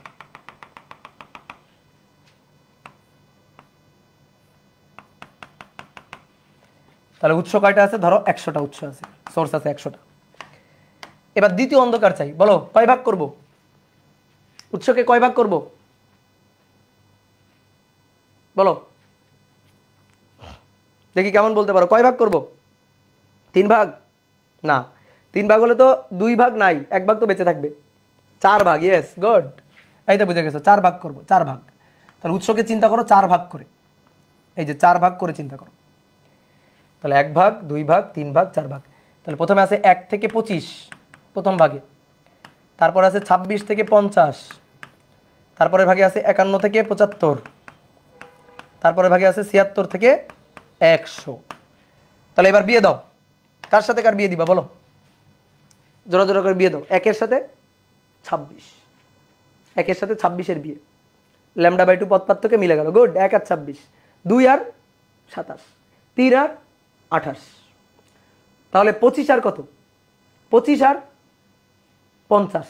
তাহলে উৎস কয়টা আছে? ধরো 100টা উৎস আছে, সোর্স আছে 100টা। এবার দ্বিতীয় অন্ধকার চাই, বলো কয় ভাগ করব? উৎসকে কয় ভাগ করব? বলো দেখি কেমন বলতে পারো, কয় ভাগ করব? 3 ভাগ? না, 3 ভাগ হলে তো 2 ভাগ নাই, 1 ভাগ তো বেঁচে থাকবে। 4 ভাগ, ইয়েস, গুড, এই তো বুঝে গেছো, 4 ভাগ করব, 4 ভাগ। তাহলে উৎসকে চিন্তা করো 4 ভাগ করে, এই যে 4 ভাগ করে চিন্তা করো। তাহলে 1 ভাগ, 2 ভাগ, 3 ভাগ, 4 ভাগ। তাহলে প্রথমে আছে 1 থেকে 25 প্রথম ভাগে, তারপর আছে 26 থেকে 50, তারপরে ভাগে আছে 51 থেকে 75, তারপরে ভাগে আছে 76 থেকে 100। তাহলে এবার বিয়ে দাও, কার সাথে কার বিয়ে দিবা বলো? জোড়া জোড়া করে বিয়ে দাও। 1-এর সাথে 26, 1-এর সাথে 26-এর বিয়ে, λ/2 পথ পার্থক্য মিলে গেল, গুড। 1 আর 26, 2 আর 27, 3 আর 28, তাহলে 25 আর কত? 25 আর 50,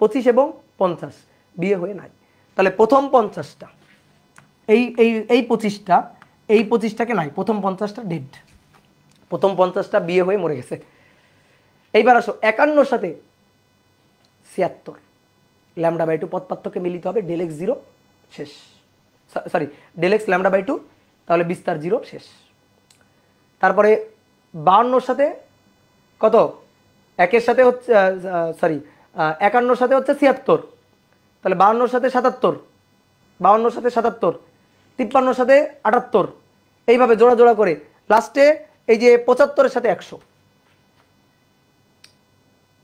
25 এবং 50 বিয়ে হয়ে নাই। তাহলে প্রথম 50টা, এই 25টা, এই 25টাকে নাই, প্রথম 50টা ডেড, প্রথম 50টা বিয়ে হয়ে মরে গেছে। এইবার আসো 51-র সাথে 76, λ/2 পথ পার্থক্য মিলিত হবে, ডেল এক্স 0 শেষ, সরি ডেল এক্স λ/2, তাহলে বিস্তার 0 শেষ। তারপরে 52-র সাথে কত? 1-এর সাথে হচ্ছে সরি 51-র সাথে হচ্ছে 76, তাহলে 52-র সাথে 77, 52-র সাথে 77, 53-র সাথে 78, এইভাবে জোড়া জোড়া করে লাস্টে এই যে 75-এর সাথে 100।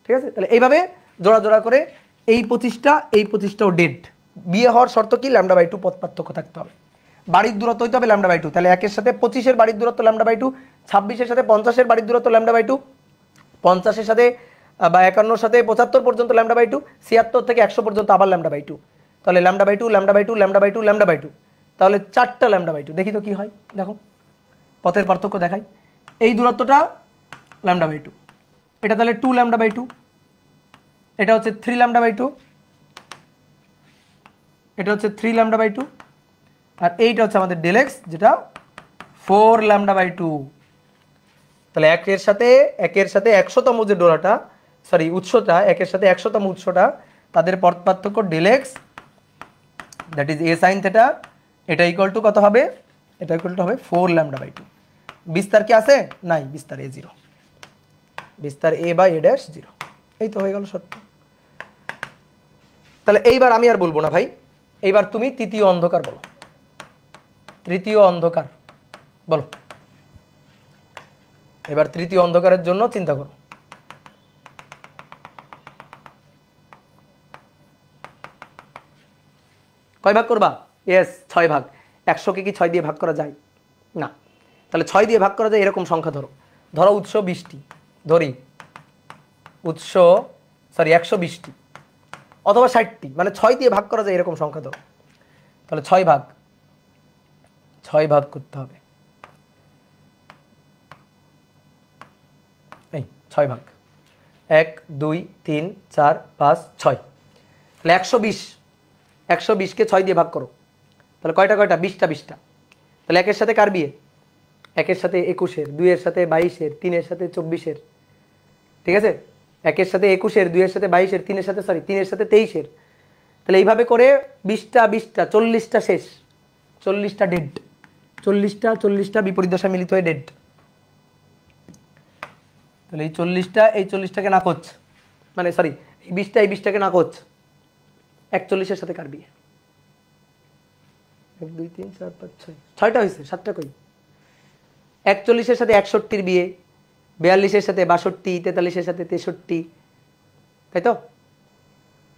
ঠিক আছে, তাহলে এইভাবে জোড়া জোড়া করে এই 25টা, এই 25টাও ডেড। বিয়ে হওয়ার শর্ত কি? λ/2 পথ পার্থক্য থাকতে হবে, বাড়ির দূরত্ব হইতে হবে λ/2। তাহলে 1-এর সাথে 25-এর বাড়ির দূরত্ব λ/2, 26-এর সাথে 50-এর বাড়ির দূরত্ব λ/2, 50-এর সাথে বা 51-র সাথে 75 পর্যন্ত λ/2, 76 থেকে 100 পর্যন্ত আবার λ/2। তাহলে λ/2 λ/2 λ/2 λ/2, তাহলে 4টা λ/2। দেখি তো কি হয়, দেখো পথের পার্থক্য দেখাই। এই দূরত্বটা λ/2, এটা তাহলে 2 λ/2, এটা হচ্ছে 3 λ/2, এটা হচ্ছে 3 λ/2, আর এইটা হচ্ছে আমাদের ডেল এক্স, যেটা 4 λ/2। তাহলে 1-এর সাথে 100তম যে ডোরাটা, সরি উৎসটা, 1-এর সাথে 100তম উৎসটা, তাদের পথ পার্থক্য del x, that is a sin theta, এটা ইকুয়াল টু কত হবে? এটা ইকুয়াল টু হবে 4 λ/2। বিস্তার কি আছে? নাই, বিস্তার a 0, বিস্তার a/a' 0। এই তো হয়ে গেল সত্য। তাহলে এইবার আমি আর বলবো না ভাই, এইবার তুমি তৃতীয় অন্ধকার বলো, তৃতীয় অন্ধকার বলো। এবার তৃতীয় অন্ধকারের জন্য চিন্তা করো। কয় ভাগ করবা? ইয়েস, 6 ভাগ। 100কে কি 6 দিয়ে ভাগ করা যায়? না। তাহলে 6 দিয়ে ভাগ করা যায় এরকম সংখ্যা ধরো, ধরো উৎস 20টি, ধরি উৎস, সরি 120টি অথবা 60টি, মানে 6 দিয়ে ভাগ করা যায় এরকম সংখ্যা ধরো। তাহলে 6 ভাগ করতে হবে। 6 ভাগ, 1 2 3 4 5 6, তাহলে 120, 120কে 6 দিয়ে ভাগ করো, তাহলে কয়টা কয়টা, 20টা 20টা। তাহলে একের সাথে কার বিয়ে, একের সাথে 21-এর, 2-এর সাথে 22-এর, 3-এর সাথে 24-এর, ঠিক আছে, একের সাথে 21-এর, 2-এর সাথে 22-এর, 3-এর সাথে 3-এর সাথে 23-এর। তাহলে এইভাবে করে 20টা 20টা 40টা শেষ, 40টা ডেড, 40টা বিপরীত দশা মিলিত হয়ে ডেড। তাহলে এই 40টা এই 40টাকে নাকচ, মানে সরি এই 20টা এই 20টাকে নাকচ, 41-এর সাথে কার বিয়ে, 1 2 3 4 5 6, 6টা হয়েছে, 7টা কই, 41-এর সাথে 61-এর বিয়ে, 42-এর সাথে 62, 43-এর সাথে 63, তাই তো।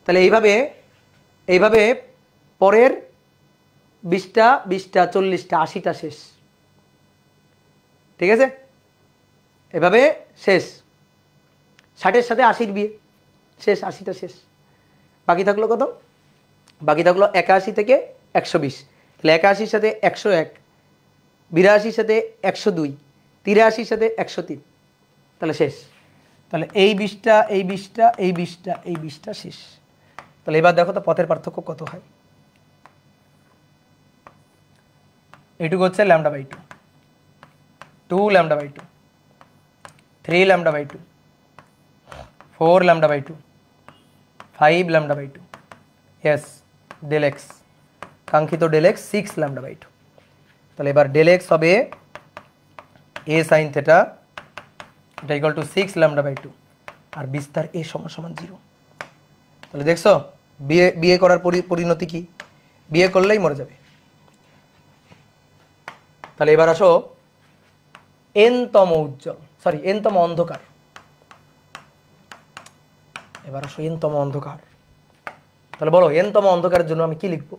তাহলে এইভাবে এইভাবে পরের 20টা 20টা 40টা 80টা শেষ, ঠিক আছে, এভাবে শেষ। 60-এর সাথে 80-র বিয়ে শেষ, 80টা শেষ। বাকি থাকলো কত, বাকি থাকলো 81 থেকে 120, তাহলে 81-র সাথে 101, 82-র সাথে 102, 83-র সাথে 103, তাহলে শেষ। তাহলে এই 20টা এই 20টা এই 20টা এই 20টা শেষ। তাহলে এবার দেখো তো পথের পার্থক্য কত হয়। এইটুকু হচ্ছে λ/2, 2 λ/2, 3 λ/2, 4 λ/2, 5 λ/2, yes del x, কাঙ্ক্ষিত del x 6 λ/2। তাহলে এবার del x হবে a sin theta, এটা ইকুয়াল টু 6 λ/2, আর বিস্তার a সমান 0। তাহলে দেখছো বিয়ে করার পরিণতি কি, বিয়ে করলেই মরে যাবে। তাহলে এবার আসো n-তম উজ্জ্বল, সরি n-তম অন্ধকার, এবার আসো n-তম অন্ধকার। তাহলে বলো n-তম অন্ধকারের জন্য আমি কি লিখব,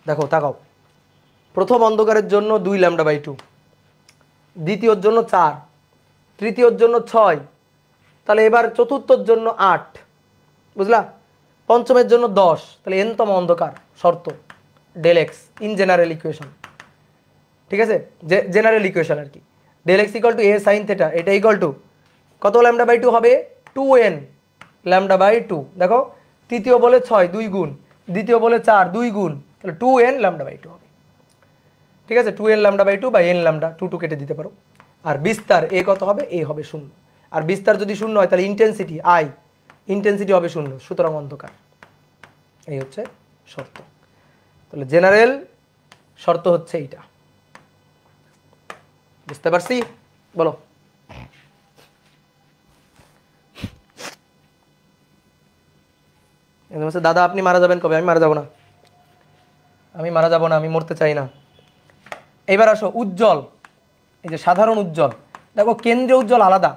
দেখো তাকাও, প্রথম অন্ধকারের জন্য 2 λ/2, দ্বিতীয়র জন্য 4, তৃতীয়র জন্য 6, তাহলে এবার চতুর্থর জন্য 8, বুঝলা, পঞ্চমের জন্য 10। তাহলে n-তম অন্ধকার শর্ত del x in general equation, ঠিক আছে, জেনারেল ইকুয়েশন আর কি, del x equal to a sin theta, এটা ইকুয়াল টু কত λ/2 হবে, 2n λ/2। দেখো তৃতীয় বলে 6 2 গুণ, দ্বিতীয় বলে 4 2 গুণ, তাহলে 2n λ/2 হবে, ঠিক আছে, 2n λ/2 বা n λ, 2 কেটে দিতে পারো। আর বিস্তার a কত হবে, a হবে 0, আর বিস্তার যদি 0 হয় তাহলে ইন্টেন্সিটি i, ইন্টেন্সিটি হবে 0, সুতরাং অন্ধকার। এই হচ্ছে শর্ত। তাহলে জেনারেল শর্ত হচ্ছে এইটা, বুঝতে পারছি, বলো। দাদা আপনি মারা যাবেন কবে, আমি মারা যাব না, আমি মারা যাব না, আমি মরতে চাই না। এবার আসো উজ্জ্বল, এই যে সাধারণ উজ্জ্বল, দেখো কেন্দ্রীয় উজ্জ্বল আলাদা,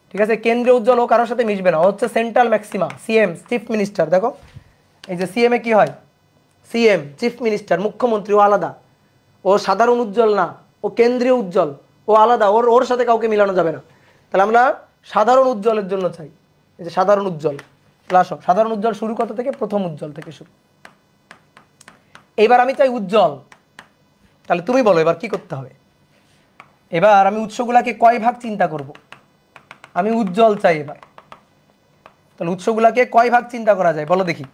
ঠিক আছে, কেন্দ্রীয় উজ্জ্বল ও কারোর সাথে মিশবে না, ও হচ্ছে central maxima, CM chief minister. দেখো এই যে সিএম এ কি হয়, সিএম চিফ মিনিস্টার মুখ্যমন্ত্রী, ও আলাদা, ও সাধারণ উজ্জ্বল না, ও কেন্দ্রীয় উজ্জ্বল, ও আলাদা, ওর সাথে কাউকে মিলানো যাবে না। তাহলে আমরা সাধারণ উজ্জ্বলের জন্য চাই, এই যে সাধারণ উজ্জ্বল। আসো সাধারণ উজ্জ্বল শুরু কত থেকে, প্রথম উজ্জ্বল থেকে শুরু। এবার আমি চাই উজ্জ্বল, তাহলে তুমি বলো এবার কি করতে হবে। এবার আমি উৎসগুলাকে কয় ভাগ চিন্তা করব, আমি উজ্জ্বল চাই এবার, তাহলে উৎসগুলাকে কয় ভাগ চিন্তা করা যায় বলো দেখি।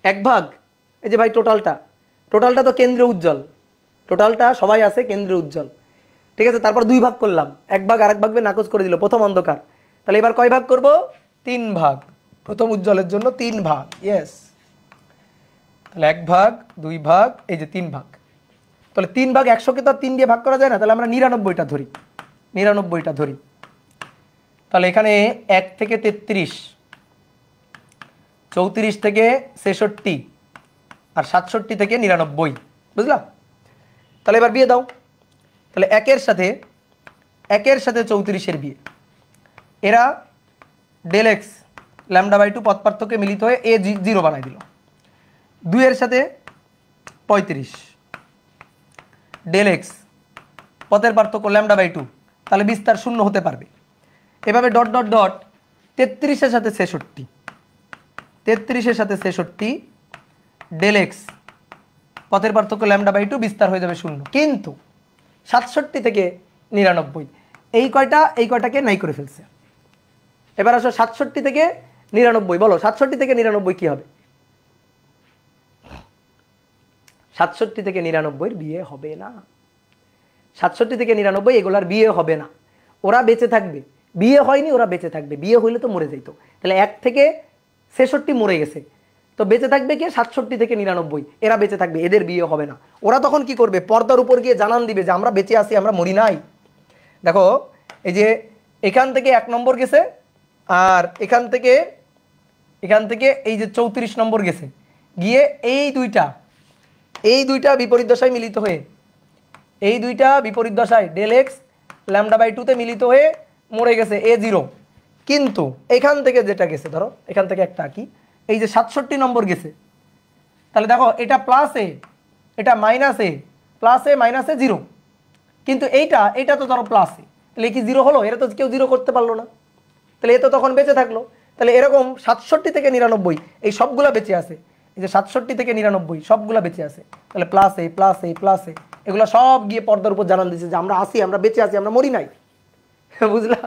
1 ভাগ, এই যে ভাই টোটালটা তো কেন্দ্রীয় উজ্জ্বল, টোটালটা সবাই আছে কেন্দ্রীয় উজ্জ্বল, ঠিক আছে। তারপর 2 ভাগ করলাম, 1 ভাগ আর 1 ভাগ নাকচ করে দিল, প্রথম অন্ধকার। তাহলে এবার কয় ভাগ করব, 3 ভাগ, প্রথম উজ্জ্বলের জন্য 3 ভাগ, ইয়েস। তাহলে 1 ভাগ 2 ভাগ, এই যে 3 ভাগ। তাহলে 3 ভাগ 100কে তো 3 দিয়ে ভাগ করা যায় না, তাহলে আমরা 99টা ধরি, 99টা ধরি। তাহলে এখানে 1 থেকে 33, 34 থেকে 66, আর 67 থেকে 99, বুঝলা। তাহলে এবার বিয়ে দাও, তাহলে 1-এর সাথে 34-এর বিয়ে, এরা del x λ/2 পথ পার্থক্যে মিলিত হয়ে a 0 বানাই দিল। 2-এর সাথে 35, del x পথের পার্থক্য λ/2, তাহলে বিস্তার 0 হতে পারবে। এভাবে ডট ডট ডট 33-এর সাথে 66, 33-এর সাথে 66, del x পথের পার্থক্য λ/2, বিস্তার হয়ে যাবে 0। কিন্তু 67 থেকে 99। এই কয়টাকে নাই করে ফেলছে। এবার আসো 67 থেকে 99, বলো 67 থেকে 99 কি হবে? 67 থেকে 99 বিয়ে হবে না। 67 থেকে 99 এগুলার বিয়ে হবে না, ওরা বেঁচে থাকবে। বিয়ে হয়নি, ওরা বেঁচে থাকবে। বিয়ে হইলে তো মরে যাইতো। তাহলে 1 থেকে 66 মরে গেছে, তো বেঁচে থাকবে কে? 67 থেকে 99 এরা বেঁচে থাকবে, এদের বিয়ে হবে না। ওরা তখন কি করবে? পর্দার উপর গিয়ে জানান দিবে যে আমরা বেঁচে আছি, আমরা মরি নাই। দেখো এই যে এখান থেকে 1 নম্বর গেছে, আর এখান থেকে এই যে 34 নম্বর গেছে, গিয়ে এই দুইটা বিপরীত দশায় মিলিত হয়ে, এই দুইটা বিপরীত দশায় ডেল এক্স λ/2 তে মিলিত হয়ে মরে গেছে A0। কিন্তু এখান থেকে যেটা গেছে, ধরো এখান থেকে একটা কি, এই যে 67 নম্বর গেছে, তাহলে দেখো এটা প্লাস এ, এটা মাইনাস এ, প্লাস এ মাইনাস এ 0। কিন্তু এইটা তো ধরো প্লাস এ, তাহলে কি 0 হলো? এরা তো কেউ 0 করতে পারলো না, তাহলে এ তো তখন বেঁচে থাকলো। তাহলে এরকম 67 থেকে 99 এই সবগুলা বেঁচে আছে। এই যে 67 থেকে 99 সবগুলা বেঁচে আছে। তাহলে প্লাস এ প্লাস এ প্লাস এ এগুলো সব গিয়ে পর্দার উপর জানান দিচ্ছে যে আমরা আসি, আমরা বেঁচে আছি, আমরা মরি নাই। বুঝলা?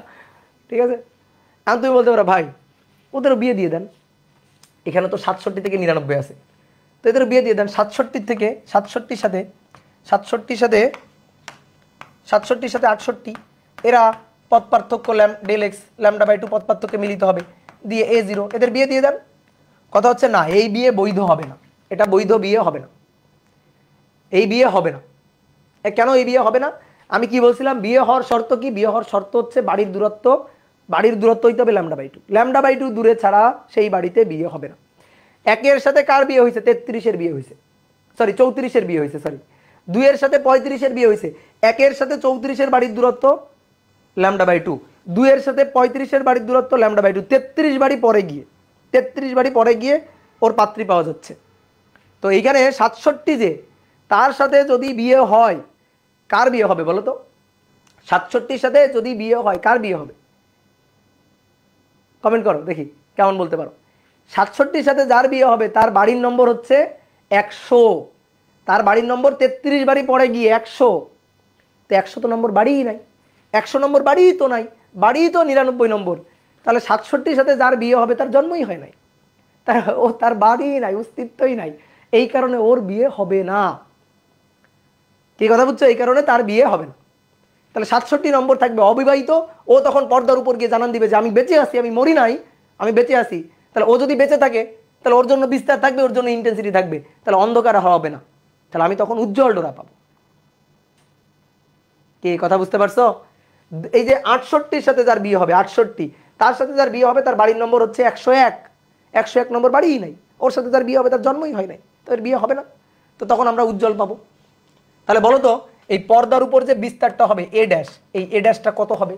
ঠিক আছে। এখন তুমি বলতে পারো ভাই ওদেরও বিয়ে দিয়ে দেন, এখানে তো 67 থেকে 99 আছে, তো এদের বিয়ে দিয়ে দেন। 67 থেকে 67 সাথে 68 এরা পথ পার্থক্য ডেল এক্স λ/2 পথ পার্থক্যে মিলিত হবে, দিয়ে A0, এদের বিয়ে দিয়ে দেন। কথা হচ্ছে না, এই বিয়ে বৈধ হবে না, এটা বৈধ বিয়ে হবে না, এই বিয়ে হবে না। কেন এই বিয়ে হবে না? আমি কি বলছিলাম? বিয়ে হওয়ার শর্ত কি? বিয়ে হওয়ার শর্ত হচ্ছে বাড়ির দূরত্ব হইতে হবে λ/2। λ/2 দূরে ছাড়া সেই বাড়িতে বিয়ে হবে না। 1 সাথে কার বিয়ে হয়েছে? 33-এর বিয়ে হয়েছে, সরি 34-এর বিয়ে হয়েছে, সরি 2 সাথে 35-এর বিয়ে হয়েছে। 1 সাথে 34-এর বাড়ির দূরত্ব λ/2, 2 সাথে 35-এর বাড়ির দূরত্ব λ/2, 33 বাড়ি পরে গিয়ে ওর পাত্রী পাওয়া যাচ্ছে। তো এইখানে 67 যে, তার সাথে যদি বিয়ে হয়, কার বিয়ে হবে বলো তো? 67-র সাথে যদি বিয়ে হয়, কার বিয়ে হবে? কমেন্ট করো দেখি কেমন বলতে পারো। 67-র সাথে যার বিয়ে হবে তার বাড়ির নম্বর হচ্ছে 100, তার বাড়ির নম্বর 33 বাড়ি পরে গিয়ে 100, তো 100 তো নম্বর বাড়িই নাই, 100 নম্বর বাড়িই তো নাই, বাড়িই তো 99 নম্বর। তাহলে 67-র সাথে যার বিয়ে হবে তার জন্মই হয় নাই, তার বাড়িই নাই, অস্তিত্বই নাই, এই কারণে ওর বিয়ে হবে না। কি কথা বুঝছো? এই কারণে তার বিয়ে হবে না। তাহলে 67 নম্বর থাকবে অবিবাহিত, ও তখন পর্দার উপর গিয়ে জানান দিবে যে আমি বেঁচে আছি, আমি মরি নাই, আমি বেঁচে আছি। তাহলে ও যদি বেঁচে থাকে তাহলে ওর জন্য বিস্তার থাকবে, ওর জন্য ইন্টেন্সিটি থাকবে, তাহলে অন্ধকার হবে না, তাহলে আমি তখন উজ্জ্বল ডোরা পাবো। কি কথা বুঝতে পারছো? এই যে 68-র সাথে যার বিয়ে হবে, 68 তার সাথে যার বিয়ে হবে তার বাড়ির নম্বর হচ্ছে 101, 101 নম্বর বাড়িই নাই, ওর সাথে যার বিয়ে হবে তার জন্মই হয় নাই, তো এর বিয়ে হবে না, তো তখন আমরা উজ্জ্বল পাবো। তাহলে বলো তো এই পর্দার উপর যে বিস্তারটা হবে A ড্যাশ, এই A ড্যাশটা কত হবে?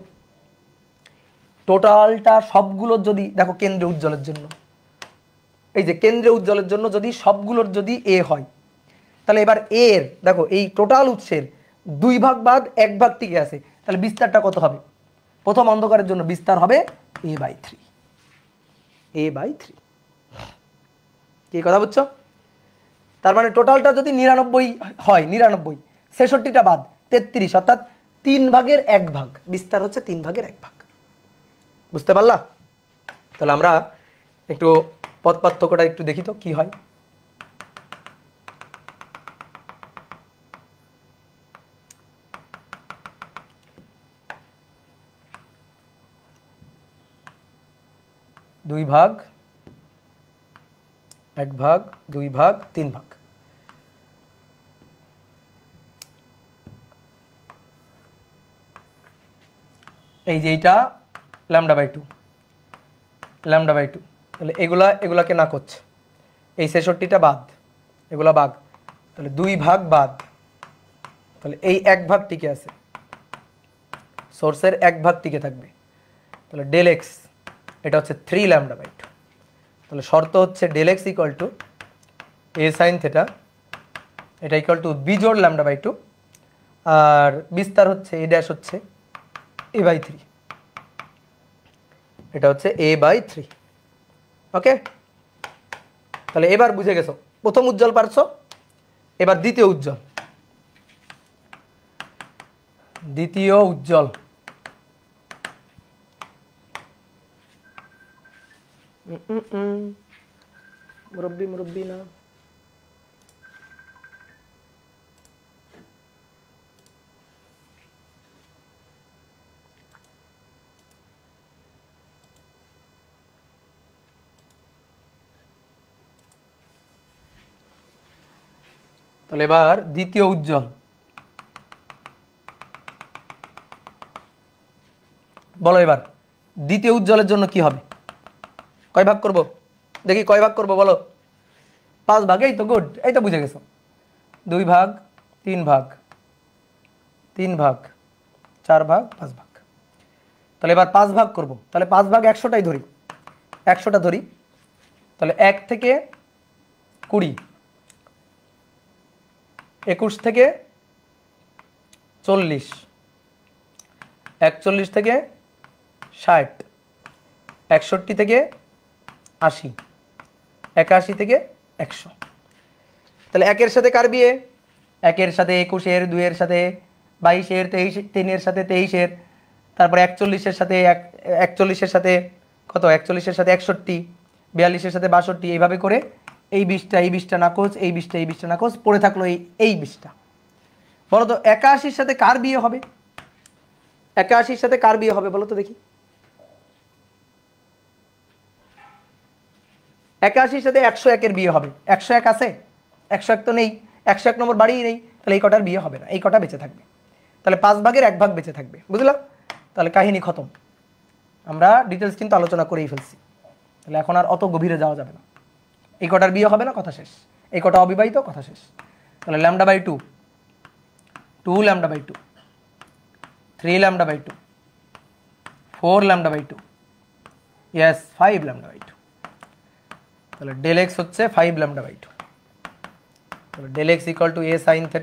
টোটালটা সবগুলোর যদি দেখো কেন্দ্রে উজ্জ্বলের জন্য, এই যে কেন্দ্রে উজ্জ্বলের জন্য যদি সবগুলোর যদি A হয়, তাহলে এবার এর দেখো এই টোটাল উৎসের 2 ভাগ বাদ 1 ভাগ টিকে আছে, তাহলে বিস্তারটা কত হবে? প্রথম অন্ধকারের জন্য বিস্তার হবে A/3, A/3। কি কথা বুঝছো? তার মানে টোটালটা যদি 99 হয়, 99 66টা বাদ 33, অর্থাৎ 3 ভাগের 1 ভাগ, বিস্তার হচ্ছে 3 ভাগের 1 ভাগ। বুঝতে পারলা? তাহলে আমরা একটু পথ পার্থক্যটা একটু দেখি তো কি হয়। দুই ভাগ 1 ভাগ 2 ভাগ 3 ভাগ। এই যে এইটা λ/2, তাহলে এগুলাকে না করছে, এই 66টা বাদ, এগুলা ভাগ, তাহলে 2 ভাগ বাদ, তাহলে এই 1 ভাগ টিকে আছে, সোর্সের 1 ভাগ টিকে থাকবে, তাহলে ডেল এক্স এটা হচ্ছে 3 λ/2। তাহলে শর্ত হচ্ছে del x equal to A sin theta, এটা ইকুয়াল টু বিজোড় λ/2, আর বিস্তার হচ্ছে A ড্যাশ হচ্ছে A/3, এটা হচ্ছে A/3। ওকে, তাহলে এবার বুঝে গেছো, প্রথম উজ্জ্বল পারছো, এবার দ্বিতীয় উজ্জ্বল। দ্বিতীয় উজ্জ্বল। মুরব্বি মুরব্বি না, তাহলে এবার দ্বিতীয় উজ্জ্বল। বলো এবার দ্বিতীয় উজ্জ্বলের জন্য কি হবে? কয় ভাগ করব দেখি, কয় ভাগ করব বলো? 5 ভাগ। এই তো গুড, এই তো বুঝে গেছো। 2 ভাগ, 3 ভাগ, 3 ভাগ, 4 ভাগ, 5 ভাগ। তাহলে এবার 5 ভাগ করব। তাহলে 5 ভাগ 100টাই ধরি, 100টা ধরি। তাহলে 1 থেকে 20, 21 থেকে 40, 41 থেকে 60, 61 থেকে 80, 81 থেকে 100। তাহলে 1 এর সাথে কার বিয়ে? 1 এর সাথে 21 এর, 2 এর সাথে 22 এর, 3 এর সাথে 23 এর, তারপরে 41 এর সাথে 41 এর সাথে কত, 41 এর সাথে 61, 42 এর সাথে 62, এইভাবে করে এই 20টা এই 20টা নাকচ, এই 20টা এই 20টা নাকচ, পড়ে থাকলো এই 20টা। বলো তো 81 এর সাথে কার বিয়ে হবে? 81 এর সাথে কার বিয়ে হবে বলো তো দেখি? 81 এর সাথে 101 এর বিয়ে হবে। 101 আছে? 101 তো নেই, 101 নম্বর বাড়িই নেই। তাহলে এই কটার বিয়ে হবে না, এই কটা বেঁচে থাকবে। তাহলে 5 ভাগের 1 ভাগ বেঁচে থাকবে, বুঝলাম? তাহলে কাহিনী খতম। আমরা ডিটেলস কিন্তু আলোচনা করেই ফেলছি, তাহলে এখন আর অত গভীরে যাওয়া যাবে না। এই কটার বিয়ে হবে না, কথা শেষ। এই কটা অবিবাহিত, কথা শেষ। তাহলে λ/2, 2 λ/2, 3 λ/2, 4 λ/2, ইয়েস 5 λ/2। তাহলে ডেল এক্স হচ্ছে 5 λ/2। তাহলে del x equal to a sin θ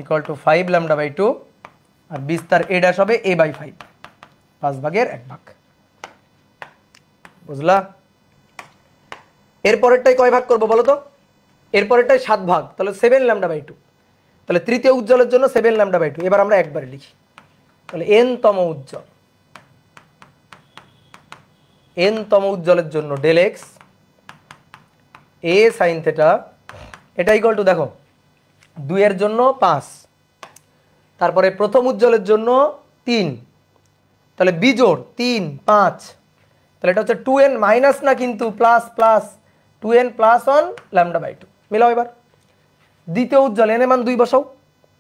equal to 5 λ/2, আর বিস্তার a ড্যাশ হবে a/5, 5 ভাগের 1 ভাগ। বুঝলা? এরপরেরটাই কয় ভাগ করব বলো তো? এরপরেরটাই 7 ভাগ, তাহলে 7 λ/2। তাহলে তৃতীয় উজ্জ্বলের জন্য 7 λ/2। এবার আমরা একবারে লিখি। তাহলে n-তম উজ্জ্বল, n-তম উজ্জ্বলের জন্য ডেল এক্স a sin θ, এটা ইকুয়াল টু দেখো 2 এর জন্য 5, তারপরে প্রথম উজ্জ্বলের জন্য 3, তাহলে বিজোড় 3 5, তাহলে এটা হচ্ছে 2n মাইনাস না কিন্তু প্লাস প্লাস, 2n প্লাস 1 λ/2। মিলাও এবার। দ্বিতীয় উজ্জ্বল এন এর মান 2 বসাও,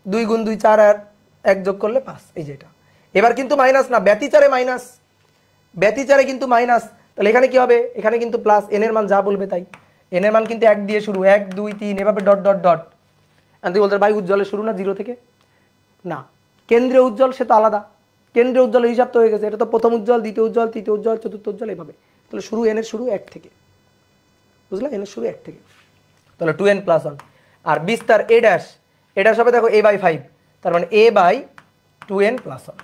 2 গুণ 2 4, আর 1 যোগ করলে 5, এই যে এটা। এবার কিন্তু মাইনাস না, ব্যতিচারে মাইনাস, ব্যতিচারে কিন্তু মাইনাস। তাহলে এখানে কি হবে? এখানে কিন্তু প্লাস, এন এর মান যা বলবে তাই। এন এর মান কিন্তু 1 দিয়ে শুরু, 1 2 3 এভাবে ডট ডট ডট। আর তুই বলতে ভাই উজ্জ্বলের শুরু না 0 থেকে? না, কেন্দ্রীয় উজ্জ্বল সে তো আলাদা, কেন্দ্রীয় উজ্জ্বলের হিসাব তো হয়ে গেছে। এটা তো প্রথম উজ্জ্বল, দ্বিতীয় উজ্জ্বল, তৃতীয় উজ্জ্বল, চতুর্থ উজ্জ্বল, এভাবে। তাহলে শুরু এন এর শুরু 1 থেকে, বুঝলা? এন এর শুরু 1 থেকে। তাহলে 2n প্লাস 1, আর বিস্তার a ড্যাশ, এ ড্যাশ হবে দেখো a/5, তার মানে a/2n প্লাস 1,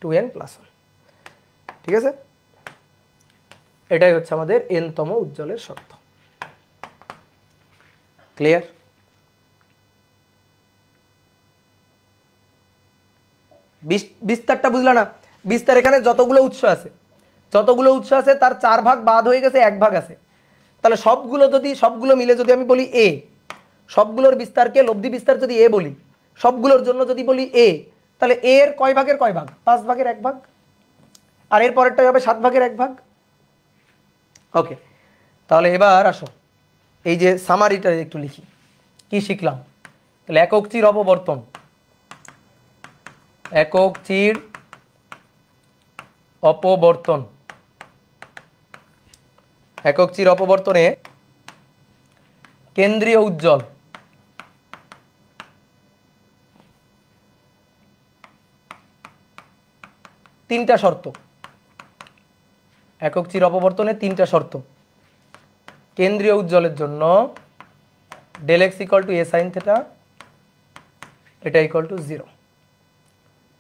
2n প্লাস 1। ঠিক আছে? এটাই হচ্ছে আমাদের n-তম উজ্জ্বলের শর্ত। ক্লিয়ার? বিস্তারটা বুঝলা না? বিস্তার এখানে যতগুলো উৎস আছে, যতগুলো উৎস আছে তার 4 ভাগ বাদ হয়ে গেছে, 1 ভাগ আছে। তাহলে সবগুলো মিলে যদি আমি বলি a, সবগুলোর বিস্তারকে লব্ধি বিস্তার যদি a বলি, সবগুলোর জন্য যদি বলি a, তাহলে a এর কয় ভাগের কয় ভাগ? 5 ভাগের 1 ভাগ, আর এর পরেরটাই হবে 7 ভাগের 1 ভাগ। ওকে, তাহলে এবার আসো এই যে সামারিটা একটু লিখি। কি শিখলাম? তাহলে একক চির অপবর্তন, একক চির অপবর্তন, একক চির অপবর্তনে কেন্দ্রীয় উজ্জ্বল, তিনটা শর্ত। একক চির অপবর্তনে 3টা শর্ত। কেন্দ্রীয় উজ্জ্বলের জন্য del x equal to a sin θ, এটা ইকুয়াল টু 0,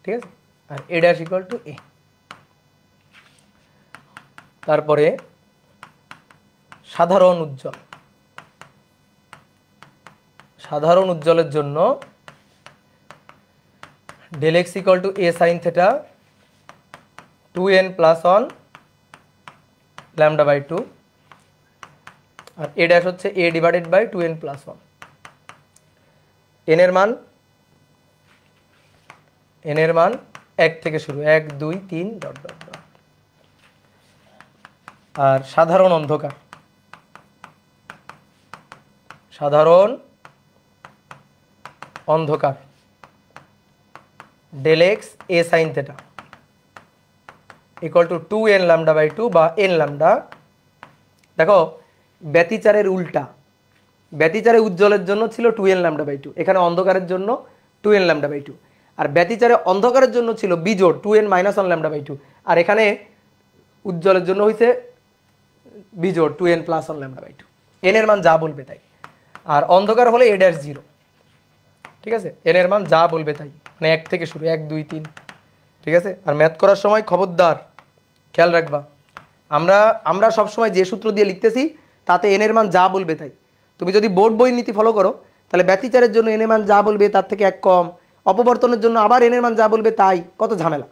ঠিক আছে? আর a dash equal to a। তারপরে সাধারণ উজ্জ্বল, সাধারণ উজ্জ্বলের জন্য del x equal to A sine theta 2n plus 1 lambda by 2 আর এ ড্যাশ হচ্ছে a divided by 2n plus 1। N এর মান 1 থেকে শুরু, 1 2 3 ডট ডট ডট। আর সাধারণ অন্ধকার, del x A sine theta equal to 2n lambda by 2 বা n ল্যামডা। দেখো ব্যতিচারের উল্টা, ব্যতিচারে উজ্জ্বলের জন্য ছিল 2n ল্যামডা বাই 2, এখানে অন্ধকারের জন্য 2n ল্যামডা বাই 2। আর ব্যতিচারে অন্ধকারের জন্য ছিল বিজোড় 2n মাইনাস 1 ল্যামডা বাই 2, আর এখানে উজ্জ্বলের জন্য হয়েছে বিজোড় 2n plus 1 lambda by 2। n এর মান যা বলবে তাই। আর অন্ধকার হলে a ড্যাশ 0, ঠিক আছে? n এর মান যা বলবে তাই, মানে 1 থেকে শুরু, 1 2 3, ঠিক আছে? আর ম্যাথ করার সময় খবরদার খেয়াল রাখবা, আমরা সব সময় যে সূত্র দিয়ে লিখতেছি তাতে n এর মান যা বলবে তাই। তুমি যদি বোর্ড বই নীতি ফলো করো তাহলে ব্যতিচারের জন্য n এর মান যা বলবে তার থেকে 1 কম, অপবর্তনের জন্য আবার n এর মান যা বলবে তাই, কত ঝামেলা,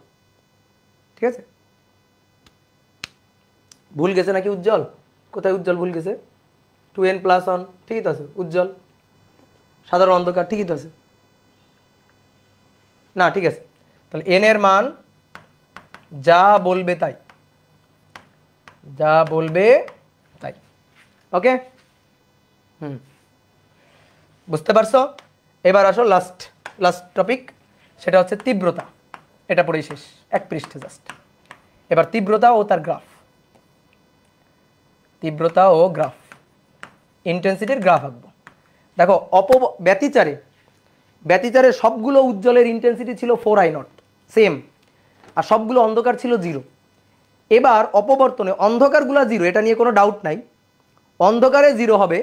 ঠিক আছে? ভুল গেছে নাকি উজ্জ্বল? কোথায় উজ্জ্বল ভুল গেছে? 2n প্লাস 1 ঠিকই তো আছে, উজ্জ্বল সাধারণ অন্ধকার ঠিকই তো আছে না? ঠিক আছে, তাহলে n এর মান যা বলবে তাই, যা বলবে তাই। ওকে, বুঝতে পারছো? এবার আসো লাস্ট টপিক, সেটা হচ্ছে তীব্রতা। এটা পড়েই শেষ, এক পৃষ্ঠে জাস্ট। এবার তীব্রতা ও তার গ্রাফ, তীব্রতা ও গ্রাফ, ইন্টেন্সিটির গ্রাফ আঁকবো। দেখো ব্যতিচারে সবগুলো উজ্জ্বলের ইন্টেন্সিটি ছিল 4i0 সেম, আর সবগুলো অন্ধকার ছিল 0। এবার অপবর্তনে অন্ধকারগুলা 0, এটা নিয়ে কোনো ডাউট নাই, অন্ধকারে 0 হবে,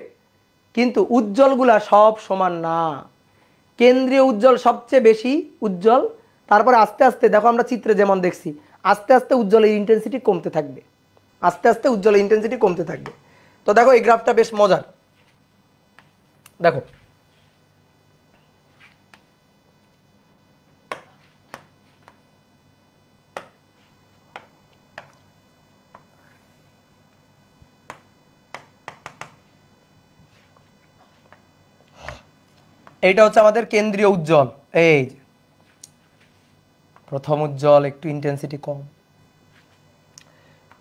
কিন্তু উজ্জ্বলগুলা সব সমান না। কেন্দ্রীয় উজ্জ্বল সবচেয়ে বেশি উজ্জ্বল, তারপরে আস্তে আস্তে দেখো আমরা চিত্রে যেমন দেখছি, আস্তে আস্তে উজ্জ্বলের ইন্টেন্সিটি কমতে থাকবে, আস্তে আস্তে উজ্জ্বলের ইন্টেন্সিটি কমতে থাকবে। তো দেখো এই গ্রাফটা বেশ মজার। দেখো এইটা হচ্ছে আমাদের কেন্দ্রীয় উজ্জ্বল। এই প্রথম উজ্জ্বল একটু ইন্টেন্সিটি কম,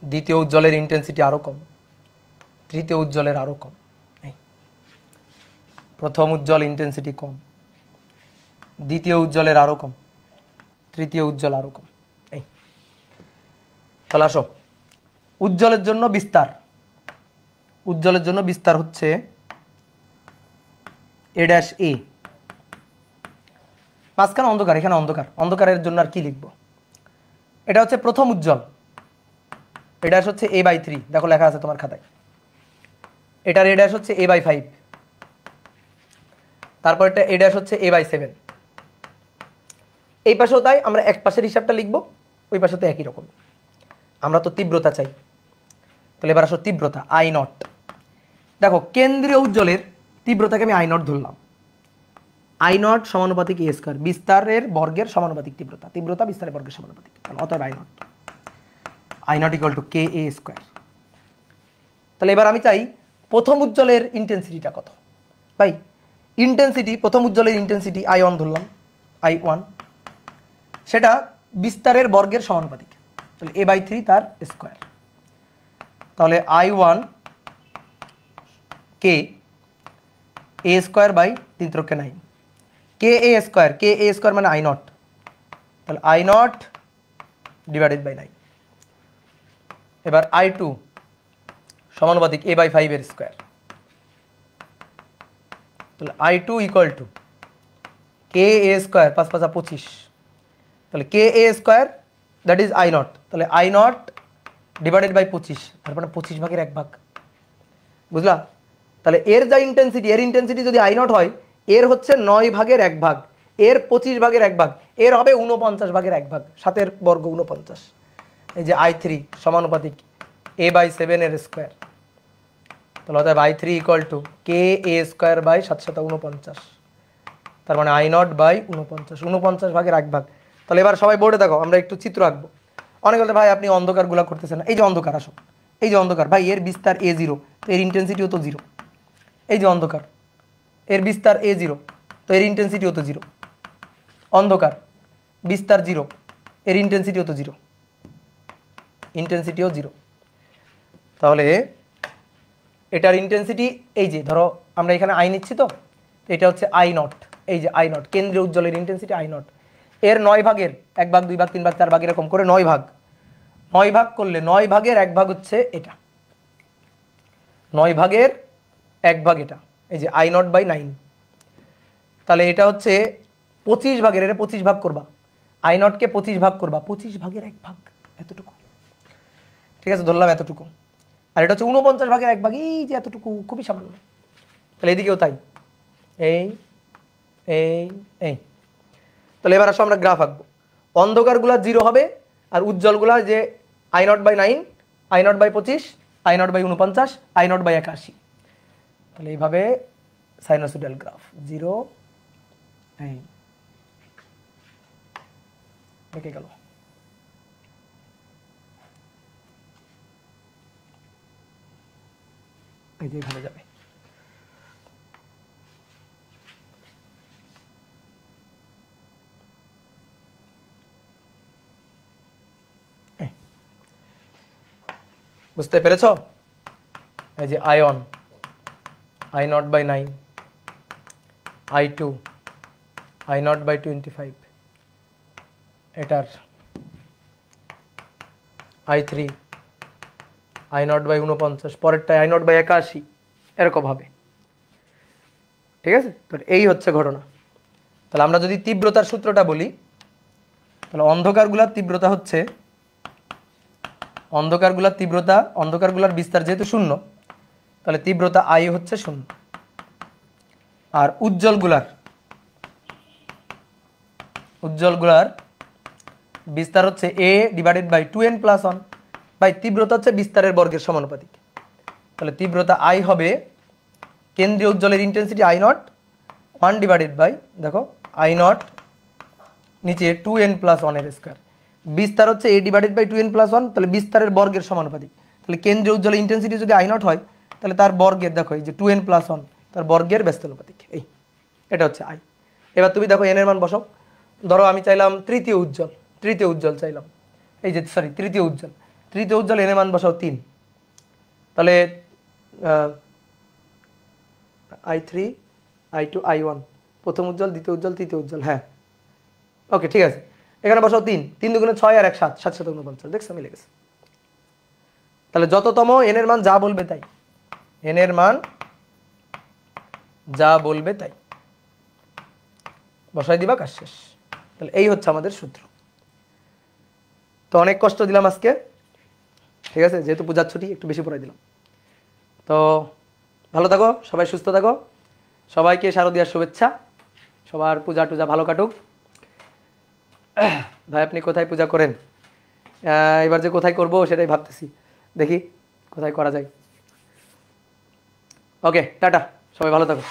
দ্বিতীয় উজ্জ্বলের ইন্টেন্সিটি আরো কম, তৃতীয় উজ্জ্বলের আরো কম। প্রথম উজ্জ্বল ইন্টেন্সিটি কম, দ্বিতীয় উজ্জ্বলের আরো কম, তৃতীয় উজ্জ্বল আরো কম। এই তাহলে আসো উজ্জ্বলের জন্য বিস্তার, উজ্জ্বলের জন্য বিস্তার হচ্ছে a ড্যাশ a, মাঝখানে অন্ধকার, এখানে অন্ধকার, অন্ধকারের জন্য আর কি লিখবো? এটা হচ্ছে প্রথম উজ্জ্বল, a ড্যাশ হচ্ছে a/3, দেখো লেখা আছে তোমার খাতায়। এটার a ড্যাশ হচ্ছে a/5, তারপর এটা a ড্যাশ হচ্ছে a/7। এই পাশেও তাই, আমরা এক পাশের হিসাবটা লিখবো, ওই পাশে তো একই রকম। আমরা তো তীব্রতা চাই, তাহলে এবার আসো তীব্রতা I0। দেখো কেন্দ্রীয় উজ্জ্বলের তীব্রতাকে আমি I0 ধরলাম, I0 সমানুপাতিক a স্কয়ার, বিস্তারের বর্গের সমানুপাতিক তীব্রতা, তীব্রতা বিস্তারের বর্গের সমানুপাতিক, অতএব I0 equal to ka square. তাহলে এবার আমি চাই প্রথম উজ্জ্বলের ইন্টেন্সিটিটা কত। ভাই ইন্টেন্সিটি, প্রথম উজ্জ্বলের ইন্টেন্সিটি I1 ধরলাম, I1 সেটা বিস্তারের বর্গের সমানুপাতিক, তাহলে a/3 তার স্কয়ার। তাহলে I1 k a square by 3 × 9, ka square মানে I0, তাহলে I0 ডিভাইডেড বাই 9। এবার I2 সমানুপাতিক a/5 এর স্কয়ার, তাহলে I2 equal to ka square 5 × 5 = 25, তাহলে ka square that is I0, তাহলে I0 ডিভাইডেড বাই 25, তারপরে 25/1 বুঝলা? তাহলে এর যা ইন্টেন্সিটি, এর ইন্টেন্সিটি যদি I0 হয়, এর হচ্ছে 9/1, এর 25/1, এর হবে 49/1, 7 বর্গ 49। এই যে I3 সমানুপাতিক a/7 এর স্কয়ার, তাহলে অতএব I3 equal to ka square by 7 × 49, তার মানে I0/49, 49 ভাগের 1 ভাগ। তাহলে এবার সবাই বোর্ডে দেখো, আমরা একটু চিত্র আঁকবো। অনেক বলতে ভাই আপনি অন্ধকারগুলা করতেছেন না, এই যে অন্ধকার, আসো এই যে অন্ধকার, ভাই এর বিস্তার A0, তো এর ইন্টেন্সিটিও তো 0। এই যে অন্ধকার, এর বিস্তার A0, তো এর ইন্টেন্সিটিও তো 0। অন্ধকার বিস্তার 0, এর ইন্টেন্সিটিও তো 0, ইন্টেন্সিটিও 0। তাহলে এটার ইন্টেন্সিটি, এই যে ধরো আমরা এখানে আই নিচ্ছি, তো এটা হচ্ছে I0, এই যে I0 কেন্দ্রীয় উজ্জ্বলের ইন্টেন্সিটি I0। এর 9 ভাগের 1 ভাগ, 2 ভাগ, 3 ভাগ, 4 ভাগ, এরকম করে 9 ভাগ। 9 ভাগ করলে 9 ভাগের 1 ভাগ হচ্ছে এটা, 9 ভাগের 1 ভাগ এটা, এই যে I0/9। তাহলে এটা হচ্ছে 25 ভাগের, এটা 25 ভাগ করবা, I0কে 25 ভাগ করবা, 25 ভাগের 1 ভাগ, এতটুকু। ঠিক আছে, ধরলাম এতটুকু। আর এটা হচ্ছে 49 ভাগের 1 ভাগ, এই যে এতটুকু, খুবই সামান্য। তাহলে এদিকেও তাই, এই এই এই। তাহলে এবার আসো আমরা গ্রাফ আঁকবো। অন্ধকারগুলা 0 হবে, আর উজ্জ্বলগুলা যে I0/9, I0/25, I0/49, I0/81। তাহলে এইভাবে সাইনোসয়েডাল গ্রাফ 0, এই দেখে গেল। এই যে এখানে যাবে। বুঝতে পেরেছ? এই যে I1, I0/9, I2, I0/25, এটার I3, I0/49, পরেরটায় I0/81, এরকম হবে। ঠিক আছে, তো এই হচ্ছে ঘটনা। তাহলে আমরা যদি তীব্রতার সূত্রটা বলি, তাহলে অন্ধকারগুলার তীব্রতা হচ্ছে, অন্ধকারগুলার বিস্তার যেহেতু 0, তাহলে তীব্রতা I হচ্ছে 0। আর উজ্জ্বলগুলার বিস্তার হচ্ছে A/2n+1, বাই তীব্রতা হচ্ছে বিস্তারের বর্গের সমানুপাতিক। তাহলে তীব্রতা I হবে কেন্দ্রীয় উজ্জ্বলের ইন্টেন্সিটি I0, 1/, দেখো I0 নিচে 2n+1 এর স্কয়ার, বিস্তার হচ্ছে A/2n+1, তাহলে বিস্তারের বর্গের সমানুপাতিক। তাহলে কেন্দ্রীয় উজ্জ্বলের ইন্টেন্সিটি যদি I0 হয়, তাহলে তার বর্গের, দেখো এই যে 2n+1, তার বর্গের ব্যস্তানুপাতিক, এটা হচ্ছে I। এবার তুমি দেখো n এর মান বসাও। ধরো আমি চাইলাম তৃতীয় উজ্জ্বল চাইলাম, এই যে সরি তৃতীয় উজ্জ্বল n এর মান বসাও 3। তাহলে I3, I2, I1, প্রথম উজ্জ্বল, দ্বিতীয় উজ্জ্বল, তৃতীয় উজ্জ্বল। হ্যাঁ, ওকে, ঠিক আছে। এখানে বসাও 3, 3 দুগুণে 6 আর 1 7, 7 7 49, দেখছো মিলে গেছে। তাহলে যততম n এর মান যা বলবে তাই, n এর মান যা বলবে তাই বসাই দিবা, কাজ শেষ। তাহলে এই হচ্ছে আমাদের সূত্র। তো অনেক কষ্ট দিলাম আজকে, ঠিক আছে, যেহেতু পূজার ছুটি একটু বেশি পড়াই দিলাম। তো ভালো থাকো সবাই, সুস্থ থাকো, সবাইকে শারদীয়ার শুভেচ্ছা, সবার পূজা টুজা ভালো কাটুক। ভাই আপনি কোথায় পূজা করেন? এবার যে কোথায় করব সেটাই ভাবতেছি, দেখি কোথায় করা যায়। ওকে, টাটা, সবাই ভালো থাকো।